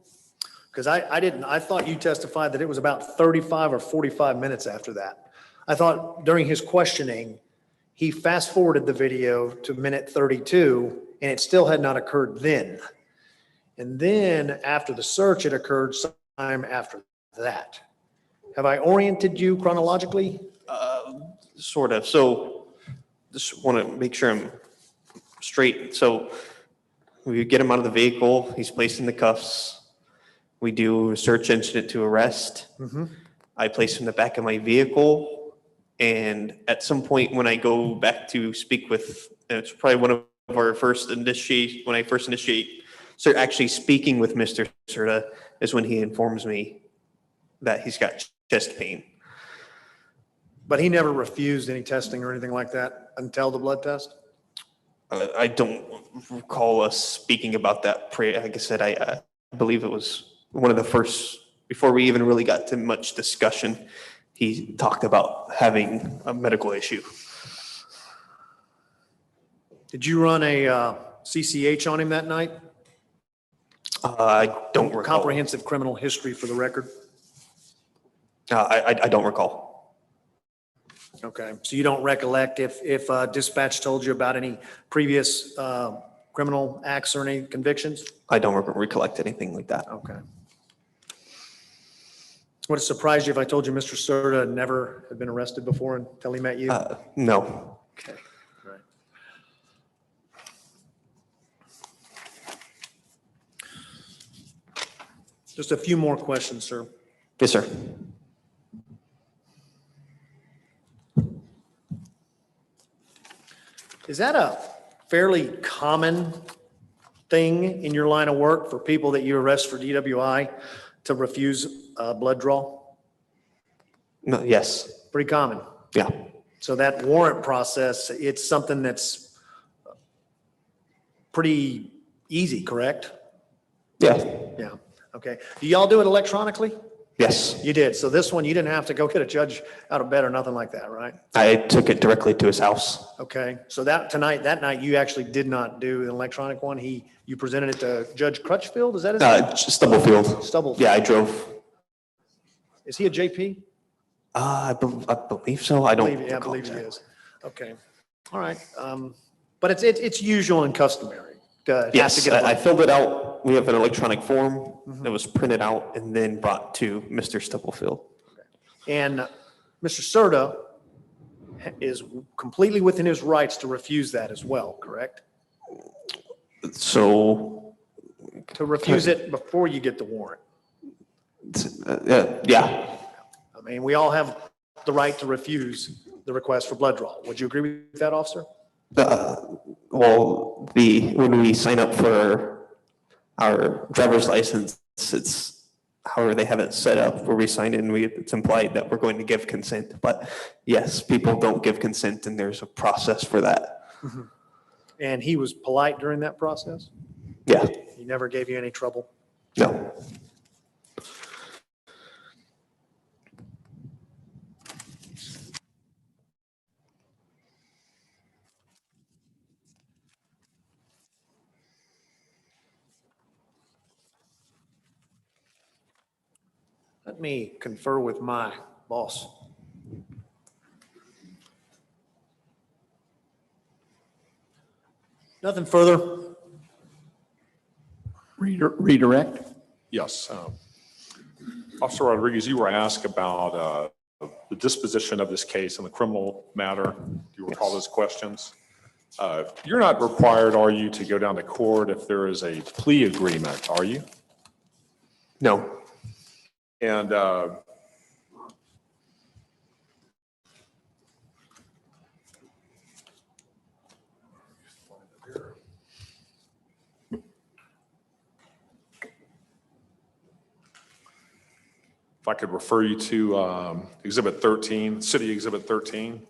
Because I thought you testified that it was about 35 or 45 minutes after that. I thought during his questioning, he fast forwarded the video to minute 32 and it still had not occurred then. And then after the search, it occurred sometime after that. Have I oriented you chronologically? Sort of. So just want to make sure I'm straight. So we get him out of the vehicle. He's placed in the cuffs. We do a search incident to arrest. I place him in the back of my vehicle. And at some point when I go back to speak with, it's probably one of our first initiate, when I first initiate, so actually speaking with Mr. Cerda is when he informs me that he's got chest pain. But he never refused any testing or anything like that until the blood test? I don't recall us speaking about that. Like I said, I believe it was one of the first, before we even really got to much discussion, he talked about having a medical issue. Did you run a CCH on him that night? I don't recall. Comprehensive criminal history for the record? I don't recall. Okay, so you don't recollect if dispatch told you about any previous criminal acts or any convictions? I don't recollect anything like that. Okay. Would it surprise you if I told you Mr. Cerda never had been arrested before until he met you? No. Okay, all right. Just a few more questions, sir. Yes, sir. Is that a fairly common thing in your line of work for people that you arrest for DWI to refuse blood draw? No, yes. Pretty common. Yeah. So that warrant process, it's something that's pretty easy, correct? Yeah. Yeah, okay. Do y'all do it electronically? Yes. You did. So this one, you didn't have to go get a judge out of bed or nothing like that, right? I took it directly to his house. Okay, so that night, you actually did not do an electronic one. You presented it to Judge Crutchfield, is that his name? Stubblefield. Stubblefield. Yeah, I drove. Is he a JP? I believe so. I don't. Yeah, I recall believe he exactly. is. Okay, all right. But it's usual and customary to have to Yes, get a I blood. filled it out. We have an electronic form that was printed out and then brought to Mr. Stubblefield. And Mr. Cerda is completely within his rights to refuse that as well, correct? So, To refuse it before you get the warrant. yeah, I mean, we all have the right to refuse the request for blood draw. Would you agree with that, officer? well, when we sign up for our driver's license, it's however they have it set up where we sign in, it's implied that we're going to give consent. But yes, people don't give consent and there's a process for that. And he was polite during that process? Yeah, He never gave you any trouble? no. Let me confer with my boss. Nothing further. Redirect? Yes. Officer Rodriguez, you were asked about the disposition of this case in the criminal matter. Do you recall those questions? You're not required, are you, to go down to court if there is a plea agreement, are you? No. And if I could refer you to Exhibit 13, City Exhibit 13.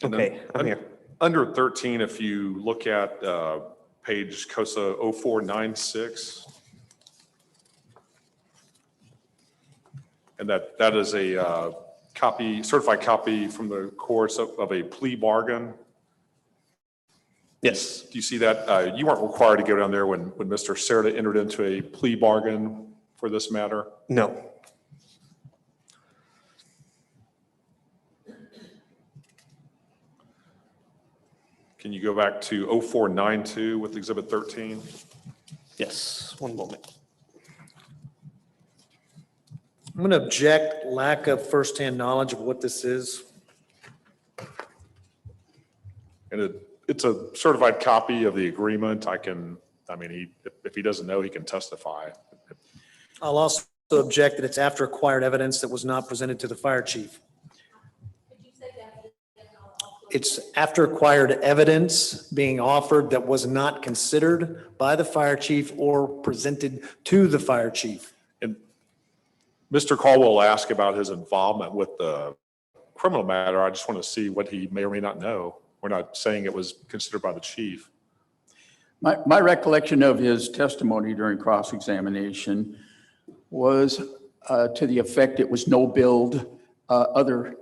And then Okay, I'm here. Under 13, if you look at page COSA 0496, and that is a certified copy from the courts of a plea bargain. Yes. Do you see that? You weren't required to go down there when Mr. Cerda entered into a plea bargain for this matter? No. Can you go back to 0492 with Exhibit 13? Yes, one moment. I'm going to object lack of firsthand knowledge of what this is. And it's a certified copy of the agreement. If he doesn't know, he can testify. I'll also object that it's after acquired evidence that was not presented to the fire chief. Could you say that again? I'll also- It's after acquired evidence being offered that was not considered by the fire chief or presented to the fire chief. And Mr. Caldwell asked about his involvement with the criminal matter. I just want to see what he may or may not know. We're not saying it was considered by the chief. My recollection of his testimony during cross-examination was to the effect it was no build, other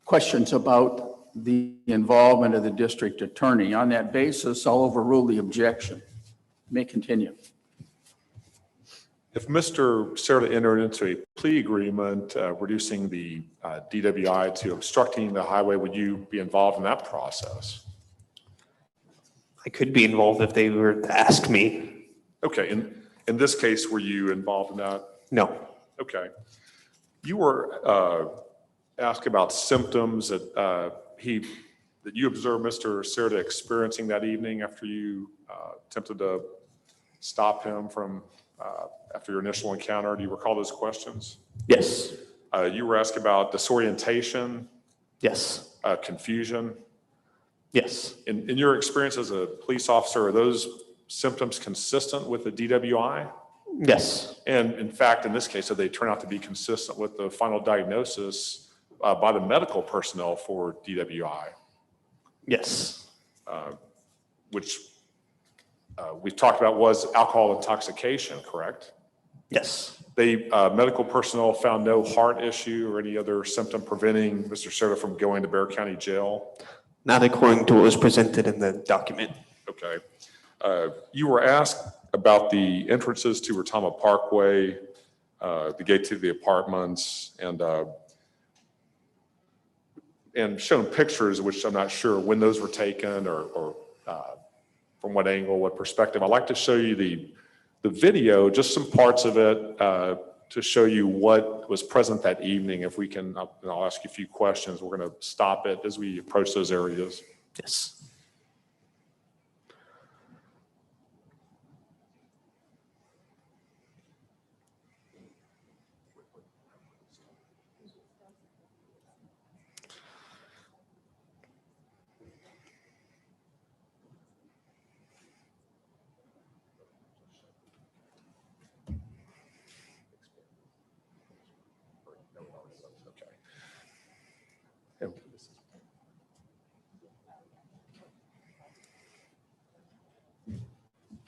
questions about the involvement of the district attorney. On that basis, I'll overrule the objection. May continue. If Mr. Cerda entered into a plea agreement reducing the DWI to obstructing the highway, would you be involved in that process? I could be involved if they were to ask me. Okay, in this case, were you involved in that? No. Okay. You were asked about symptoms that you observed Mr. Cerda experiencing that evening after you attempted to stop him from after your initial encounter. Do you recall those questions? Yes. You were asked about disorientation, Yes. confusion. Yes. In your experience as a police officer, are those symptoms consistent with the DWI? Yes. And in fact, in this case, did they turn out to be consistent with the final diagnosis by the medical personnel for DWI, Yes. which we've talked about was alcohol intoxication, correct? Yes. They, medical personnel found no heart issue or any other symptom preventing Mr. Cerda from going to Bexar County Jail? Not according to what was presented in the document. Okay. You were asked about the entrances to Retama Parkway, the gate to the apartments, and shown pictures, which I'm not sure when those were taken or from what angle, what perspective. I'd like to show you the video, just some parts of it, to show you what was present that evening. If we can, I'll ask you a few questions. We're going to stop it as we approach those areas. Yes.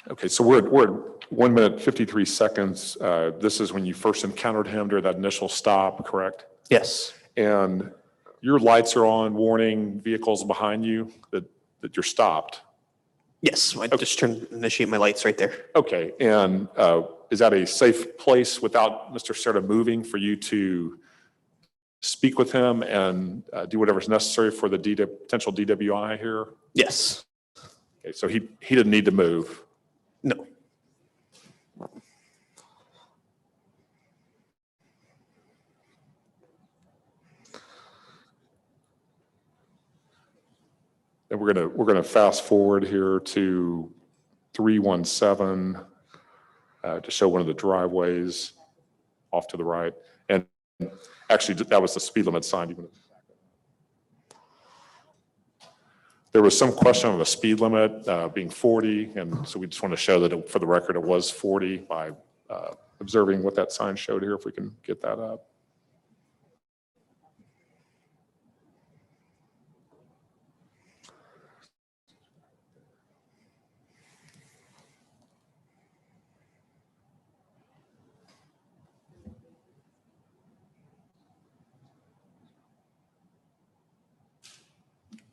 Okay, so we're at 1 minute, 53 seconds. This is when you first encountered him during that initial stop, correct? Yes. And your lights are on, warning vehicles behind you that you're stopped. Yes. I just initiate my lights right there. Okay, and is that a safe place without Mr. Cerda moving for you to speak with him and do whatever's necessary for the potential DWI here? Yes. Okay, so he didn't need to move. No. And we're gonna fast forward here to 317 to show one of the driveways off to the right. And actually, that was the speed limit sign. There was some question on the speed limit being 40, and so we just want to show that for the record, it was 40 by observing what that sign showed here, if we can get that up.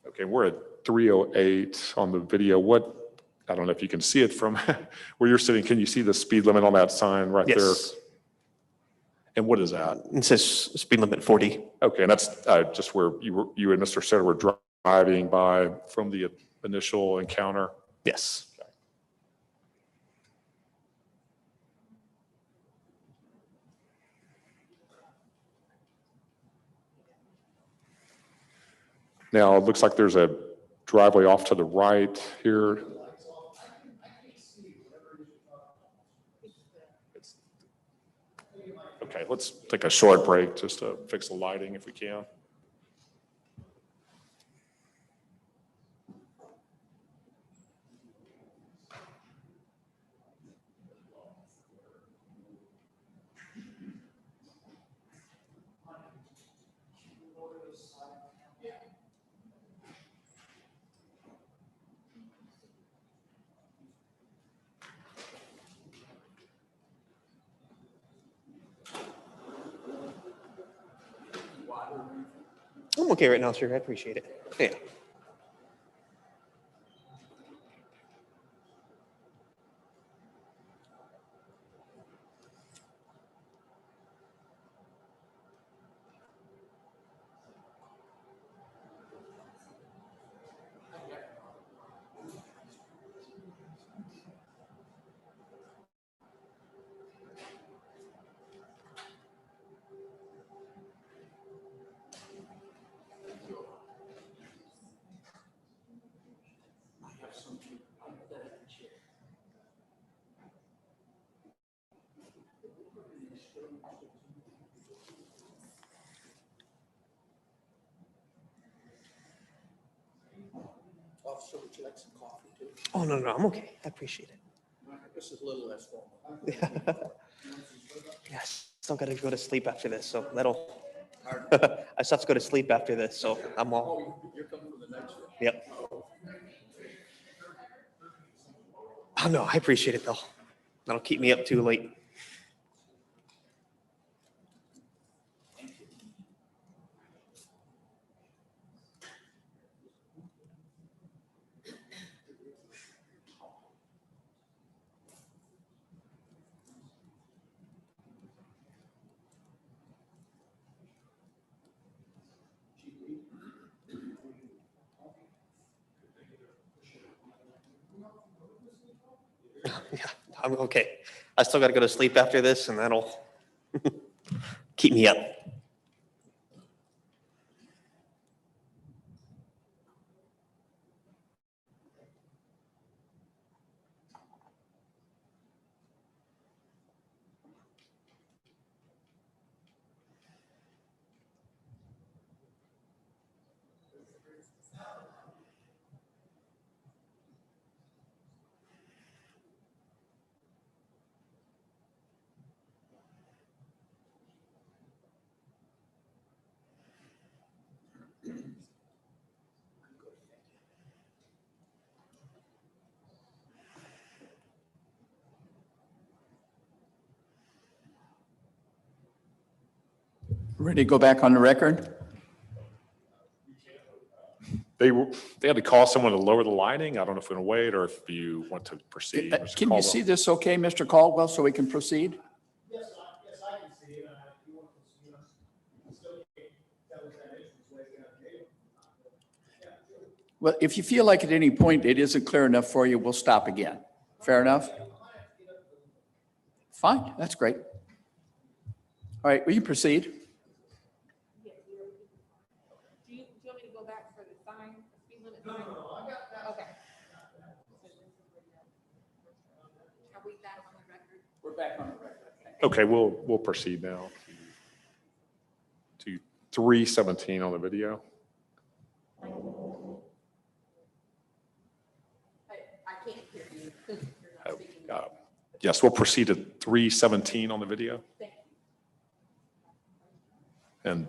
Okay, we're at 308 on the video. I don't know if you can see it from where you're sitting. Can you see the speed limit on that sign right there? Yes. And what is that? It says speed limit 40. Okay, and that's just where you and Mr. Cerda were driving by from the initial encounter? Yes. Now, it looks like there's a driveway off to the right here. Okay, let's take a short break just to fix the lighting if we can. I'm okay right now, sir. I appreciate it. Yeah. Officer, would you like some coffee too? Oh, no, I'm okay. I appreciate it. This is a little less formal. Yes. Still got to go to sleep after this, so that'll. I still have to go to sleep after this, so I'm all. Oh, you're coming for the next one? Yep. Oh, no, I appreciate it though. That'll keep me up too late. I'm okay. I still got to go to sleep after this and that'll keep me up. Ready to go back on the record? They had to call someone to lower the lighting. I don't know if we're going to wait or if you want to proceed. Mr. Can you Caldwell. see this okay, Mr. Caldwell, so we can proceed? Yes, I can see it. If you want to see us, I still can't tell if that entrance way down there. Yeah, sure. Well, if you feel like at any point it isn't clear enough for you, we'll stop again. Fair enough? Fine, that's great. All right, will you proceed? Yeah, do you want me to go back for the sign, speed limit sign? No, I got that. Okay. Are we back on the record? We're back on the record. Okay, we'll proceed now to 3:17 on the video. I can't hear you. You're not speaking. Yes, we'll proceed to 3:17 on the video. Thank you. And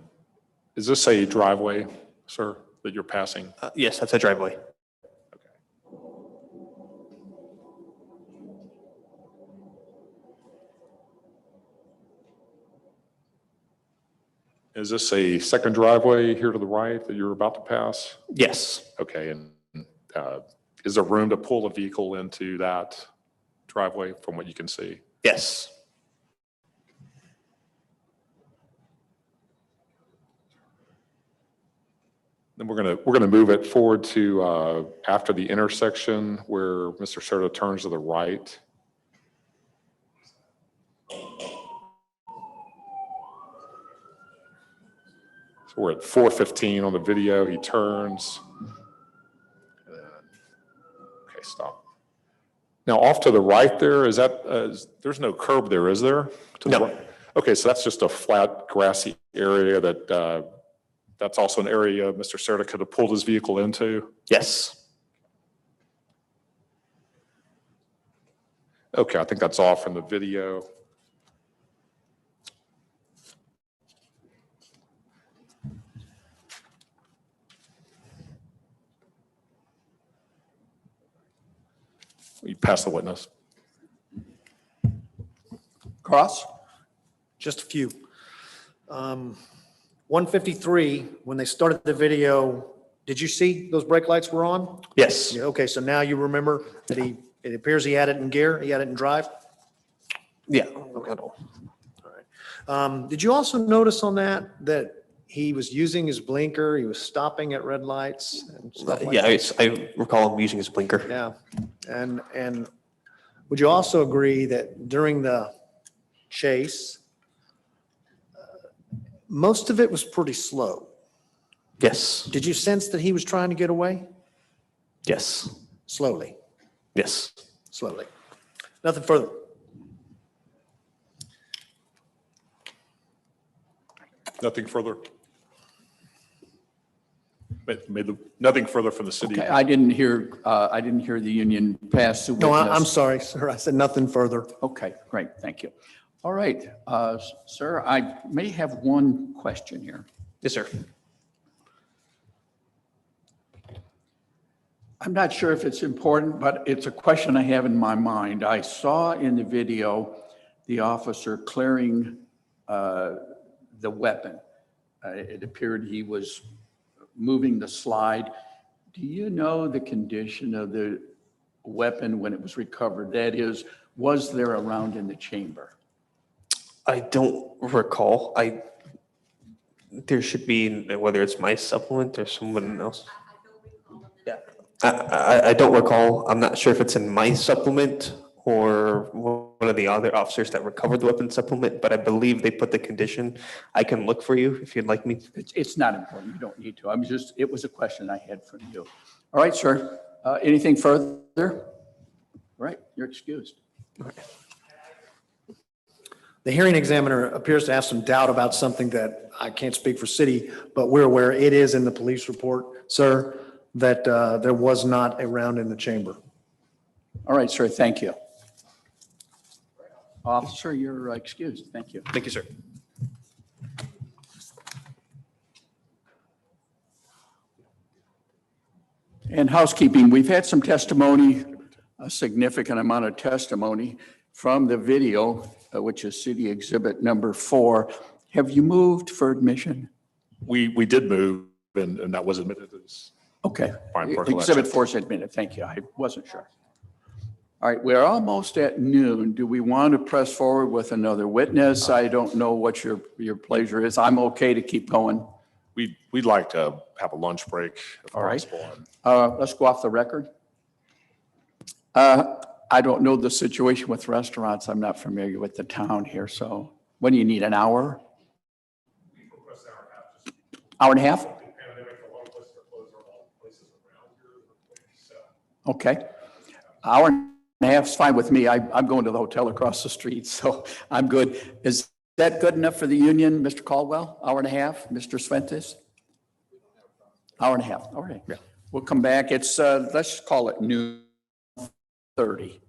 is this a driveway, sir, that you're passing? Yes, that's a driveway. Is this a second driveway here to the right that you're about to pass? Yes. Okay, and is there room to pull a vehicle into that driveway from what you can see? Yes. Then we're gonna move it forward to after the intersection where Mr. Cerda turns to the right. So we're at 4:15 on the video. He turns. Okay, stop. Now off to the right there, is that there's no curb there, is there? To the No. right? Okay, so that's just a flat grassy area that that's also an area Mr. Cerda could have pulled his vehicle into. Yes. Okay, I think that's all from the video. You pass the witness. Cross? Just a few. 153, when they started the video, did you see those brake lights were on? Yes. Yeah, okay, so now you remember that it appears he had it in gear, he had it in drive? Yeah. Did you also notice on that he was using his blinker, he was stopping at red lights and stuff like Yeah, that? I recall him using his blinker. Yeah, and would you also agree that during the chase, most of it was pretty slow? Yes. Did you sense that he was trying to get away? Yes. Slowly, Yes. slowly. Nothing further. Nothing further? Nothing further from the city? Okay, I didn't hear the union pass the witness. No, I'm sorry, sir. I said nothing further. Okay, great, thank you. All right, sir, I may have one question here. Yes, sir. I'm not sure if it's important, but it's a question I have in my mind. I saw in the video the officer clearing the weapon. It appeared he was moving the slide. Do you know the condition of the weapon when it was recovered? That is, was there a round in the chamber? I don't recall. There should be, whether it's my supplement or someone else. I don't recall them. Yeah. I don't recall. I'm not sure if it's in my supplement or one of the other officers that recovered the weapon supplement, but I believe they put the condition. I can look for you if you'd like me. It's not important. You don't need to. It was a question I had from you. All right, sir. Anything further? All right, you're excused. The hearing examiner appears to have some doubt about something that I can't speak for city, but we're aware it is in the police report, sir, that there was not a round in the chamber. All right, sir, thank you. Officer, you're excused. Thank you. Thank you, sir. And housekeeping, we've had some testimony, a significant amount of testimony from the video, which is city exhibit number 4. Have you moved for admission? We did move, and that was admitted as Okay. fine for Exhibit collection. 4 is admitted. Thank you. I wasn't sure. All right, we're almost at noon. Do we want to press forward with another witness? I don't know what your pleasure is. I'm okay to keep going. We'd like to have a lunch break if All right. possible. Let's go off the record. I don't know the situation with restaurants. I'm not familiar with the town here. So when do you need, an hour? Hour and a half? Okay. Hour and a half is fine with me. I'm going to the hotel across the street, so I'm good. Is that good enough for the union, Mr. Caldwell? Hour and a half, Mr. Sventis? Hour and a half, all right. Yeah. We'll come back. It's, let's call it noon 30.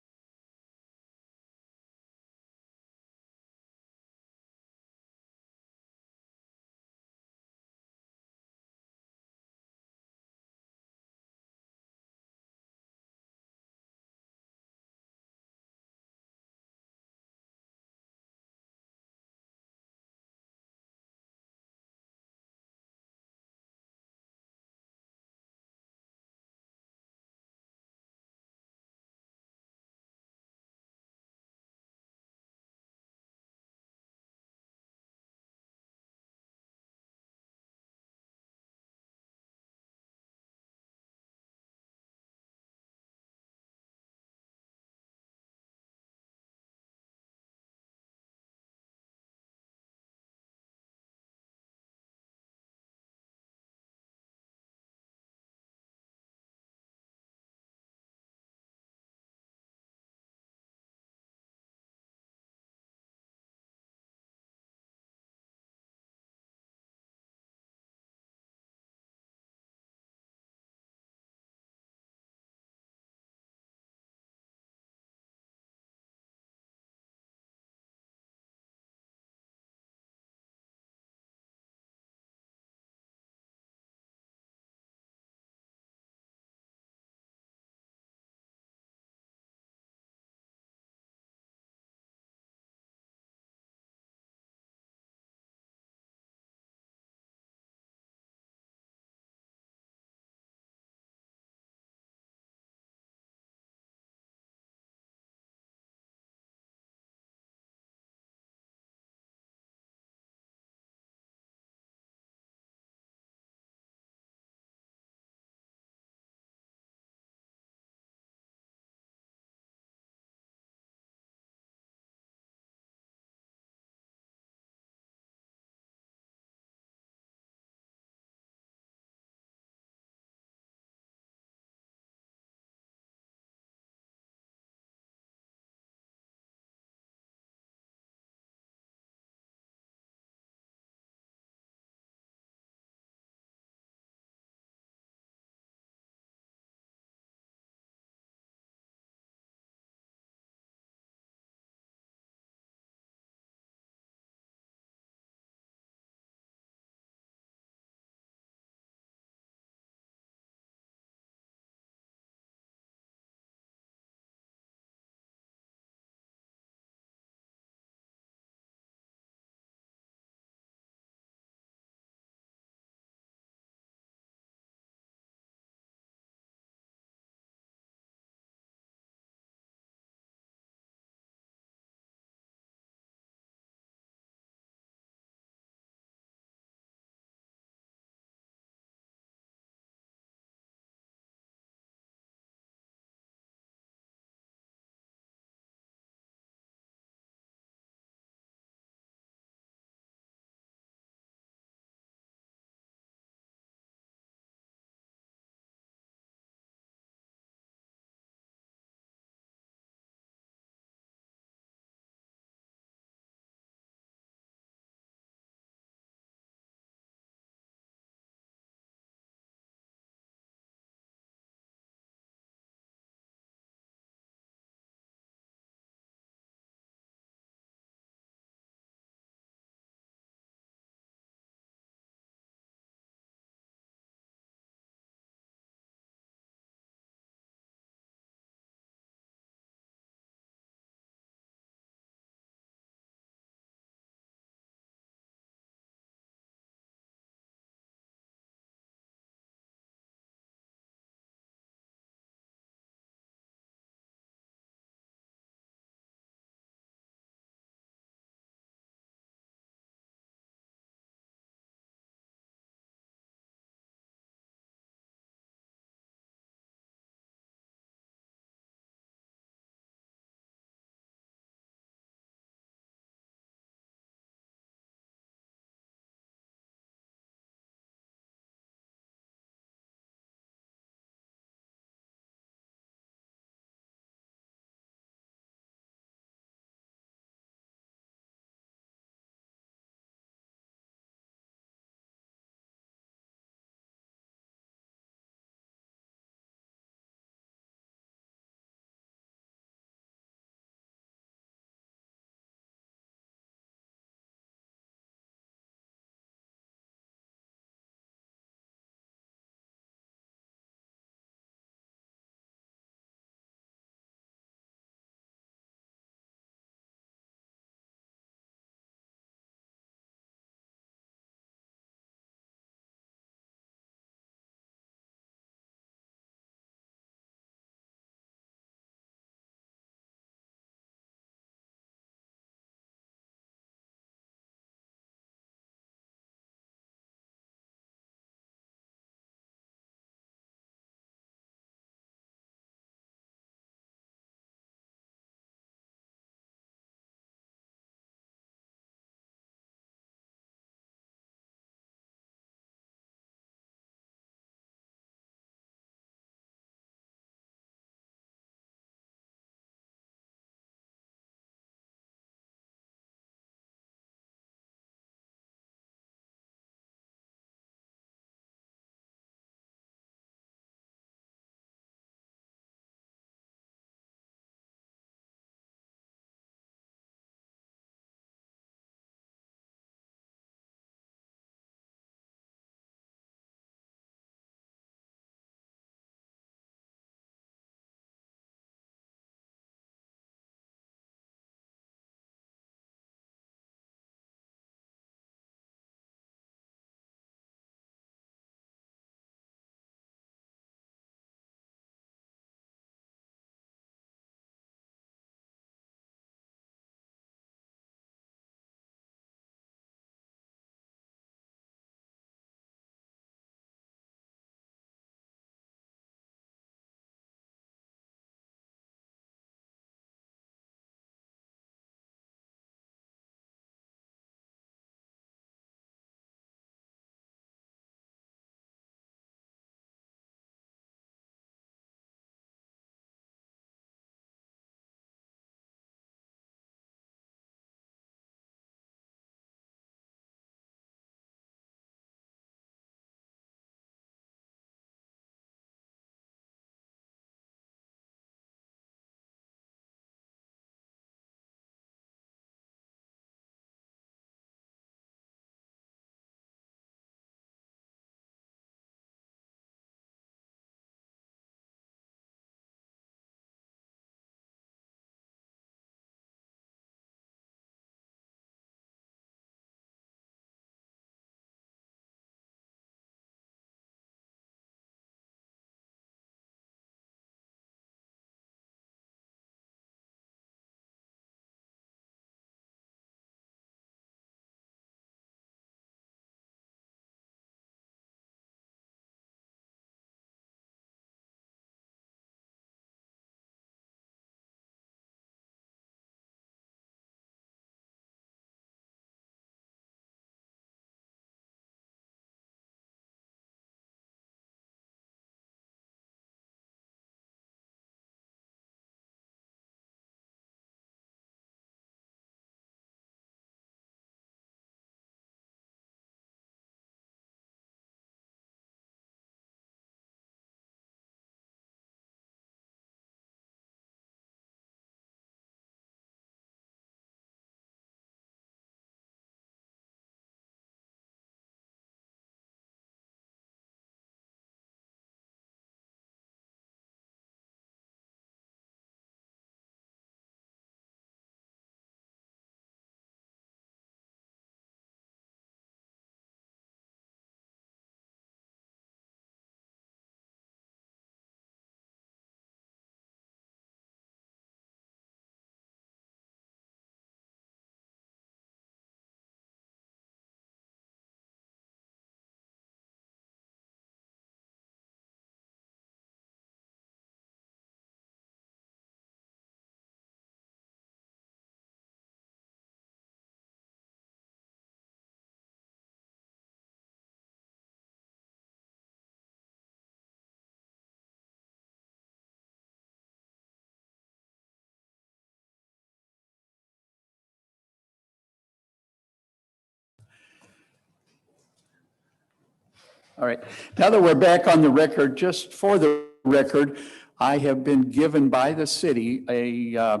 All right. Now that we're back on the record, just for the record, I have been given by the city a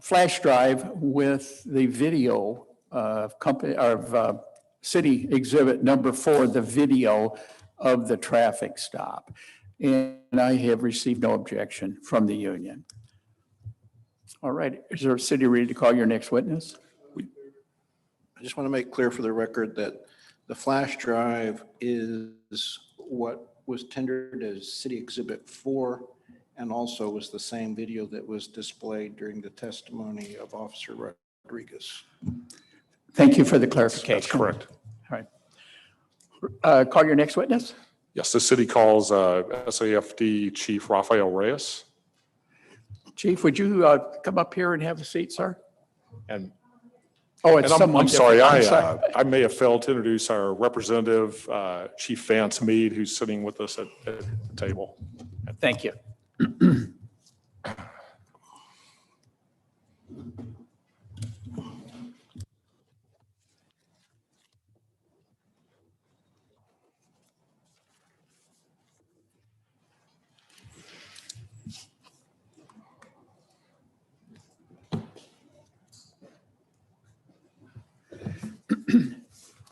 flash drive with the video of city exhibit number 4, the video of the traffic stop. And I have received no objection from the union. All right. Is our city ready to call your next witness? I just want to make clear for the record that the flash drive is what was tendered as City Exhibit 4 and also was the same video that was displayed during the testimony of Officer Rodriguez. Thank you for the clarification. That's correct. All right. Call your next witness. Yes, the city calls SAFD Chief Rafael Reyes. Chief, would you come up here and have a seat, sir? And Oh, it's And someone I'm sorry, different. I may have failed to introduce our representative, Chief Vance Mead, who's sitting with us at the table. Thank you.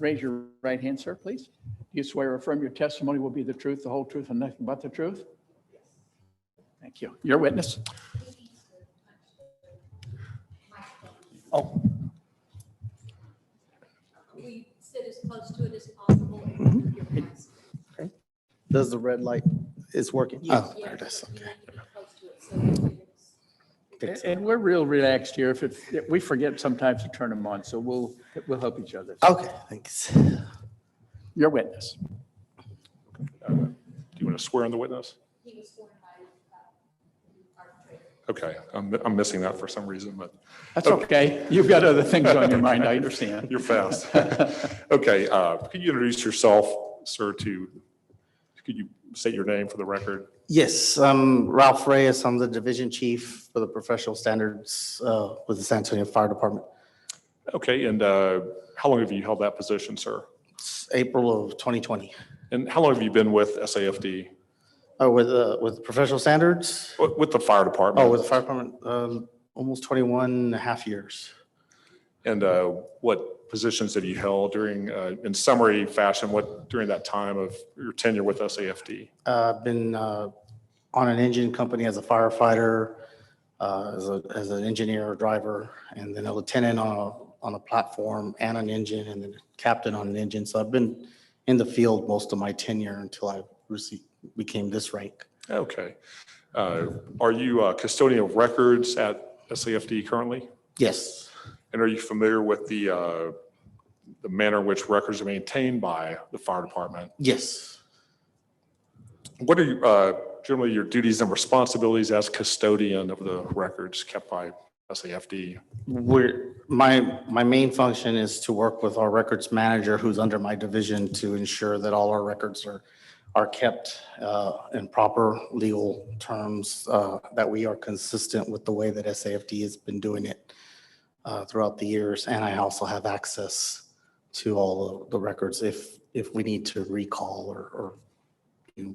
Raise your right hand, sir, please. Do you swear or affirm your testimony will be the truth, the whole truth, and nothing but the truth? Thank you. Your witness. Oh, We sit as close to it as possible and keep your mask. Does the red light is working? Oh, there it Yes, is. you Okay. need to be close to it so that it's. and we're real relaxed here. If we forget sometimes to turn them on, so we'll help each other. Okay, thanks. Your witness. Do you want to swear on the witness? He was sworn by arbitrator. Okay, I'm missing that for some reason, but That's okay. You've got other things on your mind, I understand. you're fast. Okay, could you introduce yourself, sir, could you state your name for the record? Yes, Ralph Reyes. I'm the division chief for the professional standards with the San Antonio Fire Department. Okay, and how long have you held that position, sir? It's April of 2020. And how long have you been with SAFD? Oh, with professional standards? With the fire department? Oh, with the fire department, almost 21 and a half years. And what positions have you held during, in summary fashion, during that time of your tenure with SAFD? I've been on an engine company as a firefighter, as an engineer or driver, and then a lieutenant on a platform and an engine, and then a captain on an engine. So I've been in the field most of my tenure until I became this rank. Okay. Are you a custodian of records at SAFD currently? Yes. And are you familiar with the manner in which records are maintained by the fire department? Yes. What are generally your duties and responsibilities as custodian of the records kept by SAFD? My main function is to work with our records manager, who's under my division, to ensure that all our records are kept in proper legal terms, that we are consistent with the way that SAFD has been doing it throughout the years. And I also have access to all of the records if we need to recall or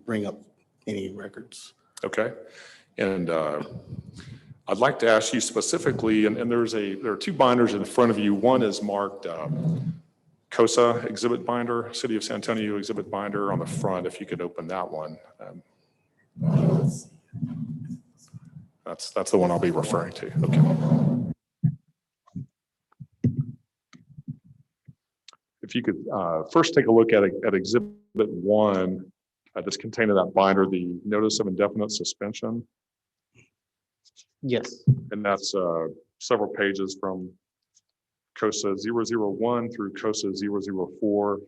bring up any records. Okay. And I'd like to ask you specifically, and there are 2 binders in front of you. One is marked COSA exhibit binder, City of San Antonio exhibit binder on the front, if you could open that one. That's the one I'll be referring to. Okay. If you could first take a look at exhibit 1 that's contained in that binder, the notice of indefinite suspension. Yes. And that's several pages from COSA 001 through COSA 004.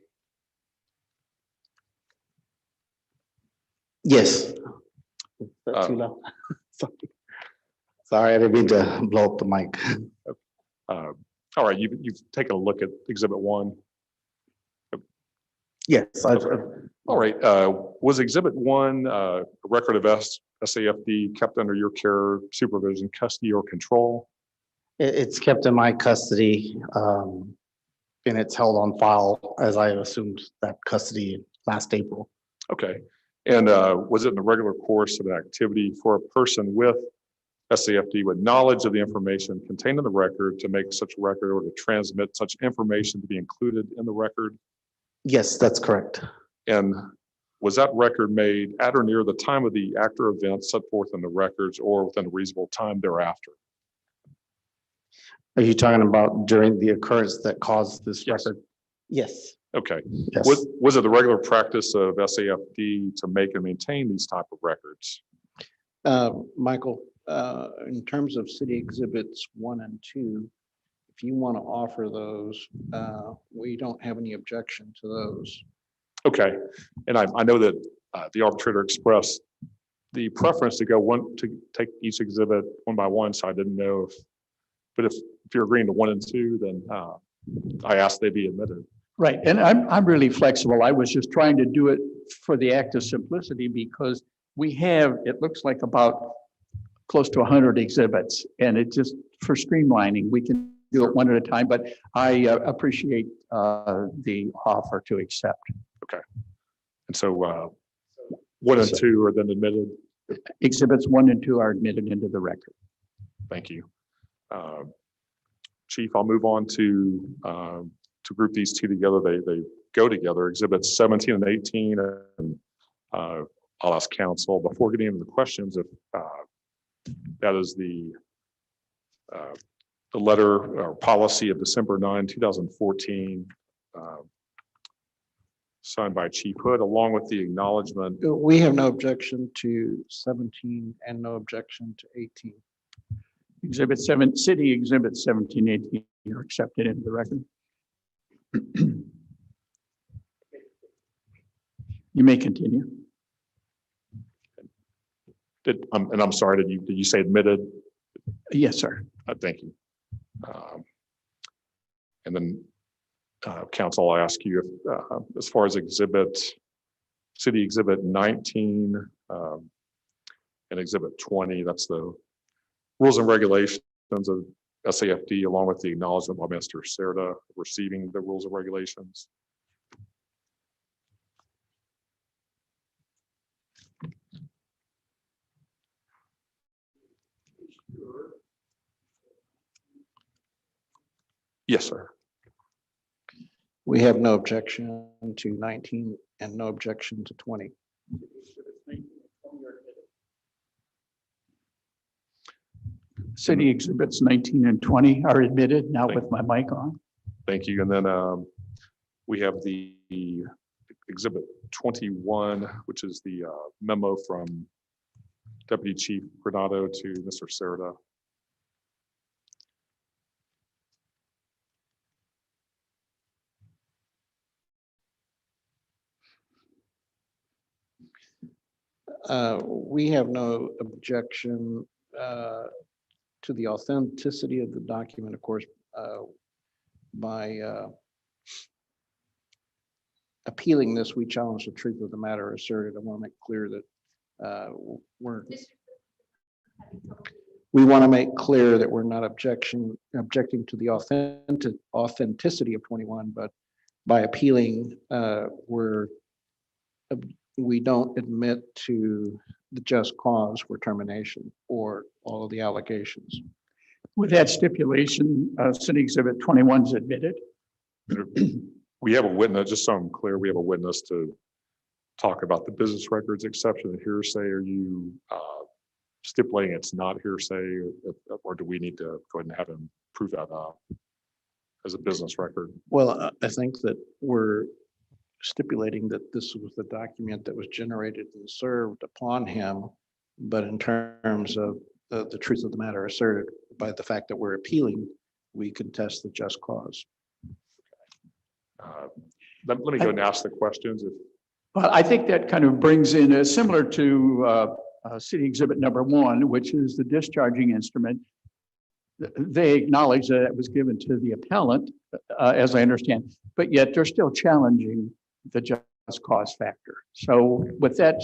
Yes. Is that too loud? Sorry, I didn't mean to blow up the mic. All right, you've taken a look at exhibit 1. Yes. All right, was exhibit 1 a record of SAFD kept under your care, supervision, custody, or control? It's kept in my custody, and it's held on file as I assumed that custody last April. Okay. And was it in the regular course of an activity for a person with SAFD with knowledge of the information contained in the record to make such a record or to transmit such information to be included in the record? Yes, that's correct. And was that record made at or near the time of the act or event set forth in the records or within a reasonable time thereafter? Are you talking about during the occurrence that caused this Yes. record? Yes. Okay. Yes. Was it the regular practice of SAFD to make and maintain these type of records? Michael, in terms of city exhibits 1 and 2, if you want to offer those, we don't have any objection to those. Okay. And I know that the arbitrator expressed the preference to take each exhibit one by one. So I didn't know but if you're agreeing to 1 and 2, then I asked they be admitted. Right, and I'm really flexible. I was just trying to do it for the act of simplicity because we have, it looks like about close to 100 exhibits, and it just, for streamlining, we can do it one at a time, but I appreciate the offer to accept. Okay. And so 1 and 2 are then admitted? Exhibits 1 and 2 are admitted into the record. Thank you. Chief, I'll move on to group these two together. They go together, exhibits 17 and 18. And I'll ask counsel before getting into the questions if that is the letter or policy of December 9, 2014, signed by Chief Hood, along with the acknowledgement. We have no objection to 17 and no objection to 18. Exhibit 7, city exhibits 17, 18 are accepted into the record. You may continue. And I'm sorry, did you say admitted? Yes, sir. Thank you. And then counsel, I'll ask you if, as far as city exhibit 19 and exhibit 20, that's the rules and regulations of SAFD, along with the acknowledgement by Mr. Cerda receiving the rules and regulations. Yes, sir. We have no objection to 19 and no objection to 20. City exhibits 19 and 20 are admitted now with my mic on. Thank you. And then we have the exhibit 21, which is the memo from Deputy Chief Granado to Mr. Cerda. We have no objection to the authenticity of the document, of course, by appealing this, we challenge the truth of the matter asserted. I want to make clear that we want to make clear that we're not objecting to the authenticity of 21, but by appealing, we don't admit to the just cause for termination or all of the allegations. With that stipulation, city exhibit 21 is admitted. We have a witness, just so I'm clear, we have a witness to talk about the business records exception of hearsay. Are you stipulating it's not hearsay, or do we need to go ahead and have him prove that as a business record? Well, I think that we're stipulating that this was the document that was generated and served upon him, but in terms of the truth of the matter asserted by the fact that we're appealing, we contest the just cause. Let me go and ask the questions. Well, I think that kind of brings in similar to city exhibit number 1, which is the discharging instrument. They acknowledge that it was given to the appellant, as I understand, but yet they're still challenging the just cause factor. So with that,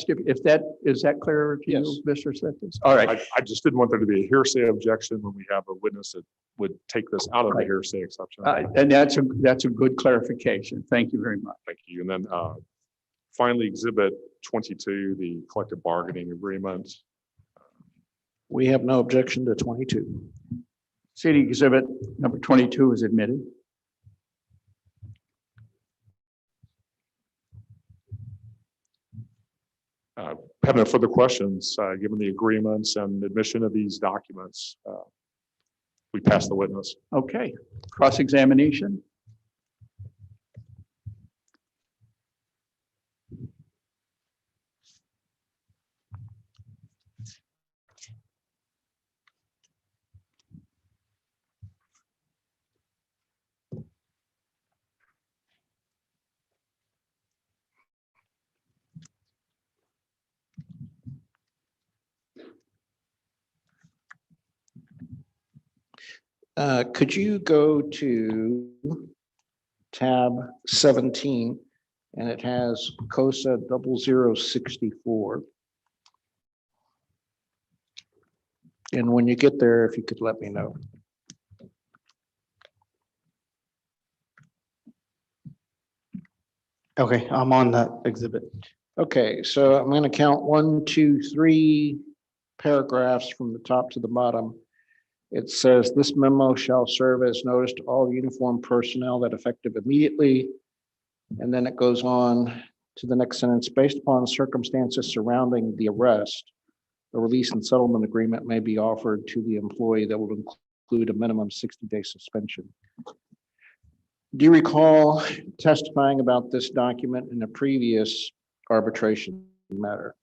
is that clear to you, Mr. Seftis? All right. I just didn't want there to be a hearsay objection when we have a witness that would take this out of the hearsay exception. And that's a good clarification. Thank you very much. Thank you. And then finally, exhibit 22, the collective bargaining agreement. We have no objection to 22. City Exhibit number 22 is admitted. Have no further questions, given the agreements and admission of these documents. We pass the witness. Okay, cross-examination. Could you go to tab 17, and it has COSA 0064. And when you get there, if you could let me know. Okay, I'm on that exhibit. Okay, so I'm going to count 1, 2, 3 paragraphs from the top to the bottom. It says this memo shall serve as notice to all uniformed personnel that effective immediately. And then it goes on to the next sentence, based upon circumstances surrounding the arrest, a release and settlement agreement may be offered to the employee that will include a minimum 60-day suspension. Do you recall testifying about this document in a previous arbitration matter?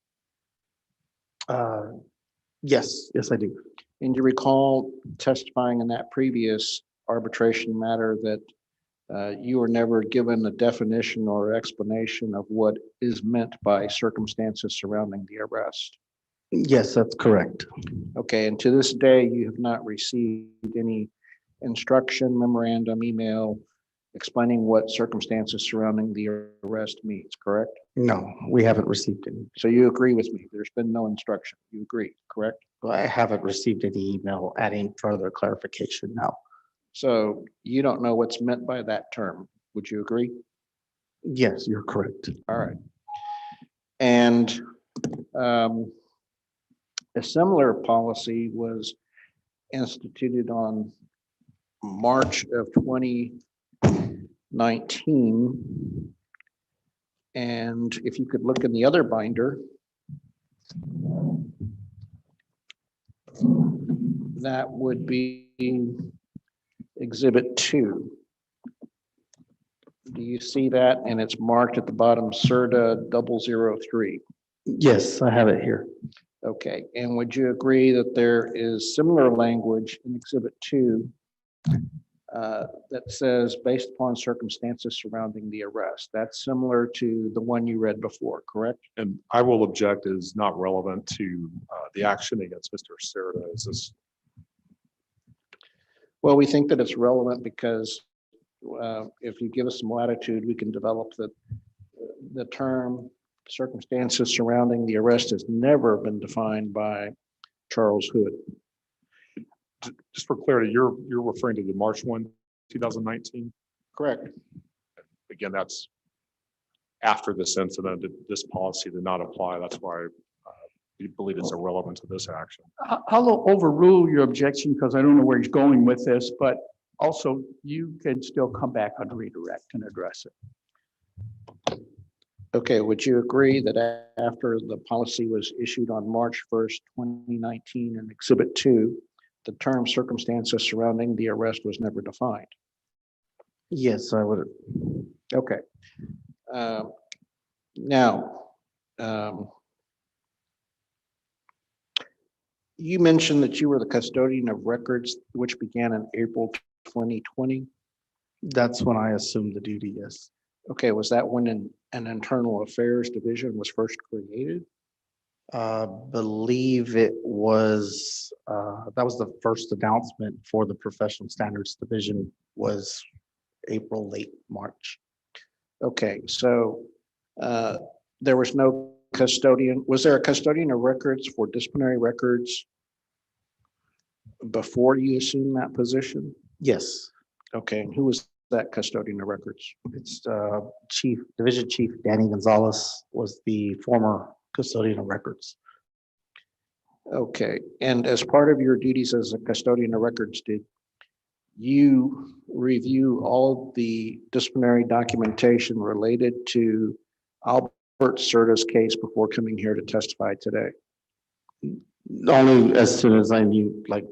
Yes, I do. And do you recall testifying in that previous arbitration matter that you were never given a definition or explanation of what is meant by circumstances surrounding the arrest? Yes, that's correct. Okay, and to this day, you have not received any instruction, memorandum, email explaining what circumstances surrounding the arrest means, correct? No, we haven't received any. So you agree with me? There's been no instruction. You agree, correct? I haven't received any email adding further clarification now. So you don't know what's meant by that term. Would you agree? Yes, you're correct. All right. And a similar policy was instituted on March of 2019. And if you could look in the other binder, that would be Exhibit 2. Do you see that? And it's marked at the bottom, Cerda 003. Yes, I have it here. Okay, and would you agree that there is similar language in Exhibit 2 that says based upon circumstances surrounding the arrest? That's similar to the one you read before, correct? And I will object is not relevant to the action against Mr. Cerda. Is this? Well, we think that it's relevant because if you give us some latitude, we can develop the term circumstances surrounding the arrest has never been defined by Charles Hood. Just for clarity, you're referring to the March 1, 2019? Correct. Again, that's after this incident. This policy did not apply. That's why we believe it's irrelevant to this action. I'll overrule your objection because I don't know where he's going with this, but also you can still come back on redirect and address it. Okay, would you agree that after the policy was issued on March 1st, 2019 in Exhibit 2, the term circumstances surrounding the arrest was never defined? Yes, I would. Okay. Now, you mentioned that you were the custodian of records, which began in April 2020. That's when I assumed the duty, yes. Okay, was that when an internal affairs division was first created? Believe it was, that was the first announcement for the professional standards division was April, late March. Okay, so there was no custodian. Was there a custodian of records for disciplinary records before you assumed that position? Yes. Okay, and who was that custodian of records? It's Division Chief Danny Gonzalez was the former custodian of records. Okay, and as part of your duties as a custodian of records, did you review all the disciplinary documentation related to Albert Cerda's case before coming here to testify today? Only as soon as I knew, like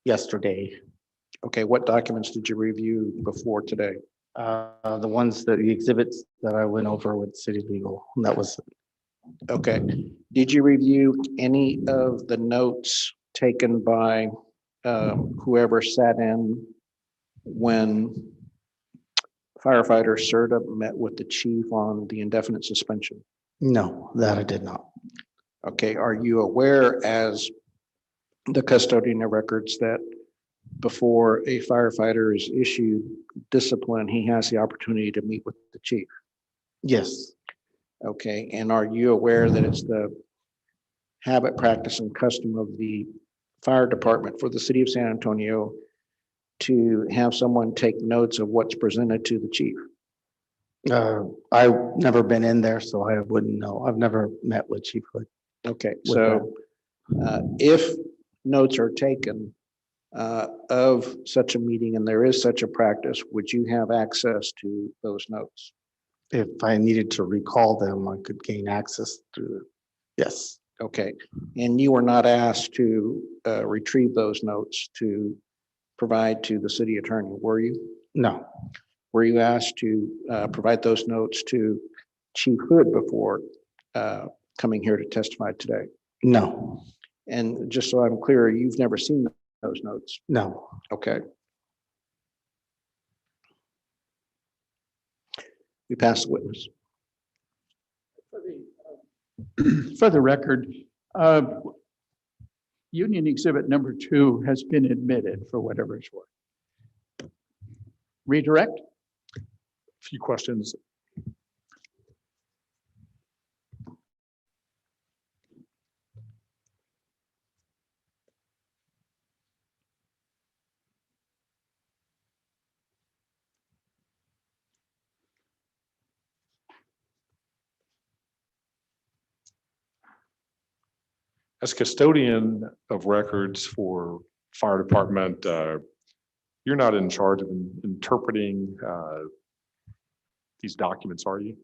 yesterday, Okay, what documents did you review before today? the exhibits that I went over with city legal, and that was, Okay, did you review any of the notes taken by whoever sat in when firefighter Cerda met with the chief on the indefinite suspension? no, that I did not. Okay, are you aware as the custodian of records that before a firefighter is issued discipline, he has the opportunity to meet with the chief? Yes, Okay, and are you aware that it's the habit, practice, and custom of the fire department for the city of San Antonio to have someone take notes of what's presented to the chief? I've never been in there, so I wouldn't know. I've never met with Chief Hood. Okay, With so if notes are taken of such a meeting and there is such a practice, would you have access to those notes? If I needed to recall them, I could gain access through, yes, Okay, and you were not asked to retrieve those notes to provide to the city attorney, were you? no, Were you asked to provide those notes to Chief Hood before coming here to testify today? no, And just so I'm clear, you've never seen those notes? no. Okay. We pass the witness. For the record, uh, Union Exhibit number 2 has been admitted for whatever it's worth. Redirect? Few questions. As custodian of records for fire department, you're not in charge of interpreting these documents, are you?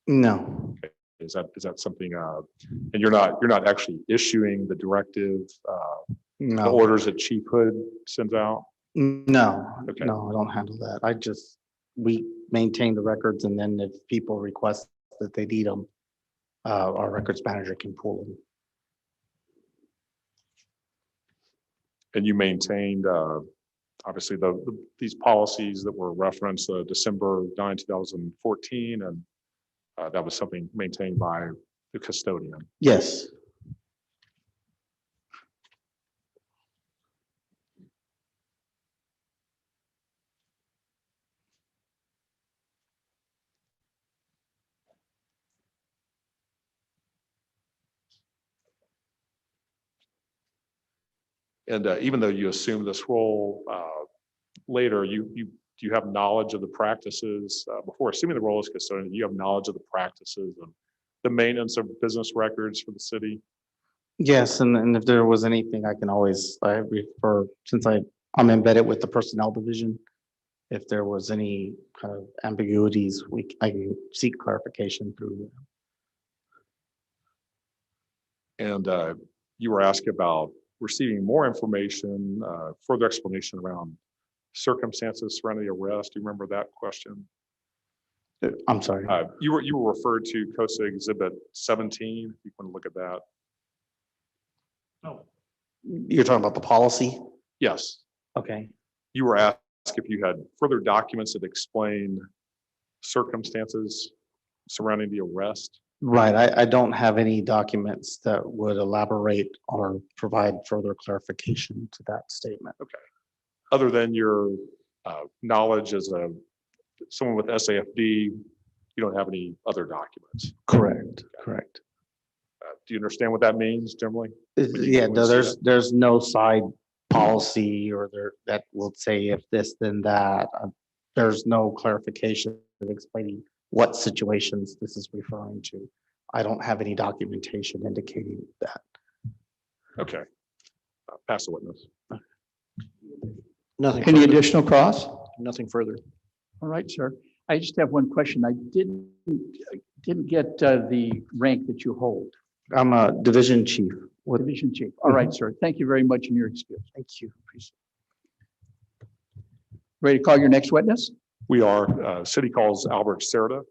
No, Is that something, and you're not actually issuing the directive, the no, orders that Chief Hood sends out? no, Okay. no, I don't handle that. We maintain the records, and then if people request that they need them, our records manager can pull them. And you maintained, obviously, these policies that were referenced, December 9, 2014, and that was something maintained by the custodian. Yes, And even though you assume this role later, do you have knowledge of the practices before assuming the role as custodian? Do you have knowledge of the practices and the maintenance of business records for the city? yes, and if there was anything, I can always, I refer, since I'm embedded with the personnel division, if there was any kind of ambiguities, I can seek clarification through. And you were asked about receiving more information, further explanation around circumstances surrounding the arrest. Do you remember that question? I'm sorry. You were referred to COSA Exhibit 17. If you want to look at that. You're talking about the policy? Yes. Okay. You were asked if you had further documents that explain circumstances surrounding the arrest. Right. I don't have any documents that would elaborate or provide further clarification to that statement. Okay. Other than your knowledge as someone with SAFD, you don't have any other documents. Correct. Correct. Do you understand what that means generally? Yeah, no, there's no side policy or that will say if this, then that. there's no clarification of explaining what situations this is referring to. I don't have any documentation indicating that. Okay. Pass the witness. Nothing Any further. additional cross? Nothing further. All right, sir. I just have one question. I didn't get the rank that you hold, I'm a division chief. division chief. All right, sir. Thank you very much in your experience. Thank you. Appreciate Ready to call your next witness? We are, city calls Albert Cerda.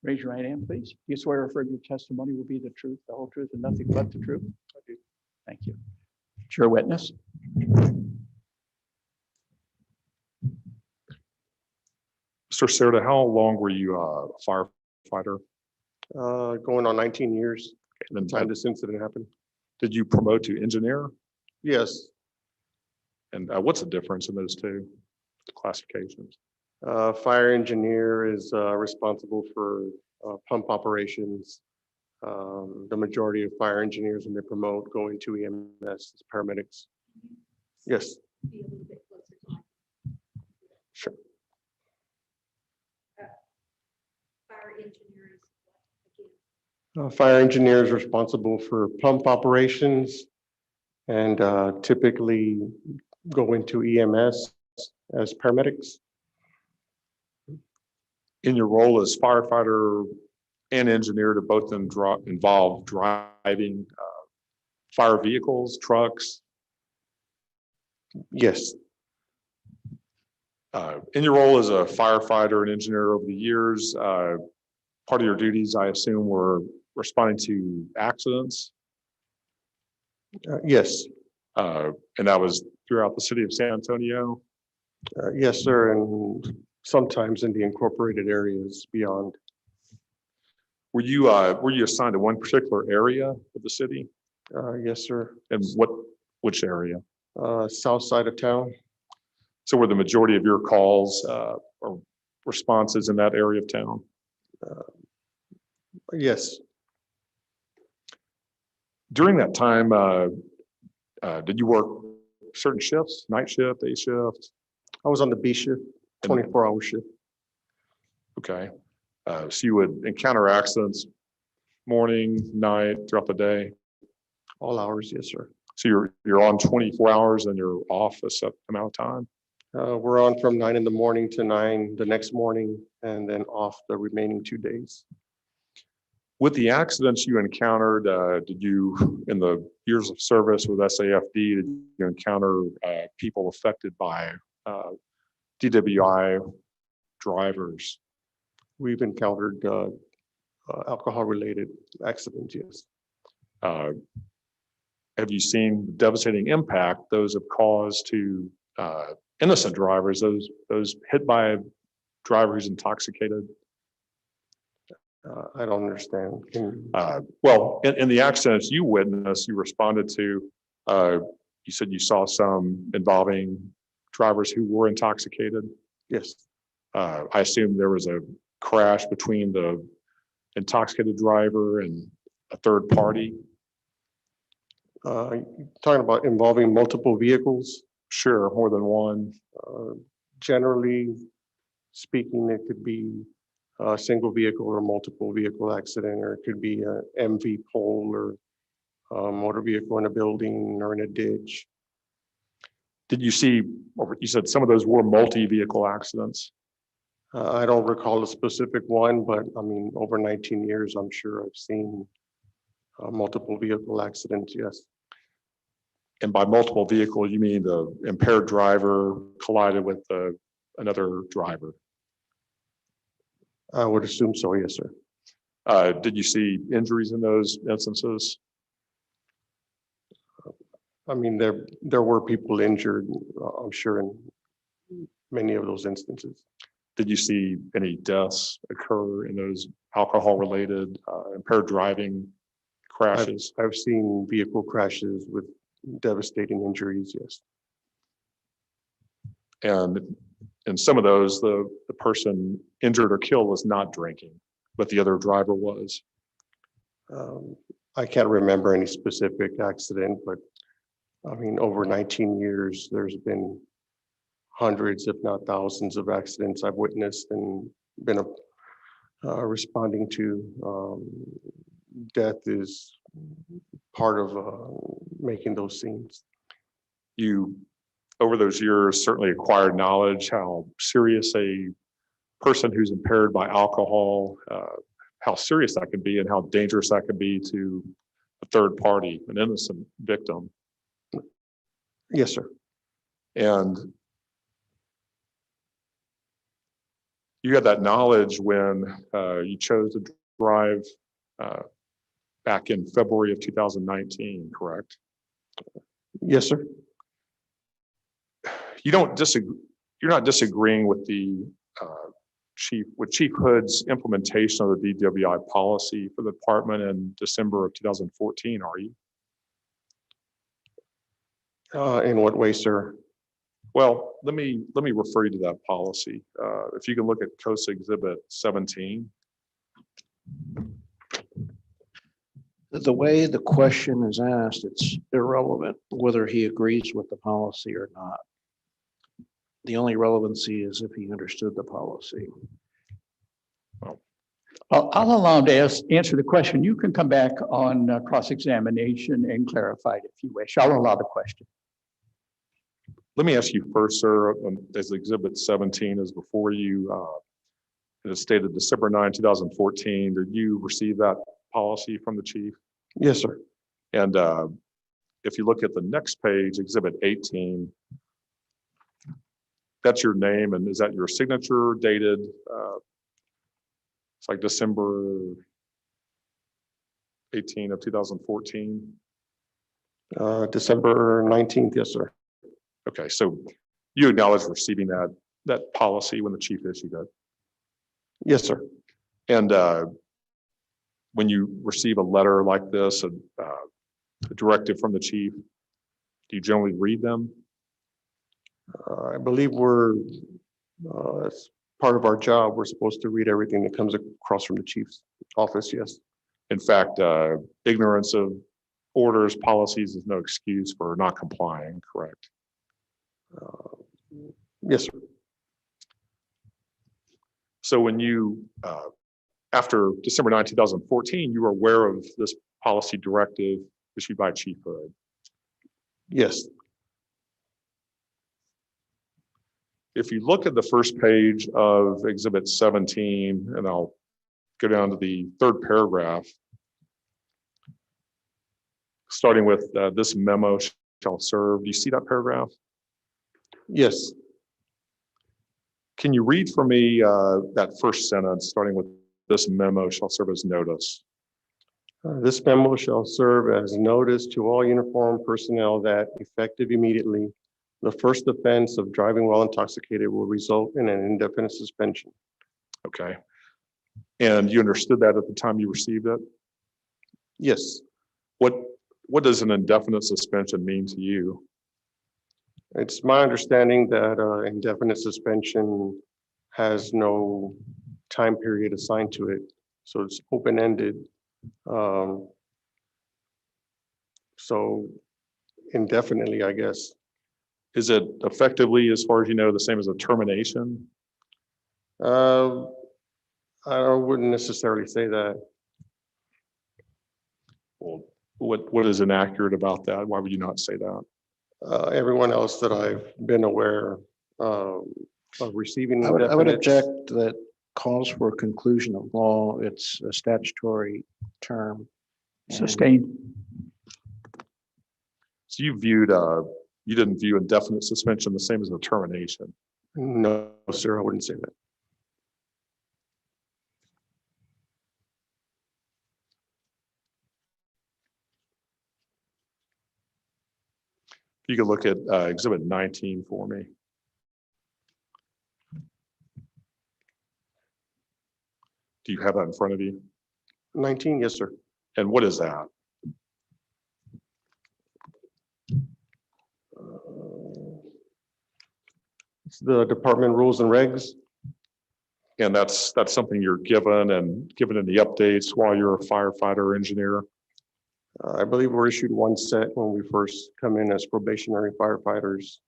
Raise your right hand, please. Do you swear or affirm your testimony will be the truth, the whole truth, and nothing but the truth? I do. Thank you. It's your witness. Mr. Cerda, how long were you a firefighter? Going on 19 years, And then time this incident happened. did you promote to engineer? Yes, And what's the difference in those two classifications? fire engineer is responsible for pump operations. The majority of fire engineers, when they promote, go into EMS as paramedics. Yes, Be a little bit closer to mine. sure. Fire engineers, again. Fire engineer is responsible for pump operations and typically go into EMS as paramedics. In your role as firefighter and engineer, do both of them involve driving fire vehicles, trucks? Yes, In your role as a firefighter and engineer over the years, part of your duties, I assume, were responding to accidents, yes, and that was throughout the city of San Antonio. yes, sir, and sometimes in the incorporated areas beyond. Were you assigned to one particular area of the city? Yes, sir. And which area? South side of town. So were the majority of your calls or responses in that area of town? Yes, During that time, did you work certain shifts, night shift, day shift? I was on the B shift, 24-hour shift. Okay. So you would encounter accidents morning, night, throughout the day? All hours, yes, sir. So you're on 24 hours and you're off a set amount of time? We're on from 9 in the morning to 9 the next morning and then off the remaining 2 days. With the accidents you encountered, did you, in the years of service with SAFD, did you encounter people affected by DWI drivers? We've encountered alcohol-related accidents, yes. Have you seen the devastating impact those have caused to innocent drivers, those hit by a driver who's intoxicated? I don't understand. Well, in the accidents you witnessed, you responded to, you said you saw some involving drivers who were intoxicated. Yes, I assume there was a crash between the intoxicated driver and a third party. talking about involving multiple vehicles. Sure, more than one. Generally speaking, it could be a single vehicle or multiple vehicle accident, or it could be a MV pole or a motor vehicle in a building or in a ditch. Did you see, or you said some of those were multi-vehicle accidents? I don't recall a specific one, but I mean, over 19 years, I'm sure I've seen multiple vehicle accidents, yes. And by multiple vehicle, you mean the impaired driver collided with another driver? I would assume so, yes, sir. Did you see injuries in those instances? I mean, there were people injured, I'm sure, in many of those instances. Did you see any deaths occur in those alcohol-related impaired driving crashes? I've seen vehicle crashes with devastating injuries, yes. And in some of those, the person injured or killed was not drinking, but the other driver was. I can't remember any specific accident, but I mean, over 19 years, there's been hundreds, if not thousands of accidents I've witnessed and been responding to. Death is part of making those scenes. You, over those years, certainly acquired knowledge how serious a person who's impaired by alcohol, how serious that can be and how dangerous that can be to a third party, an innocent victim. Yes, sir. And you had that knowledge when you chose to drive back in February of 2019, correct? Yes, sir. You don't disagree. You're not disagreeing with the Chief Hood's implementation of the DWI policy for the department in December of 2014, are you? In what way, sir? Well, let me refer you to that policy. If you can look at COSA Exhibit 17. The way the question is asked, it's irrelevant whether he agrees with the policy or not. The only relevancy is if he understood the policy. I'll allow him to answer the question. You can come back on cross-examination and clarify it if you wish. I'll allow the question. Let me ask you first, sir, as Exhibit 17 is before you, it is stated December 9, 2014. Did you receive that policy from the chief? Yes, sir. And if you look at the next page, Exhibit 18, that's your name, and is that your signature dated? It's like December 18 of 2014. December 19th, yes, sir. Okay, so you acknowledge receiving that policy when the chief issued it. Yes, sir. And when you receive a letter like this, a directive from the chief, do you generally read them? I believe as part of our job, we're supposed to read everything that comes across from the chief's office, yes. In fact, ignorance of orders, policies is no excuse for not complying, correct? Yes, sir. So when you, after December 9, 2014, you were aware of this policy directive issued by Chief Hood? Yes. If you look at the first page of Exhibit 17, and I'll go down to the third paragraph, starting with this memo shall serve. Do you see that paragraph? Yes. Can you read for me that first sentence, starting with this memo shall serve as notice? This memo shall serve as notice to all uniformed personnel that, effective immediately, the first offense of driving while intoxicated will result in an indefinite suspension. Okay. And you understood that at the time you received it? Yes. What does an indefinite suspension mean to you? It's my understanding that indefinite suspension has no time period assigned to it. So it's open-ended. So indefinitely, I guess. Is it effectively, as far as you know, the same as a termination? I wouldn't necessarily say that. Well, what is inaccurate about that? Why would you not say that? Everyone else that I've been aware of receiving I would indefinite- object that calls for conclusion of law. It's a statutory term. Sustained. So you didn't view indefinite suspension the same as a termination? No, sir, I wouldn't say that. You could look at Exhibit 19 for me. Do you have that in front of you? 19, yes, sir. And what is that? It's the department rules and regs. And that's something you're given and given in the updates while you're a firefighter or engineer? I believe we're issued one set when we first come in as probationary firefighters.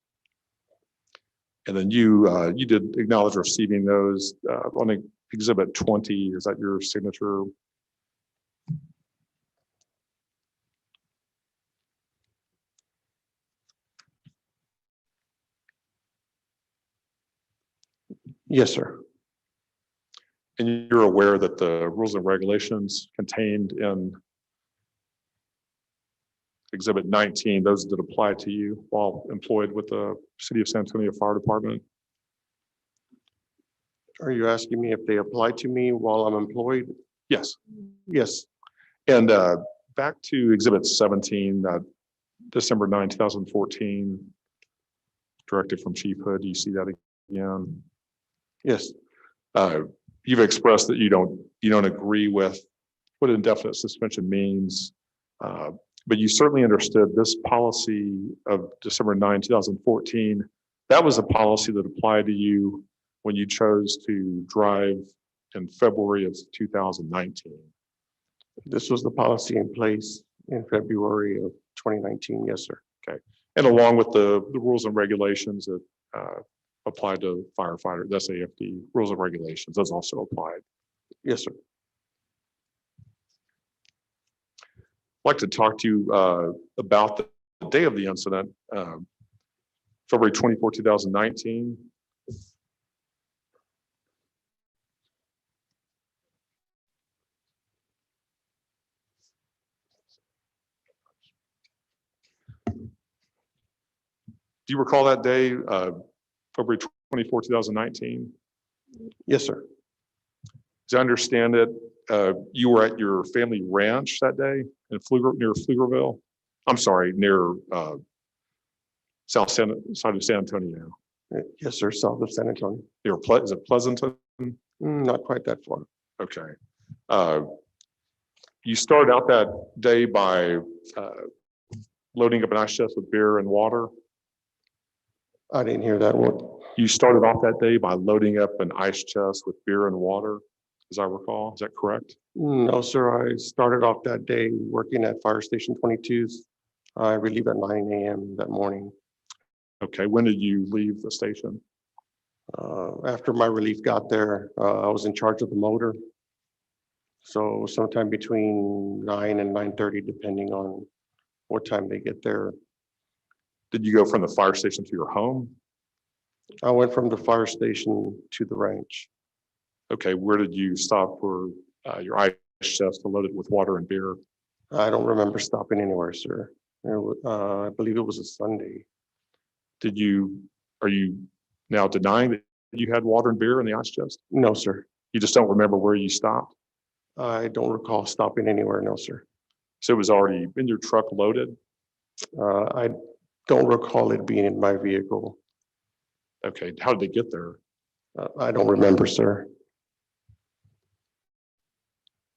And then you did acknowledge receiving those on Exhibit 20. Is that your signature? Yes, sir. And you're aware that the rules and regulations contained in Exhibit 19, those that apply to you while employed with the City of San Antonio Fire Department? Are you asking me if they apply to me while I'm employed? Yes. Yes. And back to Exhibit 17, December 9, 2014, directive from Chief Hood. Do you see that again? Yes. You've expressed that you don't agree with what indefinite suspension means, but you certainly understood this policy of December 9, 2014. That was a policy that applied to you when you chose to drive in February of 2019. This was the policy in place in February of 2019. Yes, sir. Okay. And along with the rules and regulations that apply to firefighters, the SAFD rules and regulations, those also applied. Yes, sir. I'd like to talk to you about the day of the incident, February 24, 2019. Do you recall that day, February 24, 2019? Yes, sir. As I understand it, you were at your family ranch that day in near Pflugerville. I'm sorry, near side of San Antonio. Yes, sir. South of San Antonio. Is it Pleasanton? Not quite that far. Okay. You started out that day by loading up an ice chest with beer and water. I didn't hear that one. You started off that day by loading up an ice chest with beer and water, as I recall. Is that correct? No, sir. I started off that day working at Fire Station 22's. I relieved at 9 a.m. that morning. Okay. When did you leave the station? After my relief got there, I was in charge of the motor. So sometime between 9 and 9:30, depending on what time they get there. Did you go from the fire station to your home? I went from the fire station to the ranch. Okay. Where did you stop for your ice chest to load it with water and beer? I don't remember stopping anywhere, sir. I believe it was a Sunday. Are you now denying that you had water and beer in the ice chest? No, sir. You just don't remember where you stopped? I don't recall stopping anywhere. No, sir. So it was already in your truck loaded? I don't recall it being in my vehicle. Okay. How did they get there? I don't remember, sir.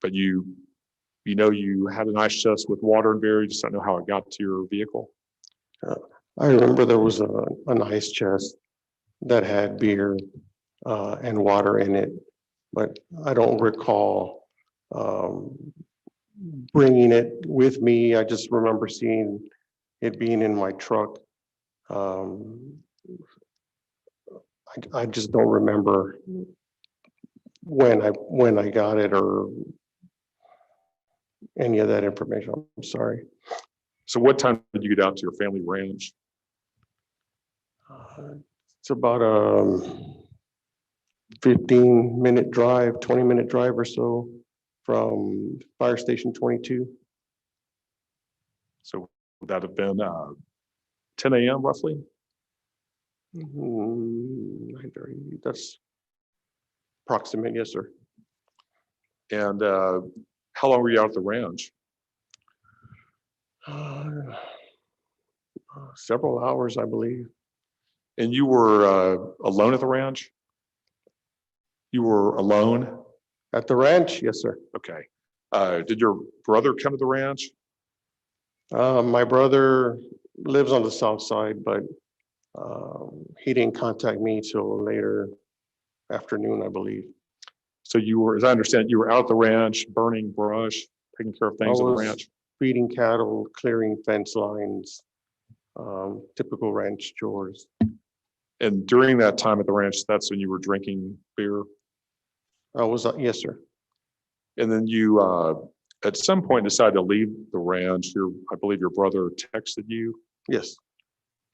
But you know you had an ice chest with water and beer, you just don't know how it got to your vehicle? I remember there was an ice chest that had beer and water in it, but I don't recall bringing it with me. I just remember seeing it being in my truck. I just don't remember when I got it or any of that information. I'm sorry. So what time did you get out to your family ranch? It's about a 15-minute drive, 20-minute drive or so from Fire Station 22. So would that have been 10 a.m. roughly? 9:30. That's approximate, yes, sir. And how long were you out at the ranch? Several hours, I believe. And you were alone at the ranch? You were alone? At the ranch, yes, sir. Okay. Did your brother come to the ranch? My brother lives on the south side, but He didn't contact me till later afternoon, I believe. So you were, as I understand, you were out at the ranch, burning brush, taking care of things I on the was ranch. feeding cattle, clearing fence lines, typical ranch chores. And during that time at the ranch, that's when you were drinking beer. I was, yes, sir. And then you, at some point, decided to leave the ranch. I believe your brother texted you. Yes.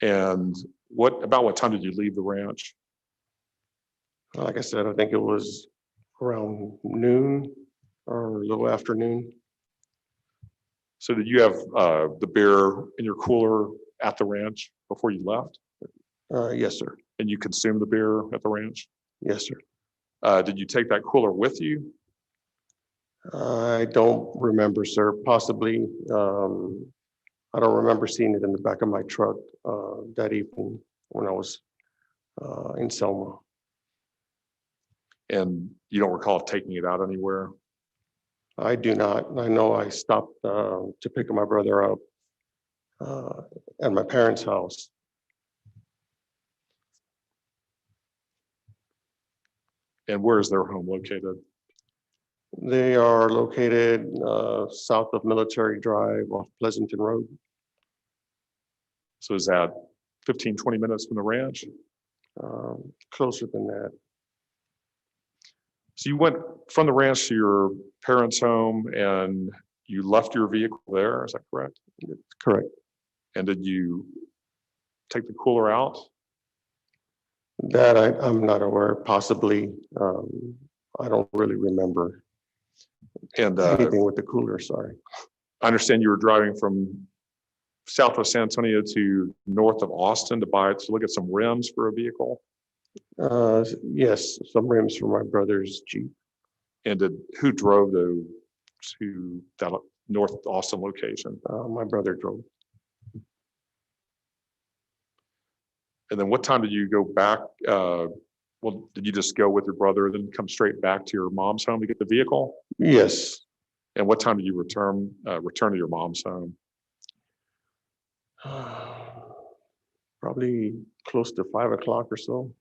And about what time did you leave the ranch? Like I said, I think it was around noon or a little afternoon. So did you have the beer in your cooler at the ranch before you left? Yes, sir. And you consumed the beer at the ranch? Yes, sir. Did you take that cooler with you? I don't remember, sir. Possibly. I don't remember seeing it in the back of my truck that evening when I was in Selma. And you don't recall taking it out anywhere? I do not. I know I stopped to pick my brother up at my parents' house. And where is their home located? They are located south of Military Drive off Pleasanton Road. So is that 15, 20 minutes from the ranch? Closer than that. So you went from the ranch to your parents' home and you left your vehicle there, is that correct? Correct. And did you take the cooler out? That I'm not aware, possibly. I don't really remember And anything with the cooler, sorry. I understand you were driving from south of San Antonio to north of Austin to look at some rims for a vehicle. Yes, some rims for my brother's Jeep. And who drove to that North Austin location? My brother drove. And then what time did you go back? Well, did you just go with your brother and then come straight back to your mom's home to get the vehicle? Yes. And what time did you return to your mom's home? Probably close to 5 o'clock or so.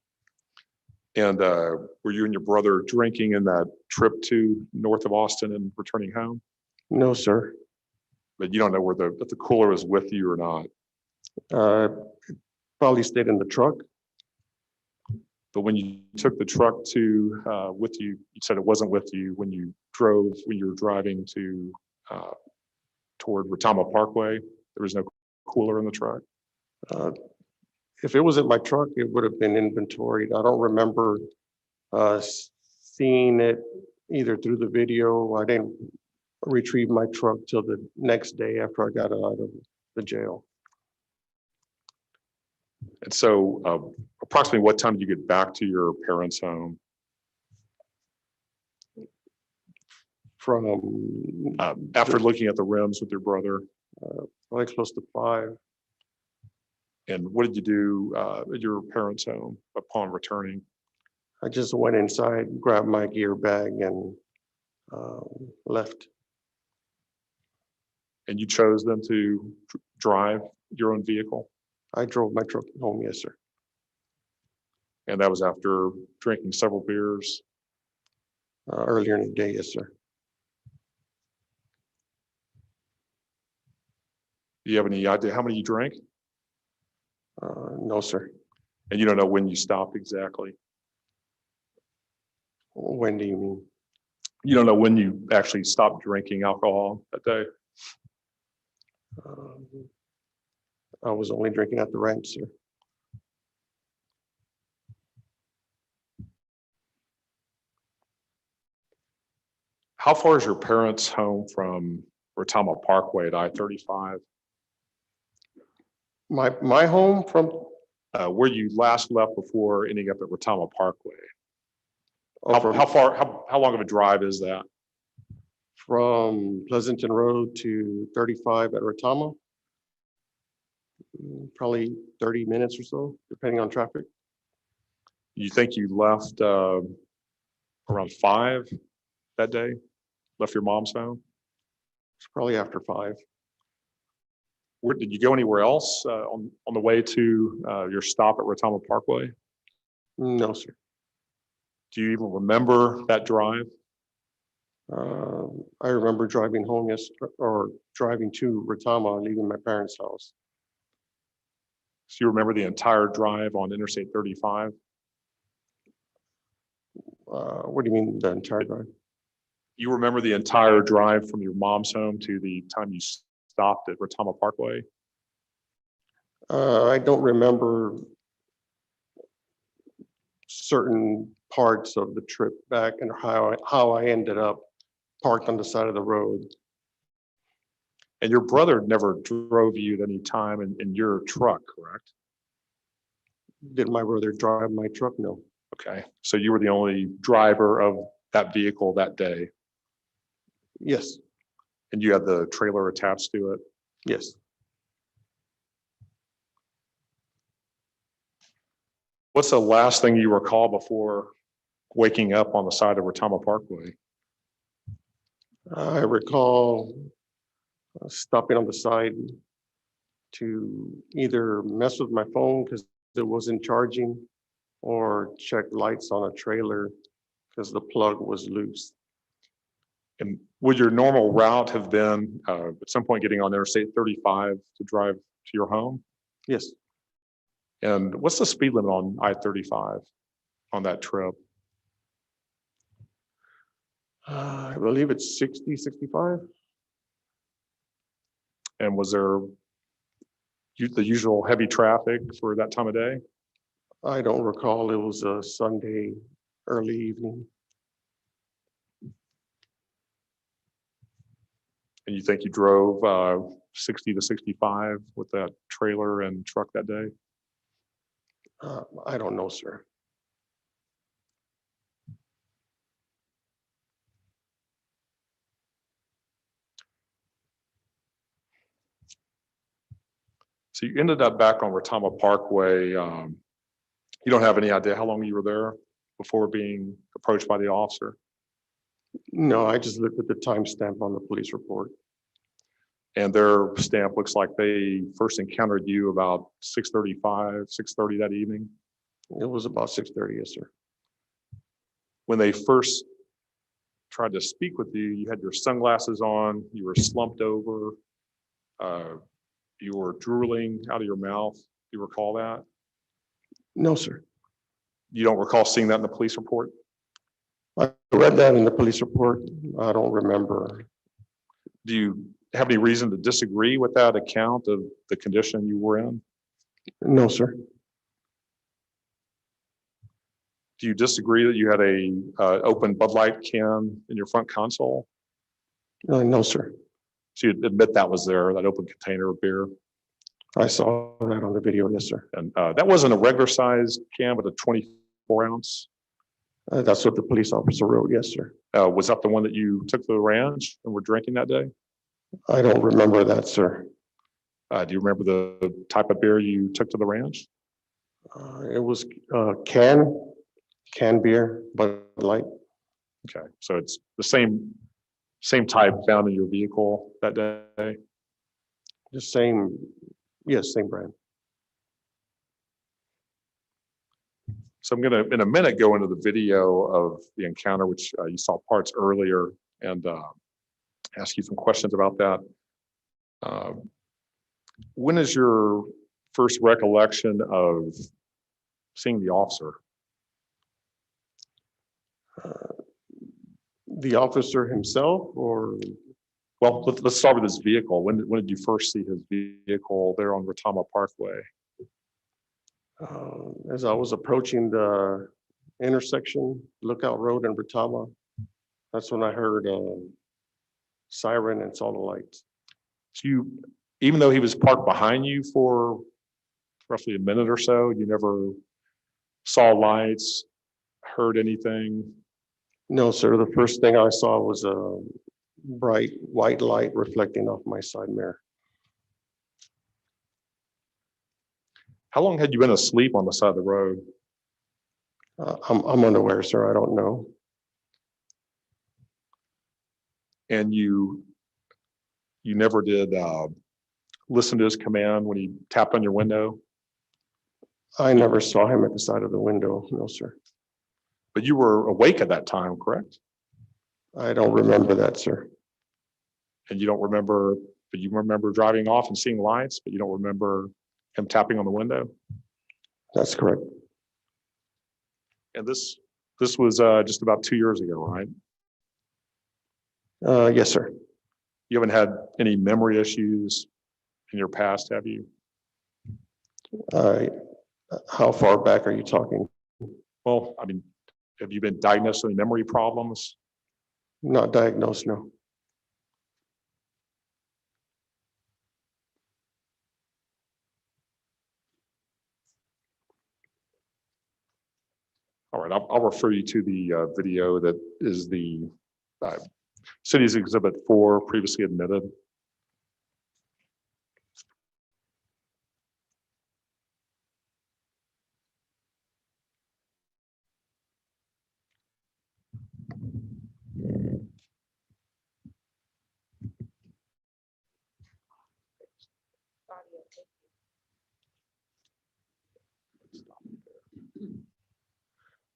And were you and your brother drinking in that trip to north of Austin and returning home? No, sir. But you don't know if the cooler was with you or not. Probably stayed in the truck. But when you took the truck with you, you said it wasn't with you when you were driving toward Retama Parkway. There was no cooler in the truck. If it was in my truck, it would have been inventoried. I don't remember seeing it either through the video. I didn't retrieve my truck till the next day after I got out of the jail. And so approximately what time did you get back to your parents' home? From After looking at the rims with your brother? probably close to 5. And what did you do at your parents' home upon returning? I just went inside, grabbed my gear bag, and left. And you chose them to drive your own vehicle? I drove my truck home, yes, sir. And that was after drinking several beers? Earlier in the day, yes, sir. Do you have any idea how many you drank? No, sir. And you don't know when you stopped exactly? When do you mean? You don't know when you actually stopped drinking alcohol that day? I was only drinking at the ranch, sir. How far is your parents' home from Retama Parkway at I-35? My home from Where you last left before ending up at Retama Parkway? oh, How long of a drive is that? from Pleasanton Road to 35 at Retama? Probably 30 minutes or so, depending on traffic. You think you left around 5 that day? Left your mom's home? It's probably after 5. Where, did you go anywhere else on the way to your stop at Retama Parkway? No, sir. Do you even remember that drive? I remember driving home, yes, or driving to Retama, leaving my parents' house. So you remember the entire drive on Interstate 35? What do you mean, the entire drive? You remember the entire drive from your mom's home to the time you stopped at Retama Parkway? I don't remember certain parts of the trip back and how I ended up parked on the side of the road. And your brother never drove you at any time in your truck, correct? Did my brother drive my truck? No. Okay, so you were the only driver of that vehicle that day, Yes, and you had the trailer attached to it? yes. What's the last thing you recall before waking up on the side of Retama Parkway? I recall stopping on the side to either mess with my phone because it wasn't charging or check lights on a trailer because the plug was loose. And would your normal route have been at some point getting on Interstate 35 to drive to your home? Yes, And what's the speed limit on I-35 on that trip? I believe it's 60, 65. And was there the usual heavy traffic for that time of day? I don't recall. It was a Sunday, early evening. And you think you drove 60 to 65 with that trailer and truck that day? I don't know, sir. So you ended up back on Retama Parkway. You don't have any idea how long you were there before being approached by the officer? No, I just looked at the timestamp on the police report. And their stamp looks like they first encountered you about 6:35, 6:30 that evening. It was about 6:30, yes, sir. When they first tried to speak with you, you had your sunglasses on, you were slumped over, you were drooling out of your mouth. Do you recall that? No, sir. You don't recall seeing that in the police report? I read that in the police report. I don't remember. Do you have any reason to disagree with that account of the condition you were in? No, sir. Do you disagree that you had a open Bud Light can in your front console? No, sir. So you admit that was there, that open container of beer? I saw that on the video, yes, sir. And that wasn't a regular size can, but a 24 ounce? That's what the police officer wrote, yes, sir. Was that the one that you took to the ranch and were drinking that day? I don't remember that, sir. Do you remember the type of beer you took to the ranch? It was can beer, Bud Light. Okay, so it's the same type found in your vehicle that day? The same, yes, same brand. So I'm going to, in a minute, go into the video of the encounter, which you saw parts earlier, and ask you some questions about that. When is your first recollection of seeing the officer? The officer himself, or? Well, let's start with his vehicle. When did you first see his vehicle there on Retama Parkway? As I was approaching the intersection, Lookout Road and Retama, that's when I heard a siren and saw the lights. So even though he was parked behind you for roughly a minute or so, you never saw lights, heard anything? No, sir. The first thing I saw was a bright white light reflecting off my side mirror. How long had you been asleep on the side of the road? I'm unaware, sir. I don't know. And you never did listen to his command when he tapped on your window? I never saw him at the side of the window. No, sir. But you were awake at that time, correct? I don't remember that, sir. And you don't remember, but you remember driving off and seeing lights, but you don't remember him tapping on the window? That's correct. And this was just about 2 years ago, right? Yes, sir. You haven't had any memory issues in your past, have you? How far back are you talking? Well, I mean, have you been diagnosed with any memory problems? Not diagnosed, no. All right, I'll refer you to the video that is the city's Exhibit 4, previously admitted.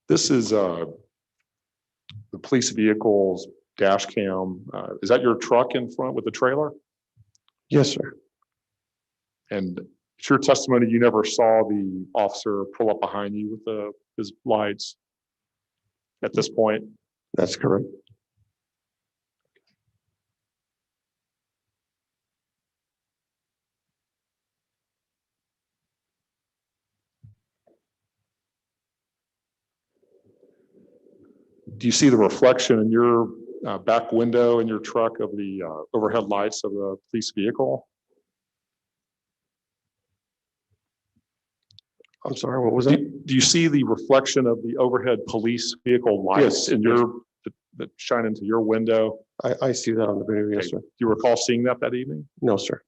This is the police vehicle's dash cam. Is that your truck in front with the trailer? Yes, sir. And it's your testimony you never saw the officer pull up behind you with his lights at this point? That's correct. Do you see the reflection in your back window in your truck of the overhead lights of the police vehicle? I'm sorry, what was that? Do you see the reflection of the overhead police vehicle lights Yes, in your that shine into your window? I see that on the video, yes, Okay. sir. Do you recall seeing that evening? No, sir.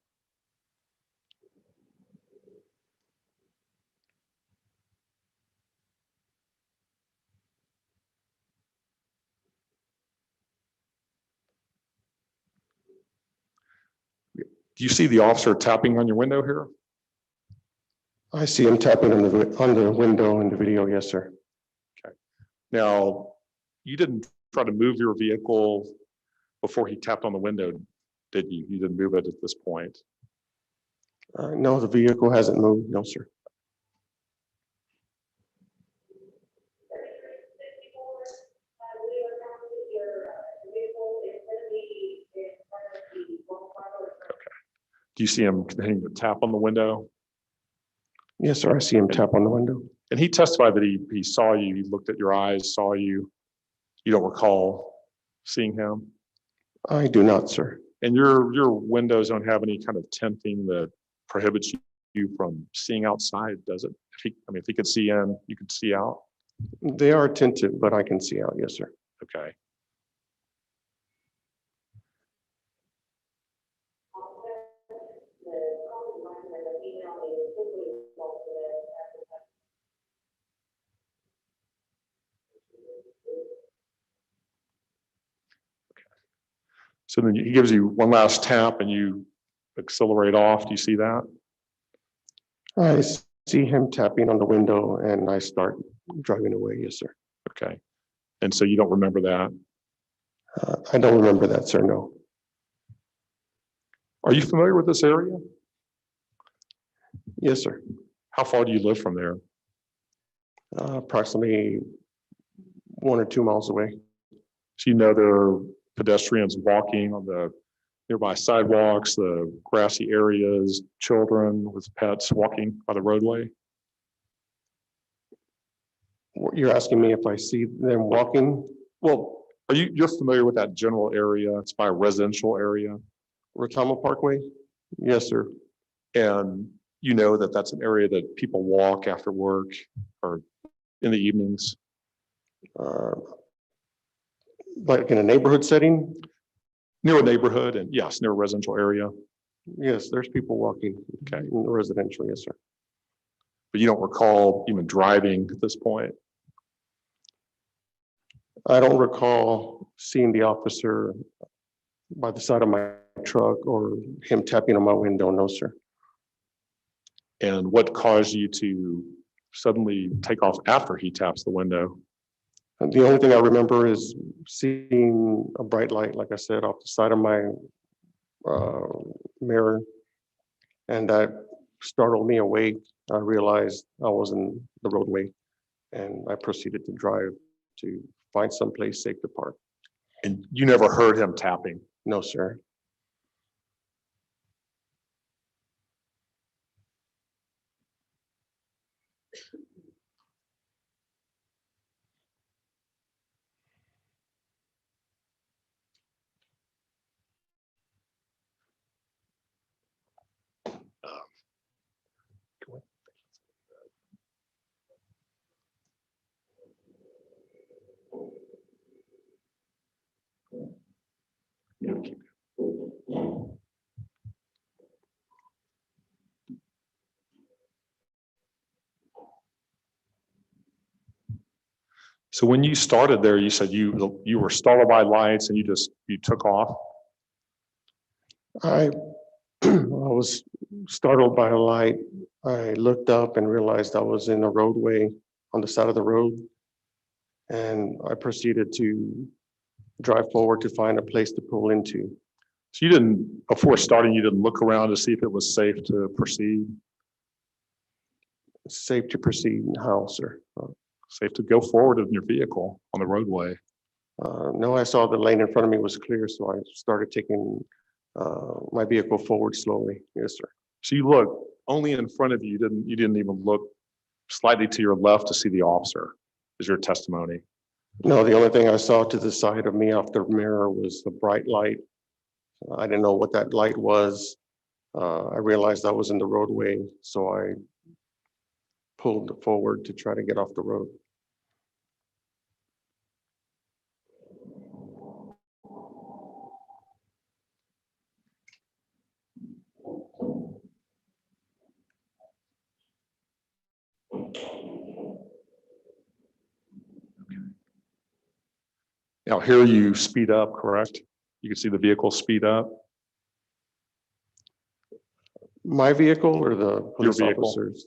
Do you see the officer tapping on your window here? I see him tapping on the window in the video, yes, sir. Now, you didn't try to move your vehicle before he tapped on the window, did you? You didn't move it at this point. No, the vehicle hasn't moved, no, sir. Do you see him continuing to tap on the window? Yes, sir, I see him tap on the window. And he testified that he saw you, he looked at your eyes, saw you. You don't recall seeing him? I do not, sir. And your windows don't have any kind of tinting that prohibits you from seeing outside, does it? If he could see in, you could see out? They are tinted, but I can see out, yes, sir. Okay. So then he gives you one last tap and you accelerate off. Do you see that? I see him tapping on the window and I start driving away, yes, sir. Okay. And so you don't remember that? I don't remember that, sir, no. Are you familiar with this area? Yes, sir. How far do you live from there? Approximately 1 or 2 miles away. So you know there are pedestrians walking on the nearby sidewalks, the grassy areas, children with pets walking by the roadway? You're asking me if I see them walking? Well, you're familiar with that general area? It's by a residential area. Rotama Parkway? Yes, sir. And you know that that's an area that people walk after work or in the evenings? Like in a neighborhood setting? Near a neighborhood and yes, near a residential area. Yes, there's people walking. Okay. In the residential, yes, sir. But you don't recall even driving at this point? I don't recall seeing the officer by the side of my truck or him tapping on my window, no, sir. And what caused you to suddenly take off after he taps the window? And the only thing I remember is seeing a bright light, like I said, off the side of my mirror. And that startled me awake. I realized I was in the roadway and I proceeded to drive to find someplace safe to park. And you never heard him tapping? No, sir. So when you started there, you said you were startled by lights and you took off? I was startled by a light. I looked up and realized I was in a roadway on the side of the road. And I proceeded to drive forward to find a place to pull into. So you didn't, before starting, you didn't look around to see if it was safe to proceed? Safe to proceed how, sir? Safe to go forward in your vehicle on the roadway? No, I saw the lane in front of me was clear, so I started taking my vehicle forward slowly. Yes, sir. So you looked only in front of you. You didn't even look slightly to your left to see the officer, is your testimony? No, the only thing I saw to the side of me off the mirror was the bright light. I didn't know what that light was. I realized I was in the roadway, so I pulled forward to try to get off the road. Now here you speed up, correct? You can see the vehicle speed up? My vehicle or the police vehicle. officers?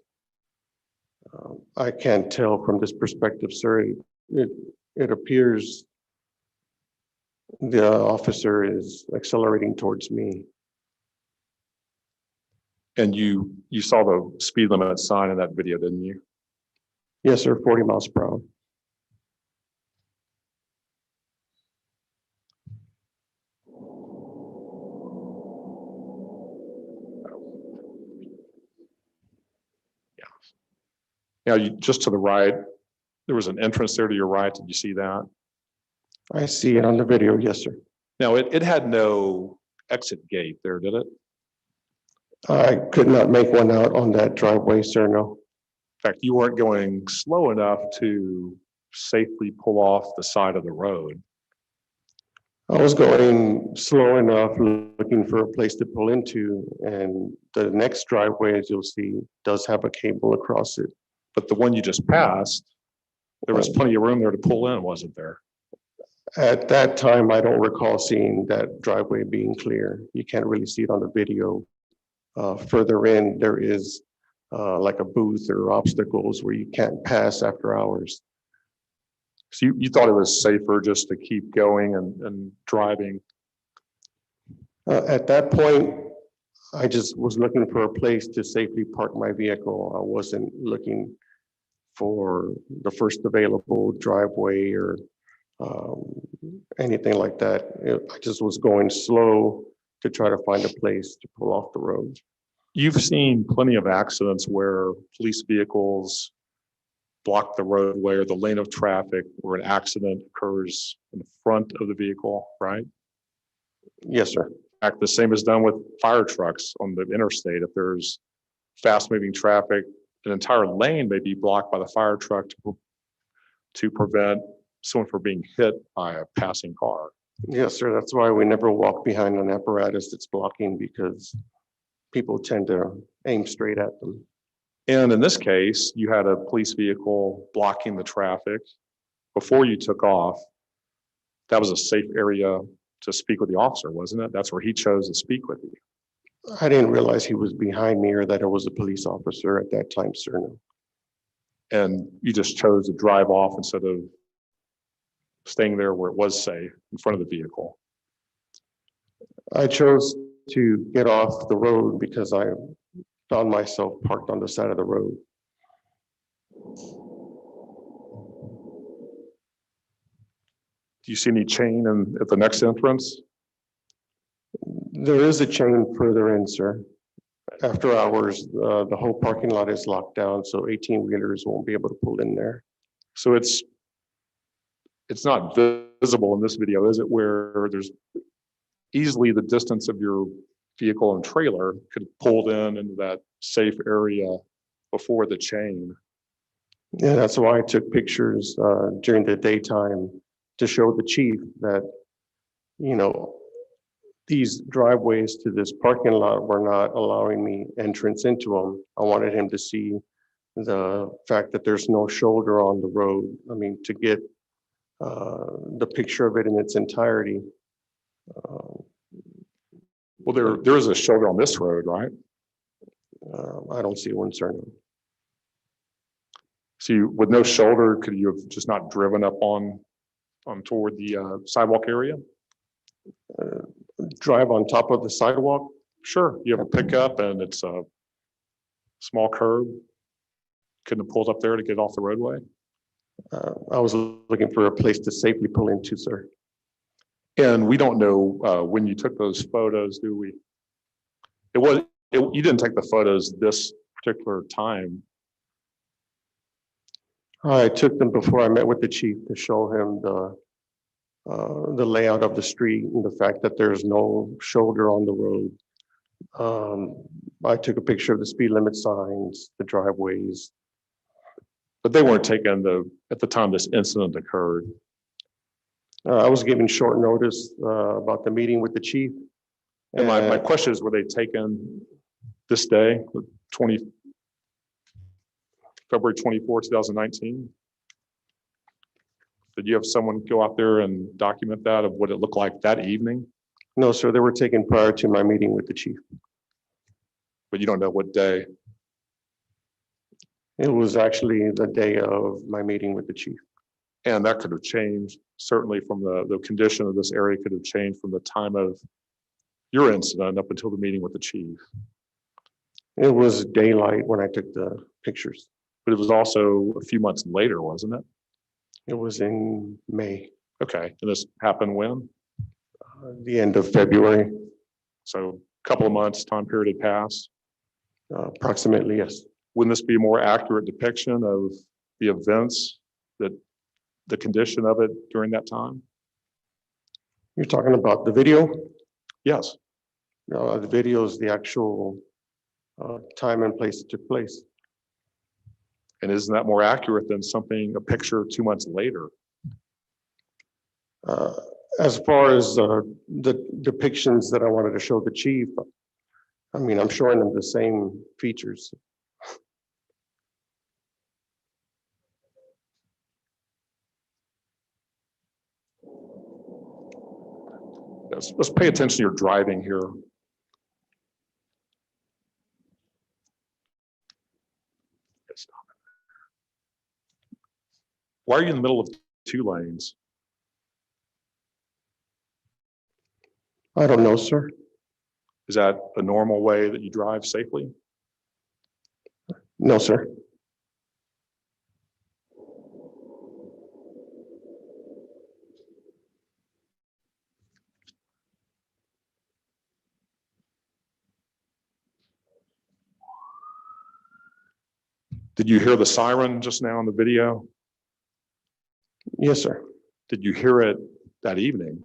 I can't tell from this perspective, sir. It appears the officer is accelerating towards me. And you saw the speed limit sign in that video, didn't you? Yes, sir, 40 miles per hour. Now, just to the right, there was an entrance there to your right. Did you see that? I see it on the video, yes, sir. Now, it had no exit gate there, did it? I could not make one out on that driveway, sir, no. In fact, you weren't going slow enough to safely pull off the side of the road. I was going slow enough, looking for a place to pull into, and the next driveway, as you'll see, does have a cable across it. But the one you just passed, there was plenty of room there to pull in, wasn't there? At that time, I don't recall seeing that driveway being clear. You can't really see it on the video. Further in, there is like a booth or obstacles where you can't pass after hours. So you thought it was safer just to keep going and driving? At that point, I just was looking for a place to safely park my vehicle. I wasn't looking for the first available driveway or anything like that. I just was going slow to try to find a place to pull off the road. You've seen plenty of accidents where police vehicles block the roadway or the lane of traffic where an accident occurs in the front of the vehicle, right? Yes, sir. In fact, the same is done with fire trucks on the interstate. If there's fast moving traffic, an entire lane may be blocked by the fire truck to prevent someone from being hit by a passing car. Yes, sir. That's why we never walk behind an apparatus that's blocking, because people tend to aim straight at them. And in this case, you had a police vehicle blocking the traffic before you took off. That was a safe area to speak with the officer, wasn't it? That's where he chose to speak with you. I didn't realize he was behind me or that it was a police officer at that time, sir. No. And you just chose to drive off instead of staying there where it was safe in front of the vehicle. I chose to get off the road because I found myself parked on the side of the road. Do you see any chain at the next entrance? There is a chain further in, sir. After hours, the whole parking lot is locked down, so 18-wheelers won't be able to pull in there. So it's not visible in this video, is it? Where there's easily the distance of your vehicle and trailer could have pulled into that safe area before the chain. Yeah, that's why I took pictures during the daytime to show the chief that, you know, these driveways to this parking lot were not allowing me entrance into them. I wanted him to see the fact that there's no shoulder on the road. I mean, to get the picture of it in its entirety. Well, there is a shoulder on this road, right? I don't see one, sir. So with no shoulder, could you have just not driven up on toward the sidewalk area? Drive on top of the sidewalk? Sure. You have a pickup and it's a small curb. Couldn't have pulled up there to get off the roadway? I was looking for a place to safely pull into, sir. And we don't know when you took those photos, do we? You didn't take the photos this particular time. I took them before I met with the chief to show him the layout of the street and the fact that there's no shoulder on the road. I took a picture of the speed limit signs, the driveways. But they weren't taken at the time this incident occurred. I was given short notice about the meeting with the chief. And my question is, were they taken this day, February 24, 2019? Did you have someone go out there and document that of what it looked like that evening? No, sir, they were taken prior to my meeting with the chief. But you don't know what day? It was actually the day of my meeting with the chief. And that could have changed, certainly from the condition of this area could have changed from the time of your incident up until the meeting with the chief. It was daylight when I took the pictures. But it was also a few months later, wasn't it? It was in May. Okay, and this happened when? The end of February. So a couple of months, time period had passed. Approximately, yes. Wouldn't this be a more accurate depiction of the events, that the condition of it during that time? You're talking about the video? Yes. The video is the actual time and place it took place. And isn't that more accurate than a picture 2 months later? As far as the depictions that I wanted to show the chief, I mean, I'm showing them the same features. Yes. Let's pay attention to your driving here. Why are you in the middle of 2 lanes? I don't know, sir. Is that a normal way that you drive safely? No, sir. Did you hear the siren just now in the video? Yes, sir. Did you hear it that evening?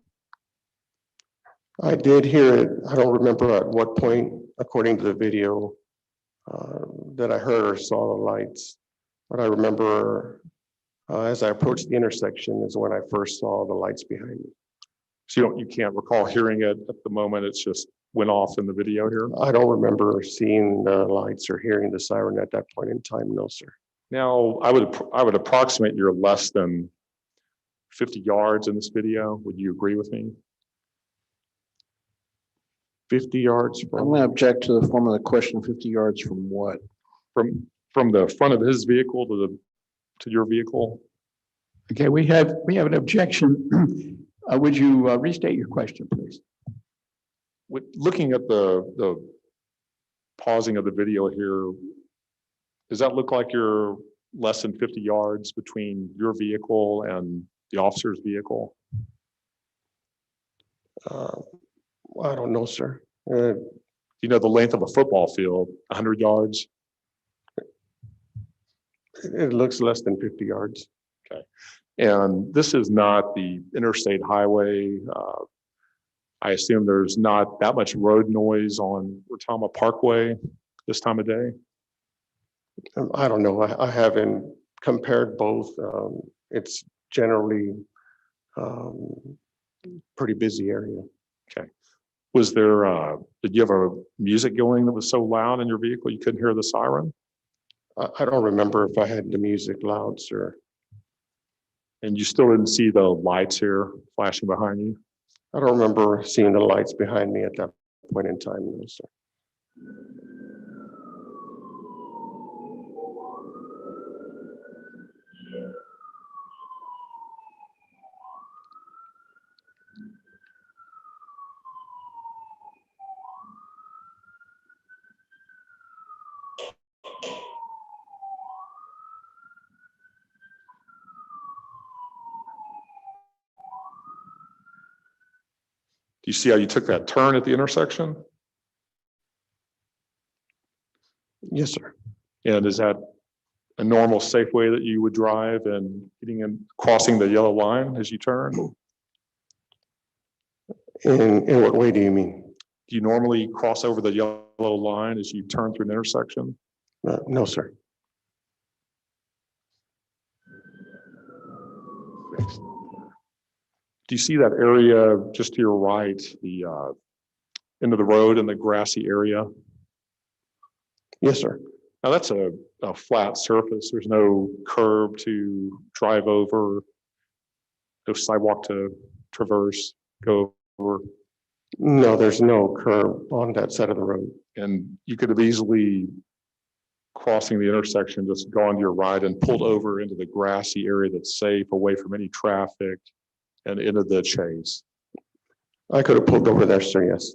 I did hear it. I don't remember at what point, according to the video, that I heard or saw the lights. But I remember as I approached the intersection is when I first saw the lights behind me. So you can't recall hearing it at the moment, it's just went off in the video here? I don't remember seeing the lights or hearing the siren at that point in time, no, sir. Now, I would approximate you're less than 50 yards in this video. Would you agree with me? 50 yards I'm from, going to object to the form of the question, 50 yards from what? From the front of his vehicle to your vehicle? Okay, we have an objection. Would you restate your question, please? Looking at the pausing of the video here, does that look like you're less than 50 yards between your vehicle and the officer's vehicle? I don't know, sir. You know the length of a football field, 100 yards? It looks less than 50 yards. And this is not the interstate highway. I assume there's not that much road noise on Retama Parkway this time of day. I don't know. I haven't compared both. It's generally pretty busy area. Okay. Was there, did you have a music going that was so loud in your vehicle you couldn't hear the siren? I don't remember if I had the music loud, sir. And you still didn't see the lights here flashing behind you? I don't remember seeing the lights behind me at that point in time, no, sir. Do you see how you took that turn at the intersection? Yes, sir. And is that a normal, safe way that you would drive and getting and crossing the yellow line as you turn? In what way do you mean? Do you normally cross over the yellow line as you turn through an intersection? No, sir. Do you see that area just to your right, the end of the road and the grassy area? Yes, sir. Now that's a flat surface. There's no curb to drive over, no sidewalk to traverse, go over. No, there's no curb on that side of the road. And you could have easily crossing the intersection, just gone to your right and pulled over into the grassy area that's safe, away from any traffic and into the chase. I could have pulled over there, sir, yes.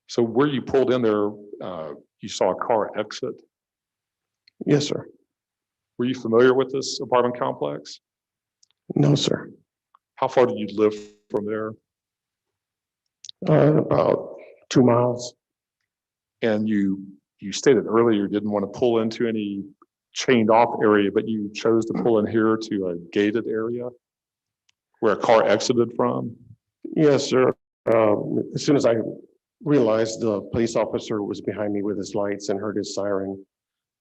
So where you pulled in there, you saw a car exit. Yes, sir. Were you familiar with this apartment complex? No, sir. How far did you live from there? About 2 miles. And you stated earlier you didn't want to pull into any chained off area, but you chose to pull in here to a gated area where a car exited from? Yes, sir. As soon as I realized the police officer was behind me with his lights and heard his siren,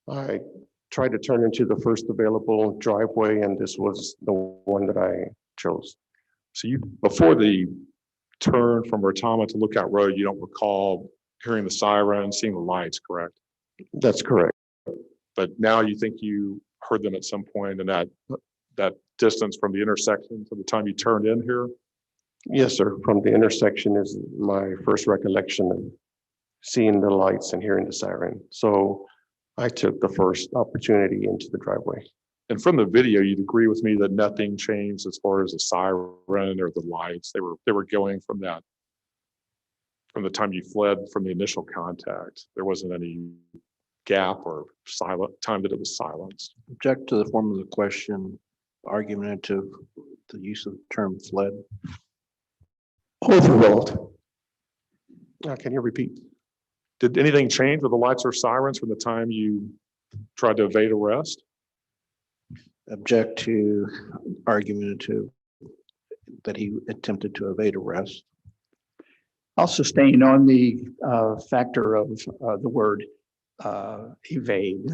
I tried to turn into the first available driveway, and this was the one that I chose. So you, before the turn from Retama to Lookout Road, you don't recall hearing the siren, seeing the lights, correct? That's correct. But now you think you heard them at some point, and that distance from the intersection to the time you turned in here? Yes, sir. From the intersection is my first recollection of seeing the lights and hearing the siren. So I took the first opportunity into the driveway. And from the video, you'd agree with me that nothing changed as far as the siren or the lights. They were going from that, from the time you fled from the initial contact. There wasn't any gap or silent time that it was silenced. Object to the form of the question, argumentative, the use of the term fled. Overruled. Can you repeat? Did anything change with the lights or sirens from the time you tried to evade arrest? Object to argumentative that he attempted to evade arrest. I'll sustain on the factor of the word evade.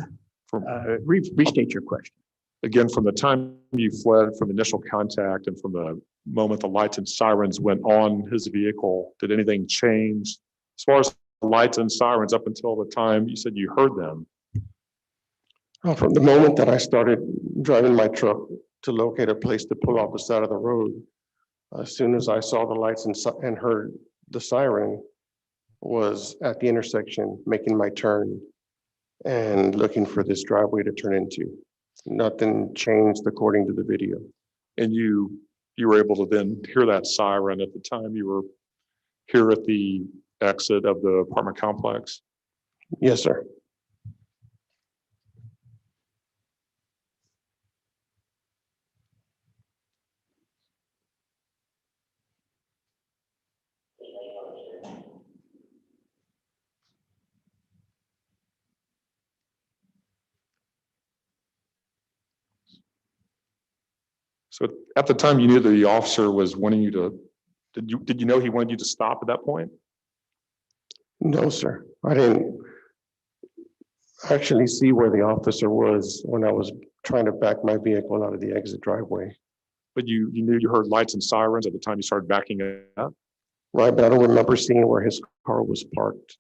Restate your question. Again, from the time you fled from initial contact and from the moment the lights and sirens went on his vehicle, did anything change? As far as lights and sirens up until the time you said you heard them? From the moment that I started driving my truck to locate a place to pull off the side of the road, as soon as I saw the lights and heard the siren, was at the intersection, making my turn and looking for this driveway to turn into. Nothing changed according to the video. And you were able to then hear that siren at the time you were here at the exit of the apartment complex? Yes, sir. So at the time you knew that the officer was wanting you to, did you know he wanted you to stop at that point? No, sir. I didn't actually see where the officer was when I was trying to back my vehicle out of the exit driveway. But you knew you heard lights and sirens at the time you started backing up? Right, but I don't remember seeing where his car was parked.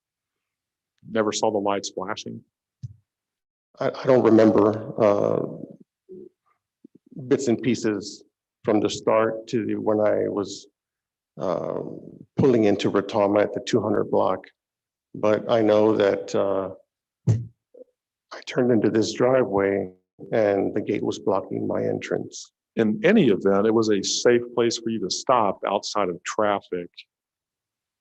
Never saw the lights flashing? I don't remember bits and pieces from the start to when I was pulling into Retama at the 200 block. But I know that I turned into this driveway and the gate was blocking my entrance. In any event, it was a safe place for you to stop outside of traffic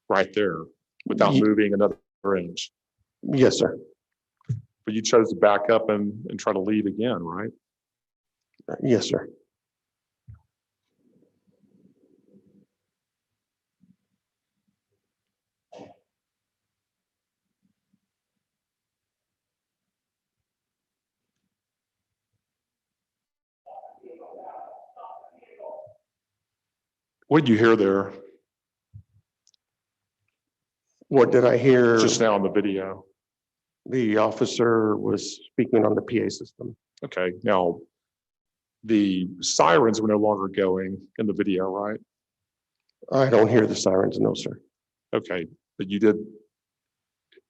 right there without moving another inch. Yes, sir. But you chose to back up and try to leave again, right? Yes, sir. What did you hear there What did I hear? just now in the video? The officer was speaking on the PA system. Okay, now the sirens were no longer going in the video, right? I don't hear the sirens, no, sir. Okay, but you did,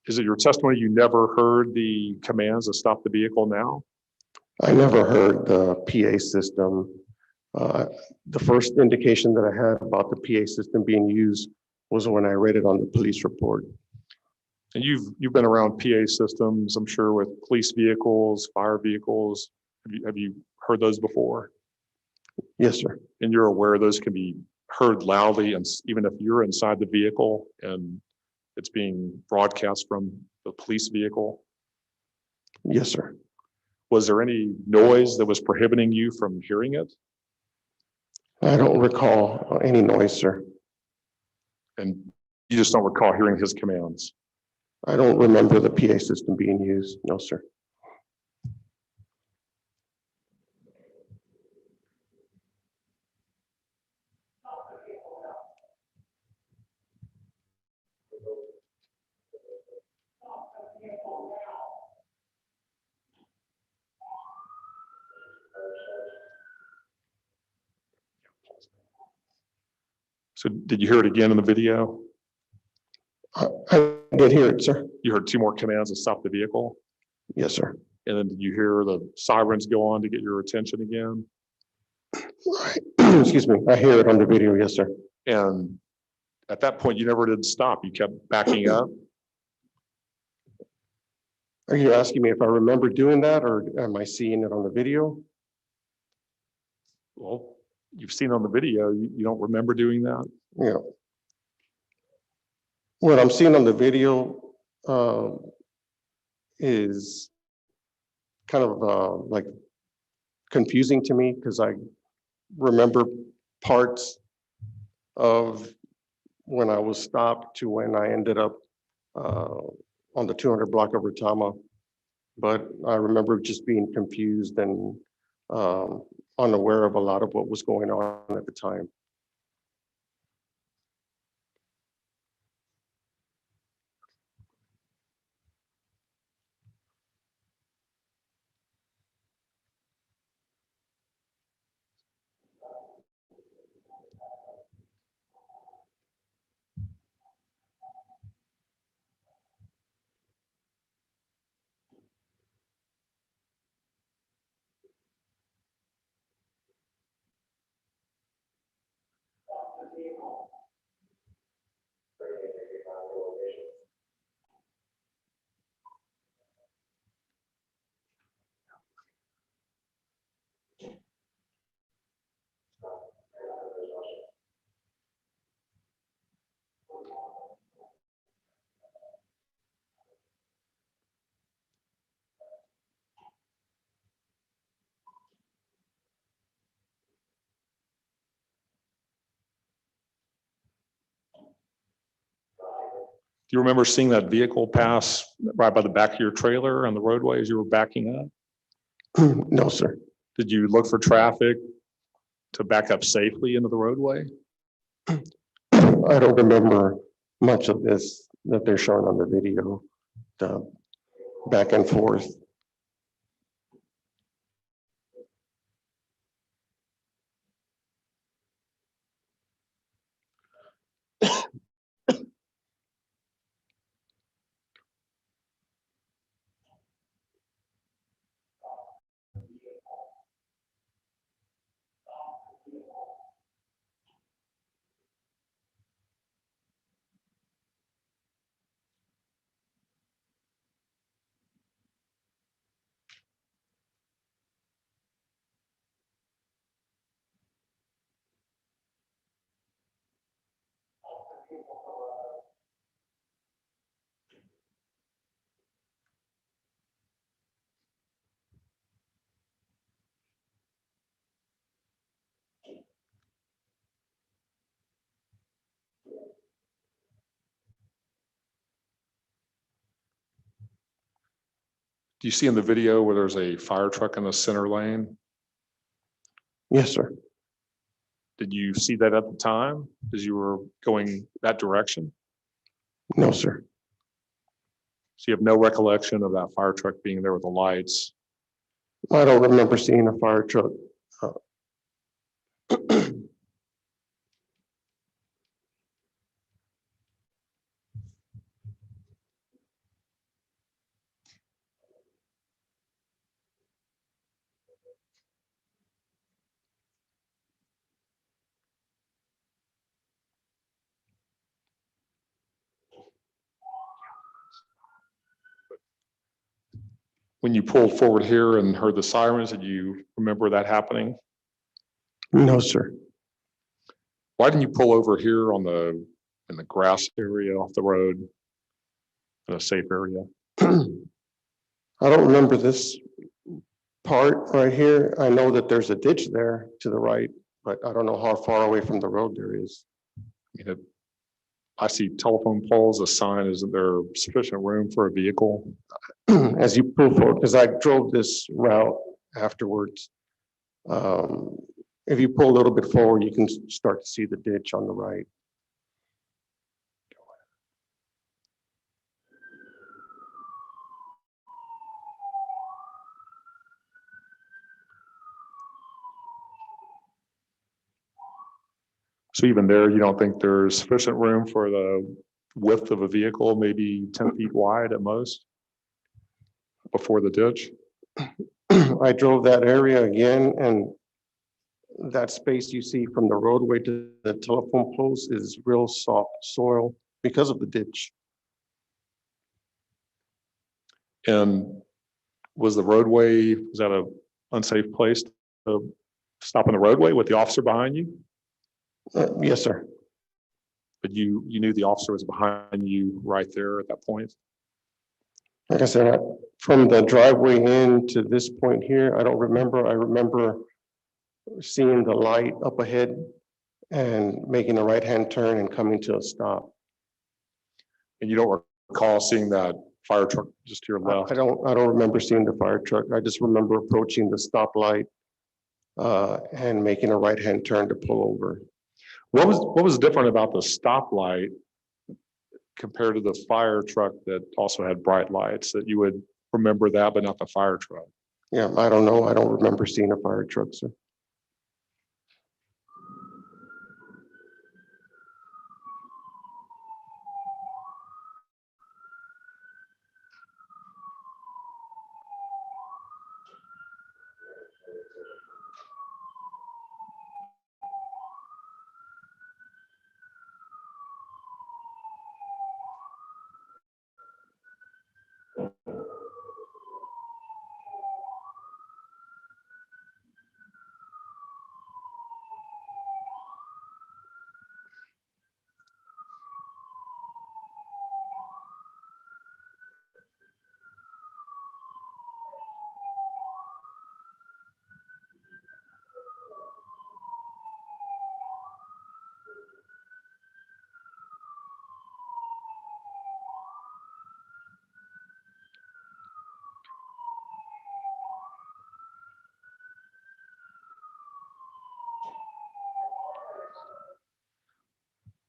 is it your testimony you never heard the commands to stop the vehicle now? I never heard the PA system. The first indication that I had about the PA system being used was when I read it on the police report. And you've been around PA systems, I'm sure, with police vehicles, fire vehicles. Have you heard those before? Yes, sir. And you're aware those can be heard loudly, and even if you're inside the vehicle and it's being broadcast from the police vehicle? Yes, sir. Was there any noise that was prohibiting you from hearing it? I don't recall any noise, sir. And you just don't recall hearing his commands? I don't remember the PA system being used, no, sir. So did you hear it again in the video? I did hear it, sir. You heard two more commands to stop the vehicle? Yes, sir. And then did you hear the sirens go on to get your attention again? Excuse me. I hear it on the video. Yes, sir. And at that point, you never did stop. You kept backing up? Are you asking me if I remember doing that or am I seeing it on the video? Well, you've seen on the video, you don't remember doing that? Yeah. What I'm seeing on the video is kind of like confusing to me because I remember parts of when I was stopped to when I ended up on the 200 block of Retama. But I remember just being confused and unaware of a lot of what was going on at the time. Do you remember seeing that vehicle pass right by the back of your trailer on the roadway as you were backing up? No, sir. Did you look for traffic to back up safely into the roadway? I don't remember much of this that they're showing on the video, the back and forth. Do you see in the video where there's a fire truck in the center lane? Yes, sir. Did you see that at the time as you were going that direction? No, sir. So you have no recollection of that fire truck being there with the lights? I don't remember seeing a fire truck. When you pulled forward here and heard the sirens, did you remember that happening? No, sir. Why didn't you pull over here in the grass area off the road in a safe area? I don't remember this part right here. I know that there's a ditch there to the right, but I don't know how far away from the road there is. I see telephone poles, a sign, isn't there sufficient room for a vehicle? As you pull forward, because I drove this route afterwards. If you pull a little bit forward, you can start to see the ditch on the right. So even there, you don't think there's sufficient room for the width of a vehicle, maybe 10 feet wide at most, before the ditch? I drove that area again, and that space you see from the roadway to the telephone post is real soft soil because of the ditch. And was the roadway, was that a unsafe place to stop on the roadway with the officer behind you? Yes, sir. But you knew the officer was behind you right there at that point? Like I said, from the driveway in to this point here, I don't remember. I remember seeing the light up ahead and making a right-hand turn and coming to a stop. And you don't recall seeing that fire truck just to your left? I don't remember seeing the fire truck. I just remember approaching the stoplight and making a right-hand turn to pull over. What was different about the stoplight compared to the fire truck that also had bright lights, that you would remember that, but not the fire truck? Yeah, I don't know. I don't remember seeing a fire truck, sir.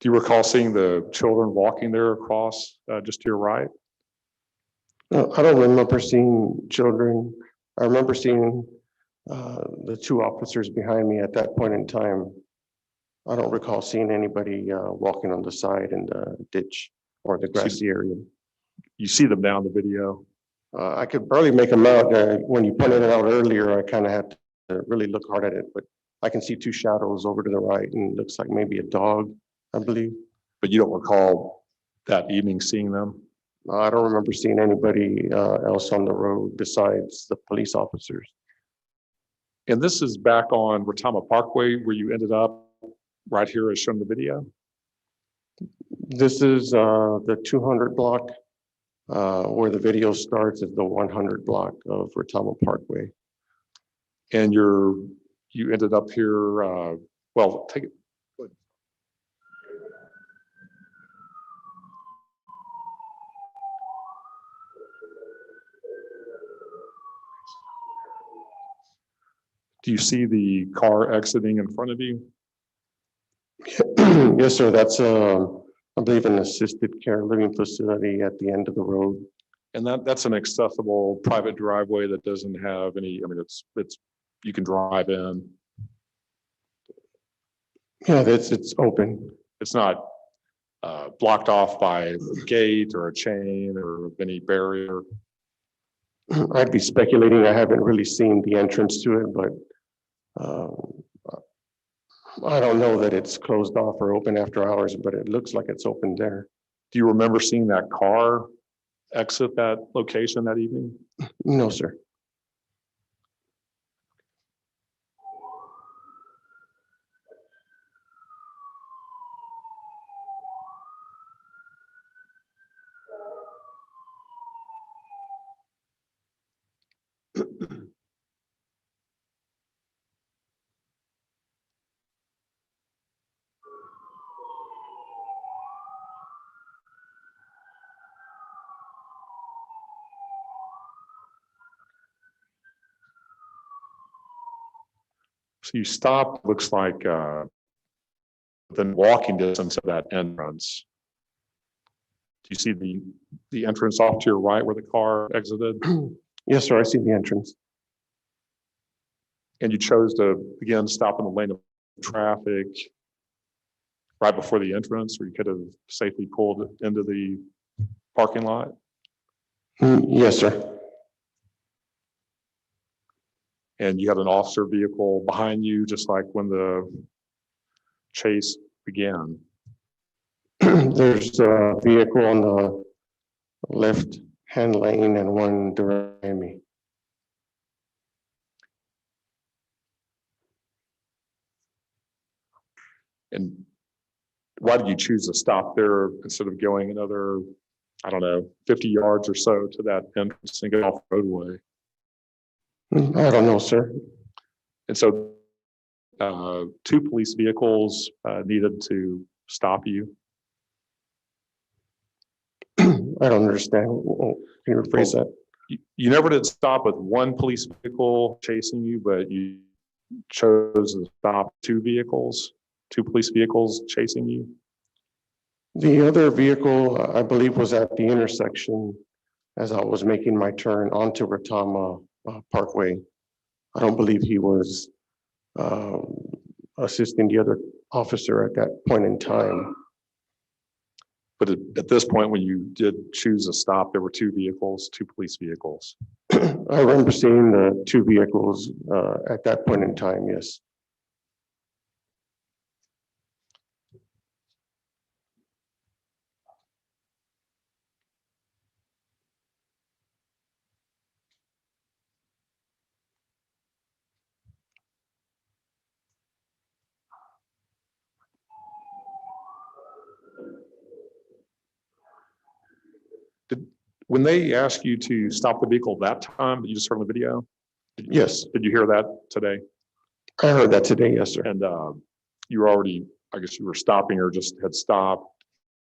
Do you recall seeing the children walking there across just to your right? No, I don't remember seeing children. I remember seeing the two officers behind me at that point in time. I don't recall seeing anybody walking on the side in the ditch or the grassy area. You see them now in the video. I could barely make them out. When you pointed it out earlier, I kind of had to really look hard at it, but I can see two shadows over to the right and it looks like maybe a dog, I believe. But you don't recall that evening seeing them? I don't remember seeing anybody else on the road besides the police officers. And this is back on Retama Parkway where you ended up right here as shown in the video? This is the 200 block where the video starts is the 100 block of Retama Parkway. And you ended up here, well, take it. Do you see the car exiting in front of you? Yes, sir. That's, I believe, an assisted care living facility at the end of the road. And that's an accessible private driveway that doesn't have any, I mean, it's, you can drive in. Yeah, it's open. It's not blocked off by a gate or a chain or any barrier. I'd be speculating. I haven't really seen the entrance to it, but I don't know that it's closed off or open after hours, but it looks like it's open there. Do you remember seeing that car exit that location that evening? No, sir. So you stop, looks like within walking distance of that entrance. Do you see the entrance off to your right where the car exited? Yes, sir. I see the entrance. And you chose to, again, stop in the lane of traffic right before the entrance, or you could have safely pulled into the parking lot? Yes, sir. And you had an officer vehicle behind you, just like when the chase began. There's a vehicle on the left-hand lane and one behind me. And why did you choose to stop there instead of going another, I don't know, 50 yards or so to that entrance and get off the roadway? I don't know, sir. And so two police vehicles needed to stop you. I don't understand. Can you rephrase that? You never did stop with one police vehicle chasing you, but you chose to stop two police vehicles chasing you. The other vehicle, I believe, was at the intersection as I was making my turn onto Retama Parkway. I don't believe he was assisting the other officer at that point in time. But at this point, when you did choose to stop, there were two vehicles, two police vehicles. I remember seeing the two vehicles at that point in time, yes. When they asked you to stop the vehicle that time, that you just heard on the video? Yes, Did you hear that today? I heard that today, yes, sir. And you were already, I guess you were stopping or just had stopped.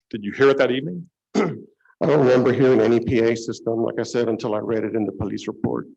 Did you hear it that evening? I don't remember hearing any PA system, like I said, until I read it in the police report.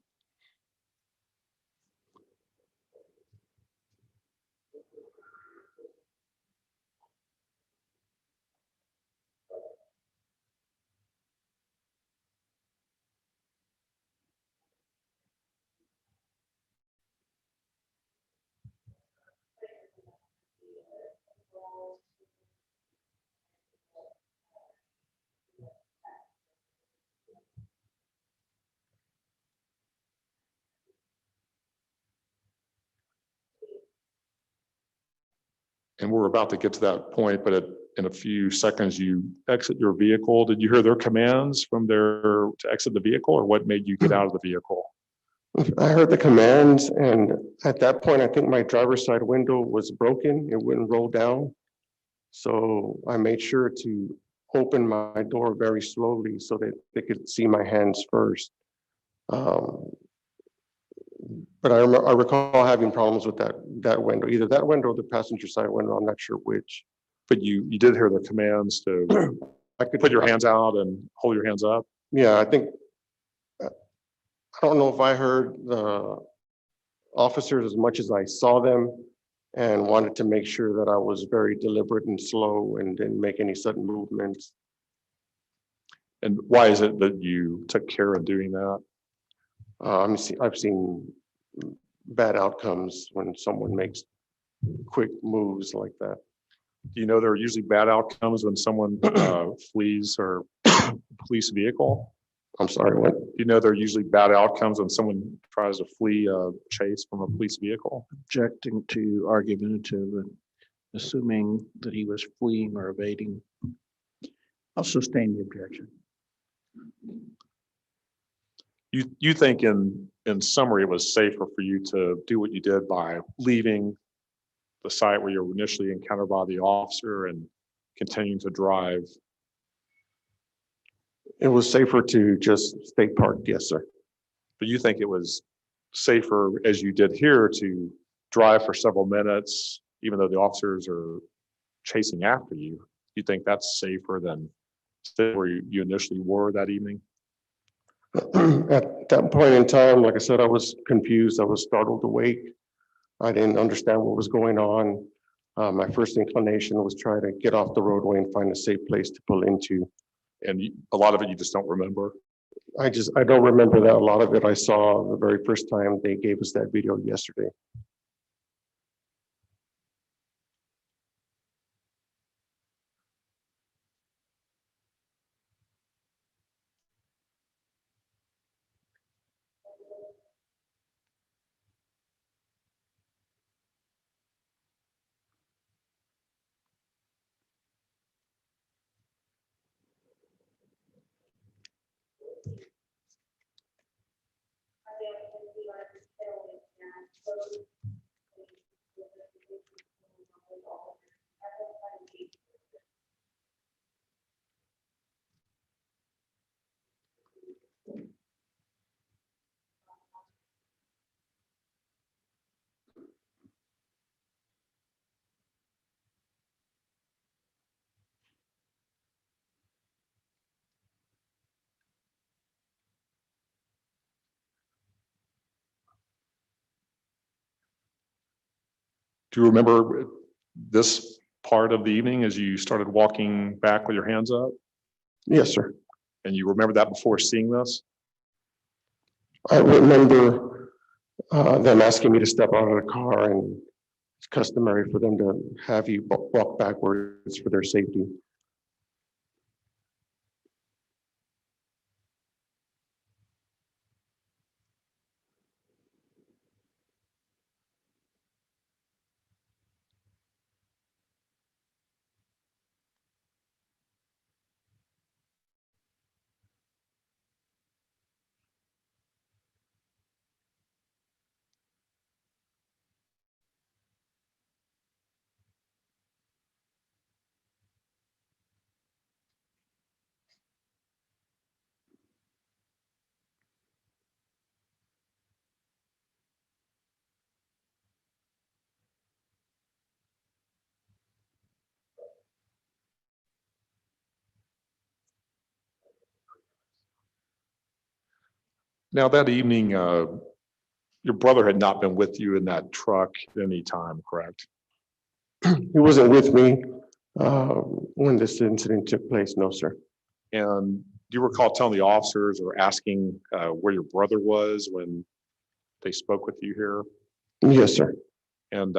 And we're about to get to that point, but in a few seconds, you exit your vehicle. Did you hear their commands from to exit the vehicle, or what made you get out of the vehicle? I heard the commands, and at that point, I think my driver's side window was broken. It wouldn't roll down. So I made sure to open my door very slowly so that they could see my hands first. But I recall having problems with that window, either that window or the passenger side window. I'm not sure which. But you did hear the commands to I could put your hands out and hold your hands up. Yeah, I think, I don't know if I heard the officers as much as I saw them, and wanted to make sure that I was very deliberate and slow and didn't make any sudden movements. And why is it that you took care of doing that? I've seen bad outcomes when someone makes quick moves like that. Do you know there are usually bad outcomes when someone flees or police vehicle? I'm sorry, what? Do you know there are usually bad outcomes when someone tries to flee a chase from a police vehicle? Objecting to argumentative and assuming that he was fleeing or evading. I'll sustain the objection. You think in summary, it was safer for you to do what you did by leaving the site where you were initially encountered by the officer and continuing to drive? It was safer to just stay parked, yes, sir. But you think it was safer, as you did here, to drive for several minutes, even though the officers are chasing after you? You think that's safer than where you initially were that evening? At that point in time, like I said, I was confused. I was startled awake. I didn't understand what was going on. My first inclination was try to get off the roadway and find a safe place to pull into. And a lot of it you just don't remember? I don't remember that. A lot of it I saw the very first time they gave us that video yesterday. Do you remember this part of the evening as you started walking back with your hands up? Yes, sir. And you remember that before seeing this? I remember them asking me to step out of the car, and it's customary for them to have you walk backwards for their safety. Now that evening, your brother had not been with you in that truck at any time, correct? He wasn't with me when this incident took place, no, sir. And do you recall telling the officers or asking where your brother was when they spoke with you here? Yes, sir. And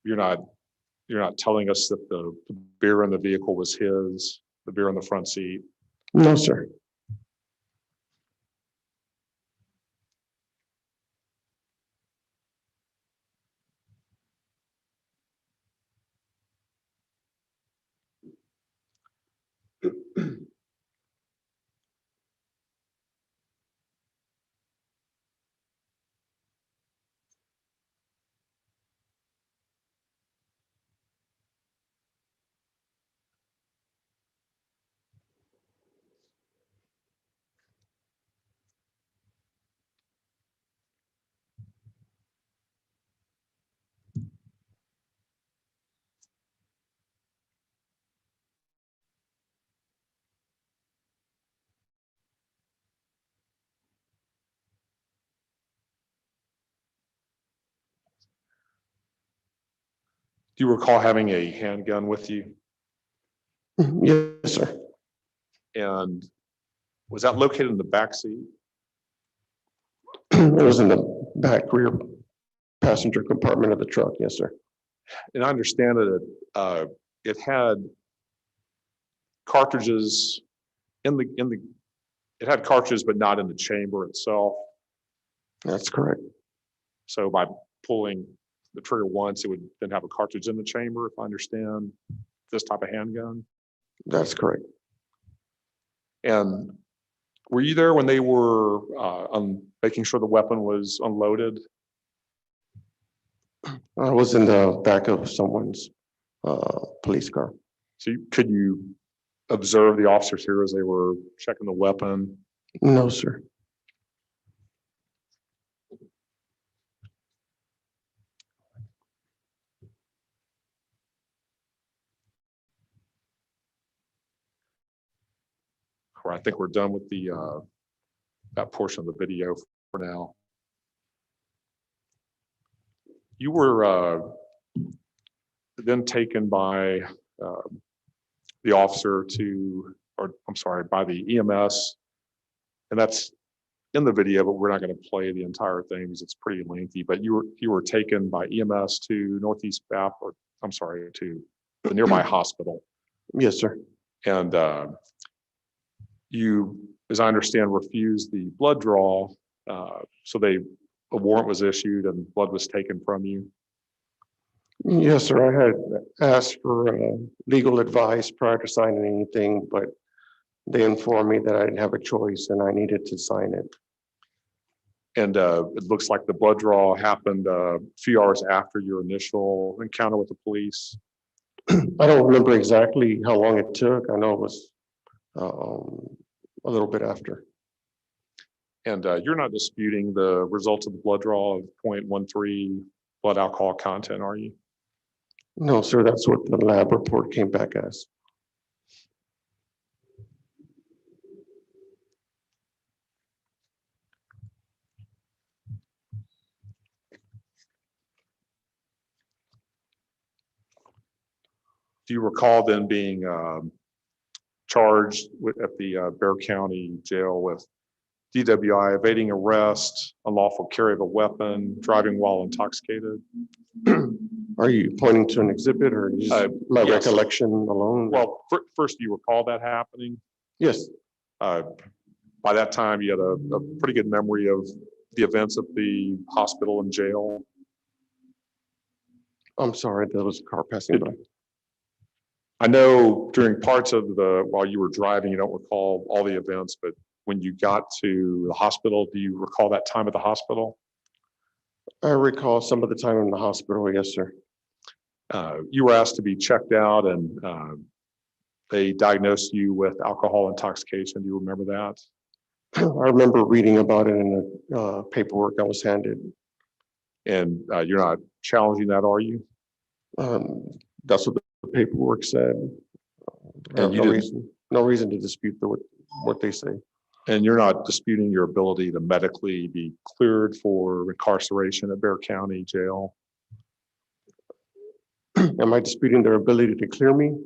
you're not telling us that the beer in the vehicle was his, the beer in the front seat? No, sir. Do you recall having a handgun with you? Yes, sir. And was that located in the back seat? It was in the back rear passenger compartment of the truck. Yes, sir. And I understand that it had cartridges it had cartridges, but not in the chamber itself. That's correct. So by pulling the trigger once, it would then have a cartridge in the chamber, if I understand this type of handgun. That's correct. And were you there when they were making sure the weapon was unloaded? I was in the back of someone's police car. So could you observe the officers here as they were checking the weapon? No, sir. Or I think we're done with the that portion of the video for now. You were then taken by the officer by the EMS, and that's in the video, but we're not going to play the entire thing because it's pretty lengthy. But you were taken by EMS to to the nearby hospital. Yes, sir. And you, as I understand, refused the blood draw, so a warrant was issued and blood was taken from you. Yes, sir. I had asked for legal advice prior to signing anything, but they informed me that I didn't have a choice and I needed to sign it. And it looks like the blood draw happened a few hours after your initial encounter with the police. I don't remember exactly how long it took. I know it was a little bit after. And you're not disputing the results of the blood draw of 0.13 blood alcohol content, are you? No, sir. That's what the lab report came back as. Do you recall then being charged at the Bexar County Jail with DWI, evading arrest, unlawful carry of a weapon, driving while intoxicated? Are you pointing to an exhibit or just my yes. recollection alone? Well, first, do you recall that happening? Yes. By that time, you had a pretty good memory of the events at the hospital and jail. I'm sorry, there was a car passing by. I know during parts of while you were driving, you don't recall all the events, but when you got to the hospital, do you recall that time at the hospital? I recall some of the time in the hospital, yes, sir. You were asked to be checked out and they diagnosed you with alcohol intoxication. Do you remember that? I remember reading about it in the paperwork I was handed. And you're not challenging that, are you? That's what the paperwork said. I have no reason to dispute what they say. And you're not disputing your ability to medically be cleared for incarceration at Bexar County Jail? Am I disputing their ability to clear me?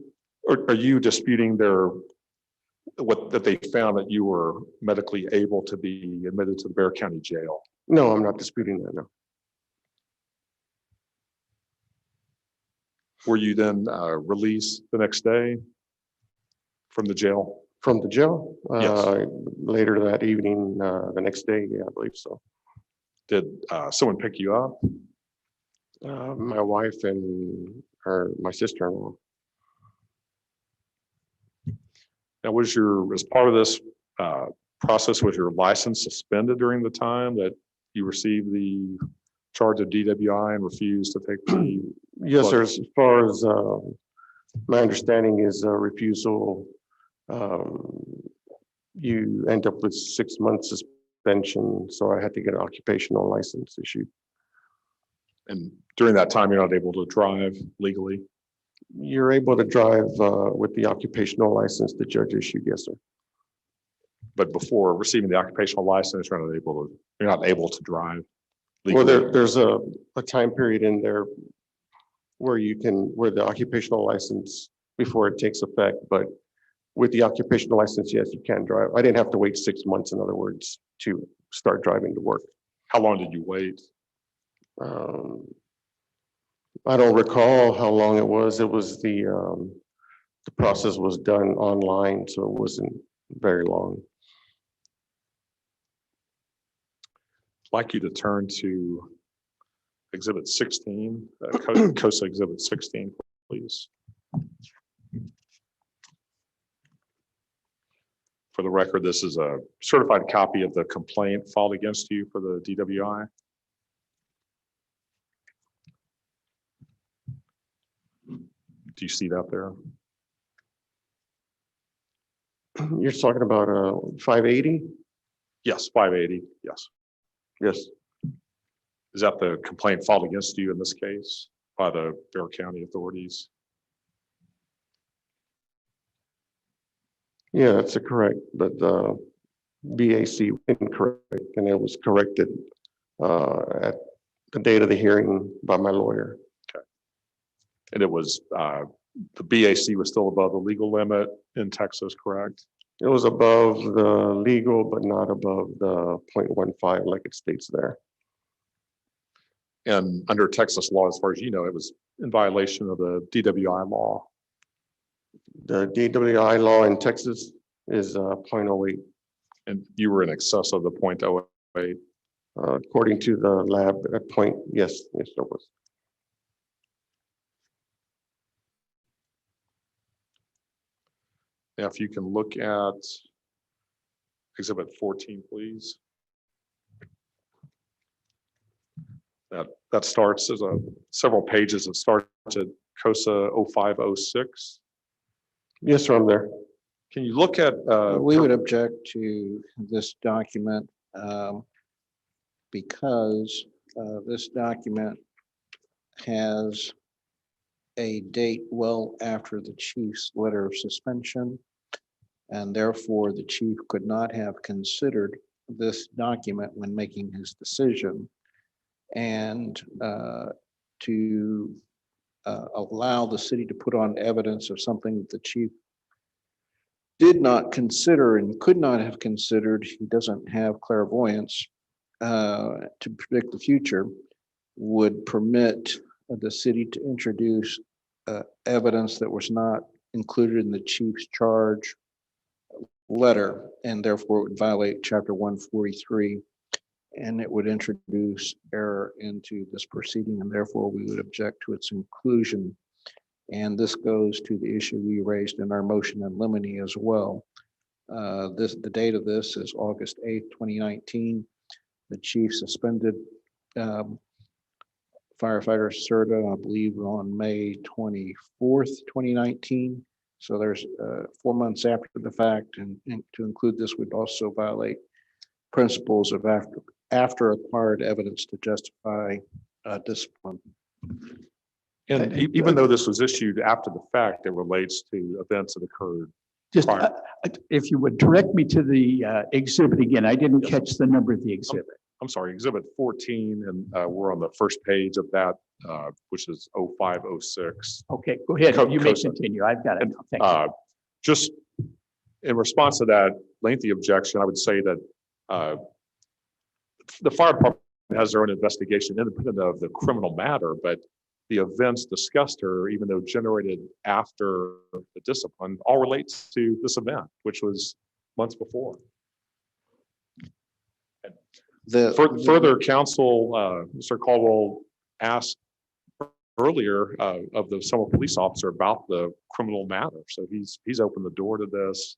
Or are you disputing that they found that you were medically able to be admitted to the Bexar County Jail? No, I'm not disputing that, no. Were you then released the next day from the jail? From the jail? Yes. Later that evening, the next day, yeah, I believe so. Did someone pick you up? My wife and my sister-in-law. Now, as part of this process, was your license suspended during the time that you received the charge of DWI and refused to take the? Yes, sir. As far as my understanding is refusal, you end up with 6 months suspension. So I had to get an occupational license issued. And during that time, you're not able to drive legally? You're able to drive with the occupational license the judge issued, yes, sir. But before receiving the occupational license, you're not able to drive legally? Well, there's a time period in there where the occupational license, before it takes effect, but with the occupational license, yes, you can drive. I didn't have to wait 6 months, in other words, to start driving to work. How long did you wait? I don't recall how long it was. It was the process was done online, so it wasn't very long. I'd like you to turn to Exhibit 16, COSA Exhibit 16, please. For the record, this is a certified copy of the complaint filed against you for the DWI. Do you see that there? You're talking about 580? Yes, 580, yes. Yes. Is that the complaint filed against you in this case by the Bexar County authorities? Yeah, that's correct. But the BAC incorrect, and it was corrected at the date of the hearing by my lawyer. Okay. And it was, the BAC was still above the legal limit in Texas, correct? It was above the legal, but not above the 0.15 like it states there. And under Texas law, as far as you know, it was in violation of the DWI law. The DWI law in Texas is 0.08. And you were in excess of the 0.08. According to the lab at point, yes, it was. Now, if you can look at Exhibit 14, please. That starts as several pages. It starts at COSA 0506. Yes, sir, I'm there. Can you look at? We would object to this document because this document has a date well after the chief's letter of suspension, and therefore the chief could not have considered this document when making his decision, and to allow the city to put on evidence of something that the chief did not consider and could not have considered. He doesn't have clairvoyance to predict the future, would permit the city to introduce evidence that was not included in the chief's charge letter, and therefore would violate Chapter 143, and it would introduce error into this proceeding, and therefore we would object to its inclusion. And this goes to the issue we raised in our motion in limine as well. The date of this is August 8th, 2019. The chief suspended firefighter Cerda, I believe, on May 24th, 2019. So there's 4 months after the fact, and to include this would also violate principles of after acquired evidence to justify discipline. And even though this was issued after the fact, it relates to events that occurred. Just, prior. if you would direct me to the exhibit again, I didn't Yes. catch the number of the exhibit. I'm sorry, Exhibit 14, and we're on the first page of that, which is 0506. Okay, go ahead. You may COSA. continue. I've got it now. Thank you. Just in response to that lengthy objection, I would say that the fire department has their own investigation independent of the criminal matter, but the events discussed here, even though generated after the discipline, all relates to this event, which was months before. Further, counsel, Mr. Caldwell asked earlier of the Selma police officer about the criminal matter. So he's opened the door to this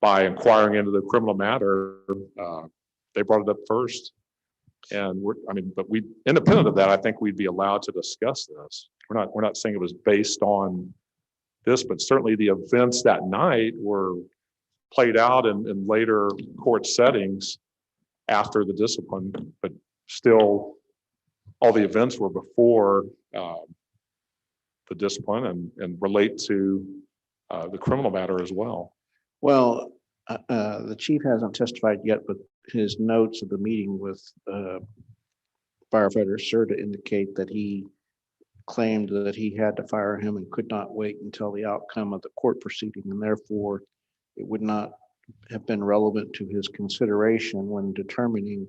by inquiring into the criminal matter. They brought it up first. And but we, independent of that, I think we'd be allowed to discuss this. We're not saying it was based on this, but certainly the events that night were played out in later court settings after the discipline, but still all the events were before the discipline and relate to the criminal matter as well. Well, the chief hasn't testified yet, but his notes of the meeting with firefighter Cerda indicate that he claimed that he had to fire him and could not wait until the outcome of the court proceeding, and therefore it would not have been relevant to his consideration when determining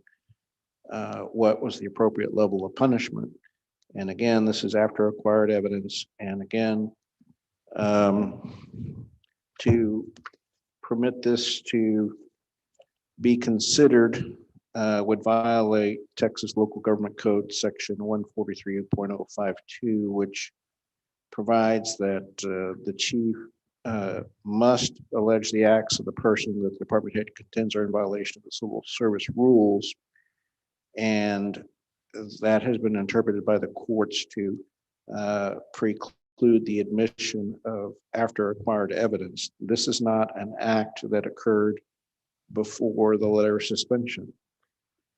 what was the appropriate level of punishment. And again, this is after acquired evidence. And again, to permit this to be considered would violate Texas Local Government Code Section 143.052, which provides that the chief must allege the acts of the person that the department head contends are in violation of the civil service rules. And that has been interpreted by the courts to preclude the admission of after acquired evidence. This is not an act that occurred before the letter of suspension.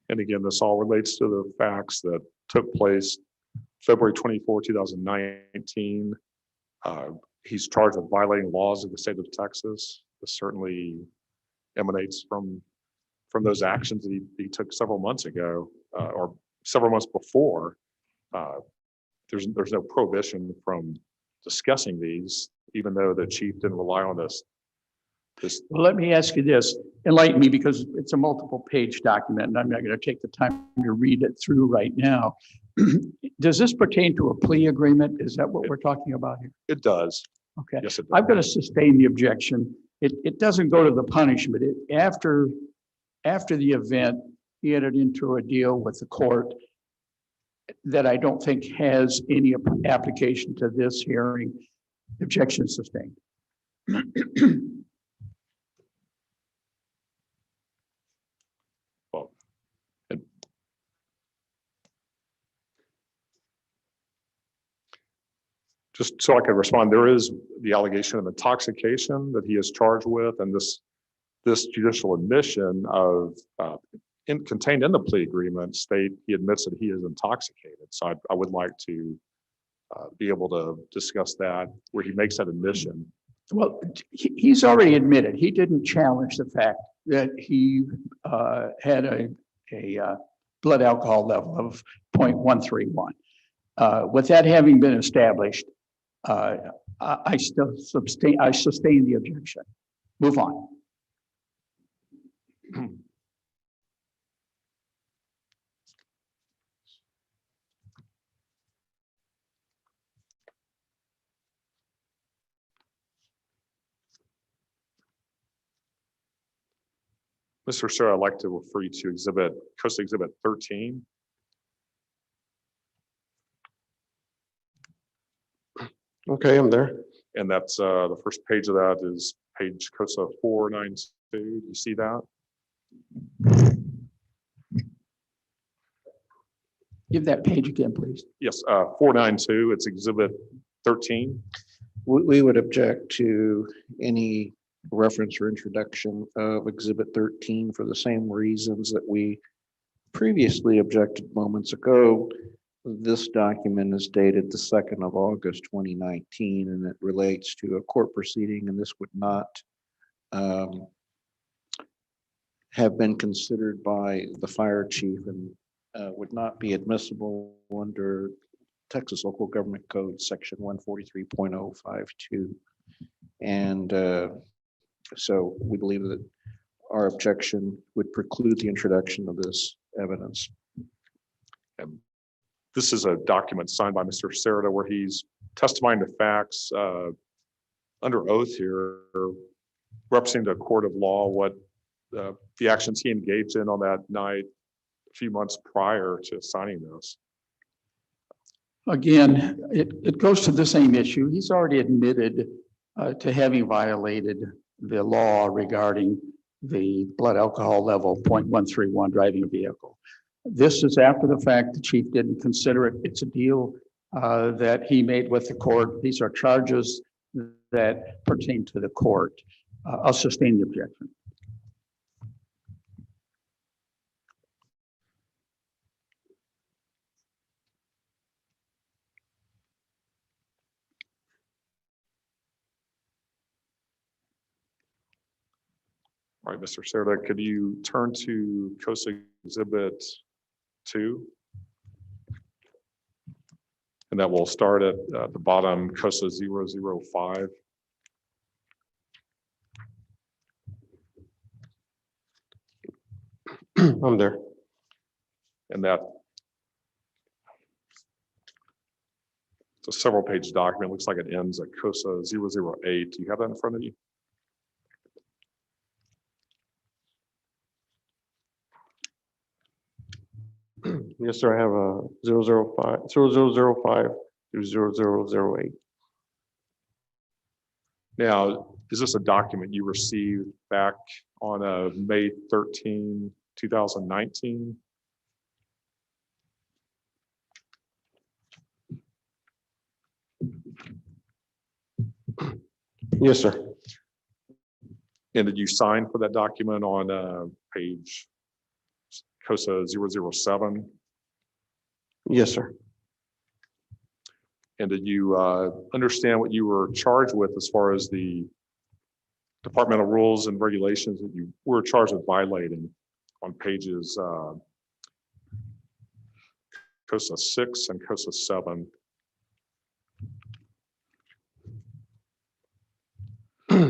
And again, this all relates to the facts that took place February 24, 2019. He's charged with violating laws of the state of Texas. This certainly emanates from those actions that he took several months ago or several months before. There's no prohibition from discussing these, even though the chief didn't rely on this. Well, let me ask you this, enlighten me, because it's a multiple page document and I'm not going to take the time to read it through right now. Does this pertain to a plea agreement? Is that what we're talking about here? It does. Okay. Yes, it does. I'm going to sustain the objection. It doesn't go to the punishment. After the event, he entered into a deal with the court that I don't think has any application to this hearing. Objection sustained. Well, and just so I can respond, there is the allegation of intoxication that he is charged with, and this judicial admission of contained in the plea agreement state he admits that he is intoxicated. So I would like to be able to discuss that where he makes that admission. Well, he's already admitted he didn't challenge the fact that he had a blood alcohol level of 0.131. With that having been established, I sustain the objection. Move on. Mr. Sir, I'd like to refer you to Coast Exhibit 13. Okay, I'm there. And that's the first page of that is page COSA 492. Do you see that? Give that page again, please. Yes, 492. It's Exhibit 13. We would object to any reference or introduction of Exhibit 13 for the same reasons that we previously objected moments ago. This document is dated the 2nd of August, 2019, and it relates to a court proceeding, and this would not have been considered by the fire chief and would not be admissible under Texas Local Government Code Section 143.052. And so we believe that our objection would preclude the introduction of this evidence. And this is a document signed by Mr. Cerda where he's testifying to facts under oath here, representing a court of law, what the actions he engaged in on that night a few months prior to signing this. Again, it goes to the same issue. He's already admitted to having violated the law regarding the blood alcohol level 0.131 driving a vehicle. This is after the fact. The chief didn't consider it. It's a deal that he made with the court. These are charges that pertain to the court. I'll sustain the objection. All right, Mr. Cerda, could you turn to COSA Exhibit 2? And that will start at the bottom, COSA 005. I'm there. And that it's a several page document. Looks like it ends at COSA 008. Do you have that in front of you? Yes, sir. I have a 0005 through 0008. Now, is this a document you received back on May 13, 2019? Yes, sir. And did you sign for that document on page COSA 007? Yes, sir. And did you understand what you were charged with as far as the departmental rules and regulations that you were charged with violating on pages COSA 6 and COSA 7?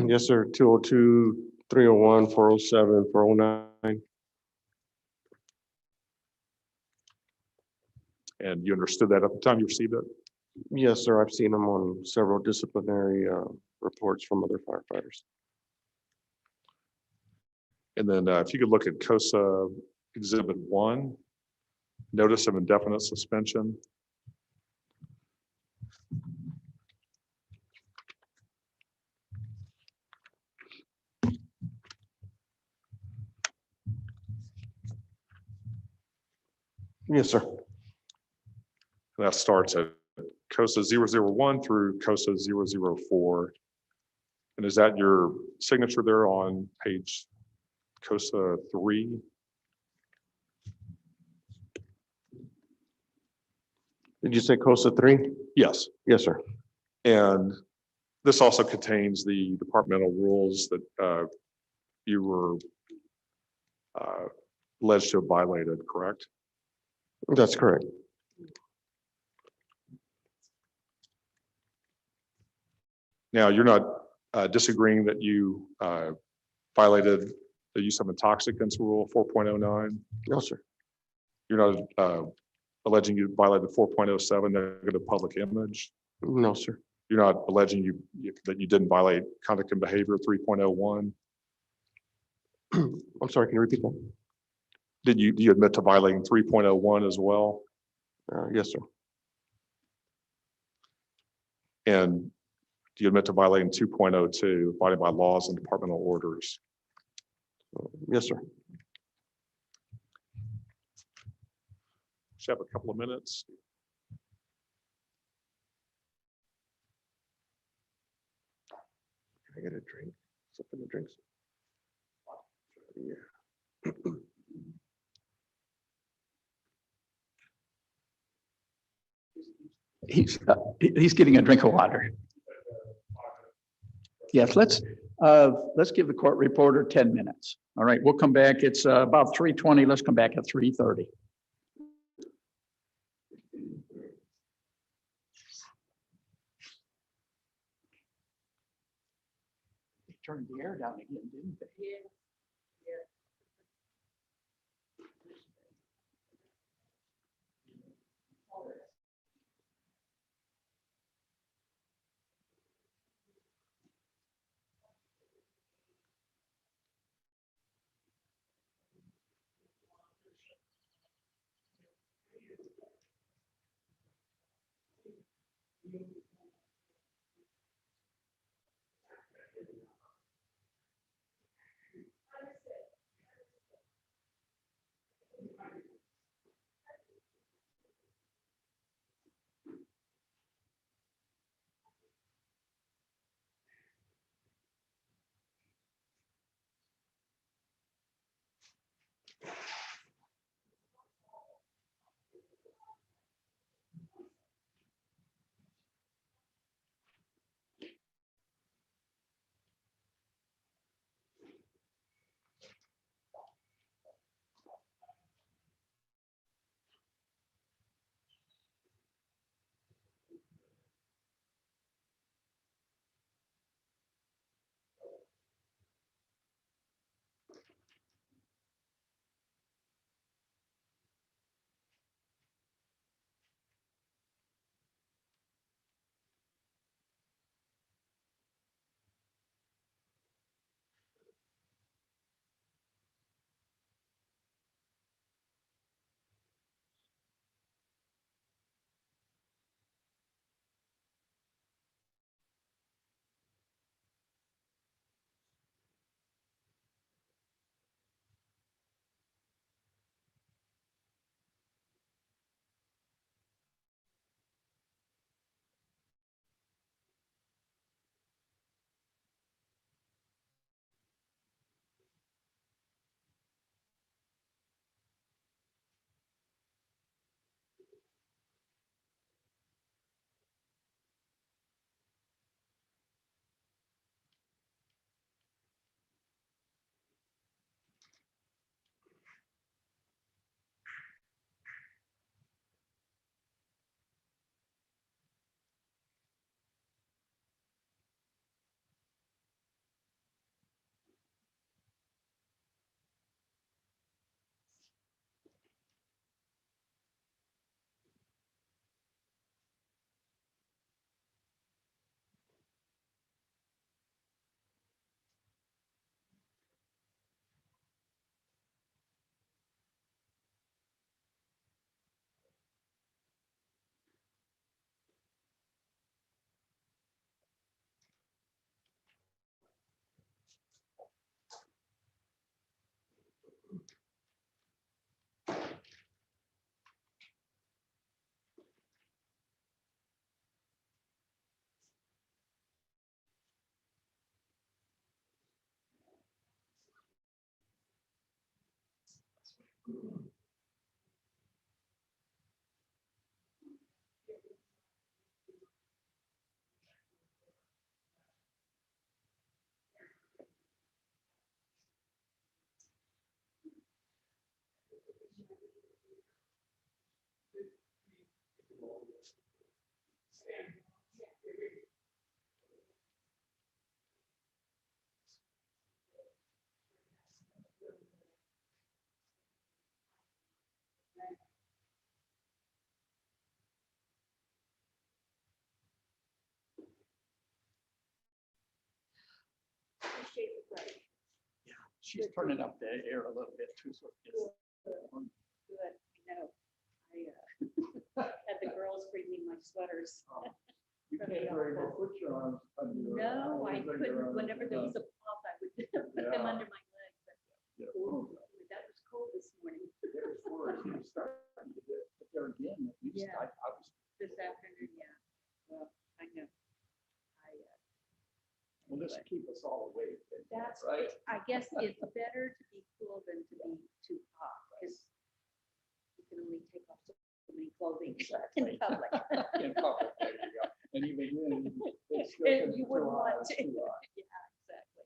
Yes, sir. 202, 301, 407, 409. And you understood that at the time you received it? Yes, sir. I've seen them on several disciplinary reports from other firefighters. And then if you could look at COSA Exhibit 1, Notice of Indefinite Suspension. Yes, sir. That starts at COSA 001 through COSA 004. And is that your signature there on page COSA 3? Did you say COSA 3? Yes. Yes, sir. And this also contains the departmental rules that you were alleged to have violated, correct? That's correct. Now, you're not disagreeing that you violated the use of intoxicants rule 4.09? No, sir. You're not alleging you violated 4.07 negative public image? No, sir. You're not alleging that you didn't violate conduct and behavior 3.01? I'm sorry, can you repeat that? Do you admit to violating 3.01 as well? Yes, sir. And do you admit to violating 2.02, abiding by laws and departmental orders? Yes, sir. Should have a couple of minutes. Can I get a drink? Something to drink? Yeah. He's getting a drink of water. Yes, let's give the court reporter 10 minutes. All right, we'll come back. It's about 3:20. Let's come back at 3:30. They turned the air down again, didn't they? she's turning up the air a little bit too, so it gets. Good, no, I had the girls bring me my sweaters. You can't very well put your arms under. No, I couldn't, whenever there was a pop, I would put them under my legs, but, ooh, that was cold this morning. There's where it's starting to get, but there again, at least Yeah. I was. This afternoon, yeah, well, I know. Well, this will keep us all awake. That's, right. I guess it's better to be cool than to be too hot, because you can only take off so many clothing Exactly. in public. In public, there you go. And even then, it's still And gonna you be wouldn't too want hot, to. it's too hot, Yeah, exactly.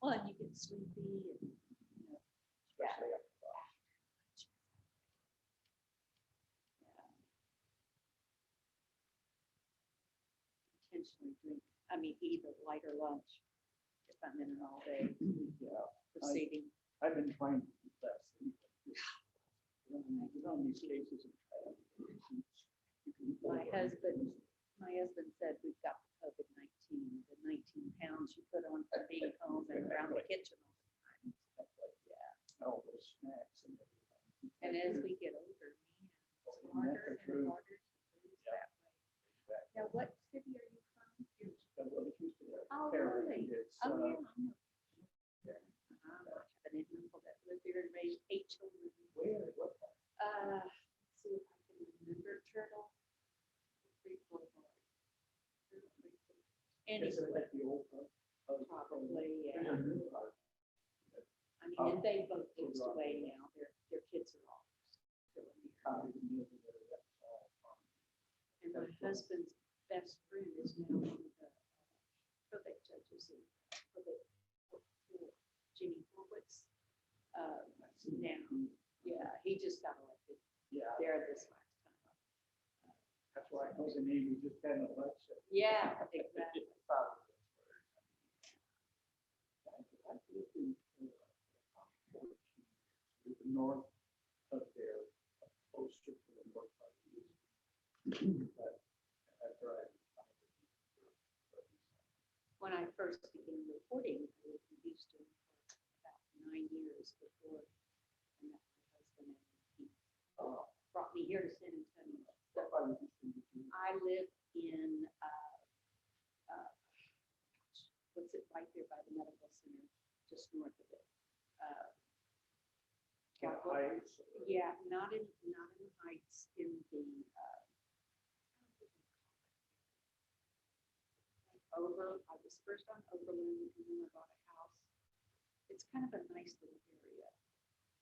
Well, and you get sleepy and, you know, especially after that. intentionally drink, I mean, eat a lighter lunch if I'm in an all day Yeah, proceeding. I've been trying to keep that. You know, in these cases. My husband said we've got the COVID-19, the 19 pounds you put on from being home and around the kitchen all the time. Yeah. All those snacks and everything. And as we get older, man, it's harder and harder to lose that weight. Now, what city are you from? Oh, really? Oh, yeah. I have an uncle that lived there and raised 8 children. Where, what? See if I can remember Turtle. Anyway, Is it like the old? probably, yeah. Or new part? I mean, and they both moved away now. Their kids are all still in here. And my husband's best friend is now one of the probate judges in probate court for Jimmy Horwitz. Now, yeah, he just got elected Yeah, there this last time. that's why I know the name, you just had an election. Yeah, exactly. North of there, closer to the north part of the east. But after When I first began reporting, I lived in Houston for about 9 years before I met my husband, and he brought me here to San Antonio. So I live in, what's it right there by the medical center, just north of it. Heights. Yeah, not in the Heights, in the, I was first on Overland, and then I bought a house. It's kind of a nice little area.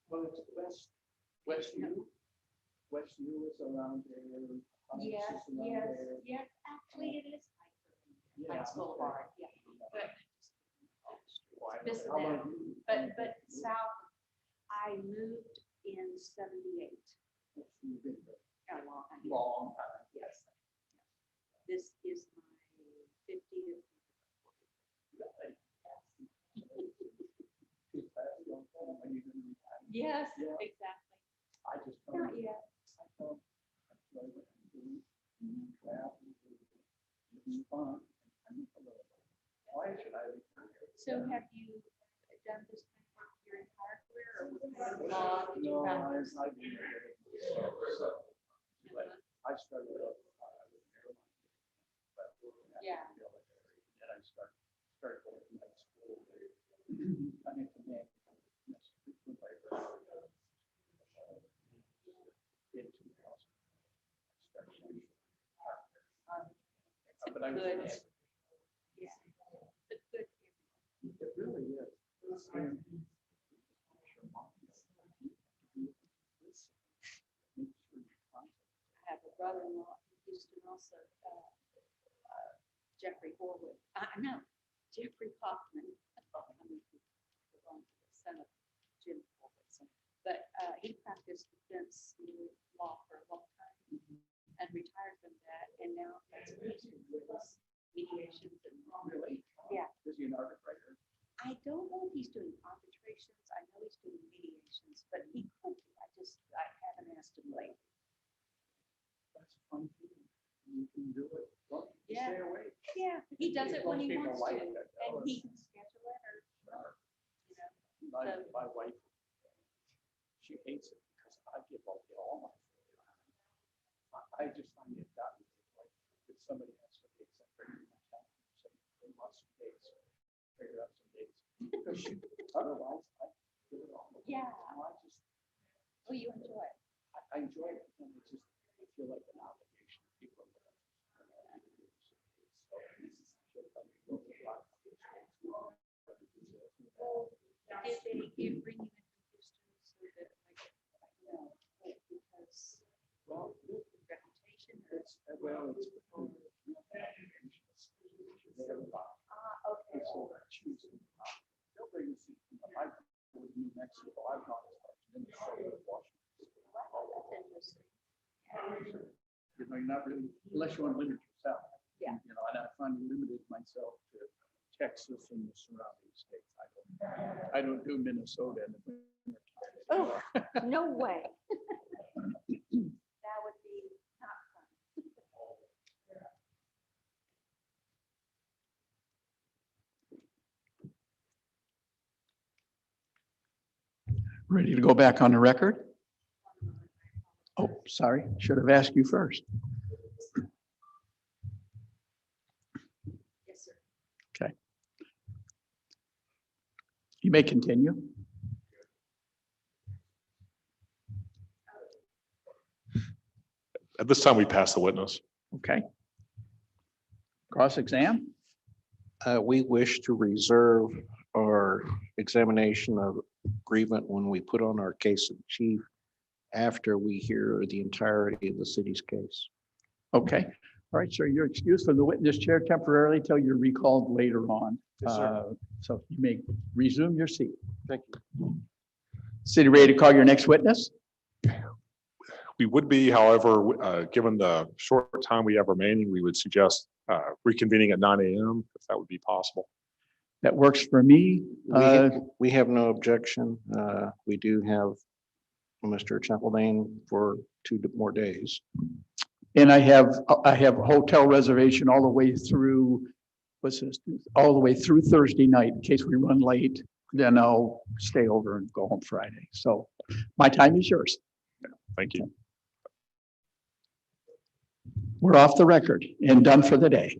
Well, it's Westview. Westview is around there. Heights Yes, is around yes, there. yes, actually it is Yeah, Heights Boulevard, yeah, but Why, missing how that. long you- But south, I moved in 78. You've been there A long time. long time. Yes. This is my 50th. Yes, Yeah. exactly. I just. Not yet. I don't. It's fun. Why should I retire? So have you done this kind of work your entire career, or what kind of law did you No, practice? I've been there. I started up. Yeah. Then I started going to night school. I mean, to me. But I was. Good. Yeah. It's good. It really is. I have a brother-in-law in Houston also, Jeffrey Horwood. No, Jeffrey Hoffman. Son of Jim Horwood. But he practiced defense law for a long time and retired from that, and now he's mediations and. Really? Yeah. Is he an arbitrator? I don't know if he's doing arbitrations. I know he's doing mediations, but he could be. I haven't asked him lately. That's fun. You can do it. Well, you Yeah. stay awake. Yeah, he does it when he Most people wants to, like it, and though. he can schedule it or, you know. So- wife, she hates it because I give all my. I just find it that like if somebody has to take something in my town, say they want some dates, figure out some dates. Because otherwise, I give it all. Yeah. I just, Oh, you enjoy it. I enjoy it and it just, I feel like an obligation to people. If they give bring you in boosters so that like, because reputation or. It's, well, it's. Okay. So they're choosing. They'll bring you, I go to New Mexico, I've gone as far as Minnesota, Washington. Wow, that's interesting. You know, you're not really, unless you want to limit yourself. Yeah. You know, and I finally limited myself to Texas and the surrounding states. I don't do Minnesota in the winter time. Oh, no way. That would be not fun. Ready to go back on the record? Oh, sorry, should have asked you first. Yes, sir. Okay. You may continue. At this time, we pass the witness. Okay. Cross-exam? We wish to reserve our examination of grievance when we put on our case in chief after we hear the entirety of the city's case. Okay. All right, sir, you're excused from the witness chair temporarily till you're recalled later on. Yes, sir. So you may resume your seat. Thank you. City ready to call your next witness? We would be, however, given the short time we have remaining, we would suggest reconvening at 9 a.m. if that would be possible. That works for me. We have no objection. We do have Mr. Chapeldane for 2 more days. And I have a hotel reservation all the way through, all the way through Thursday night in case we run late. Then I'll stay over and go home Friday. So my time is yours. Thank you. We're off the record and done for the day.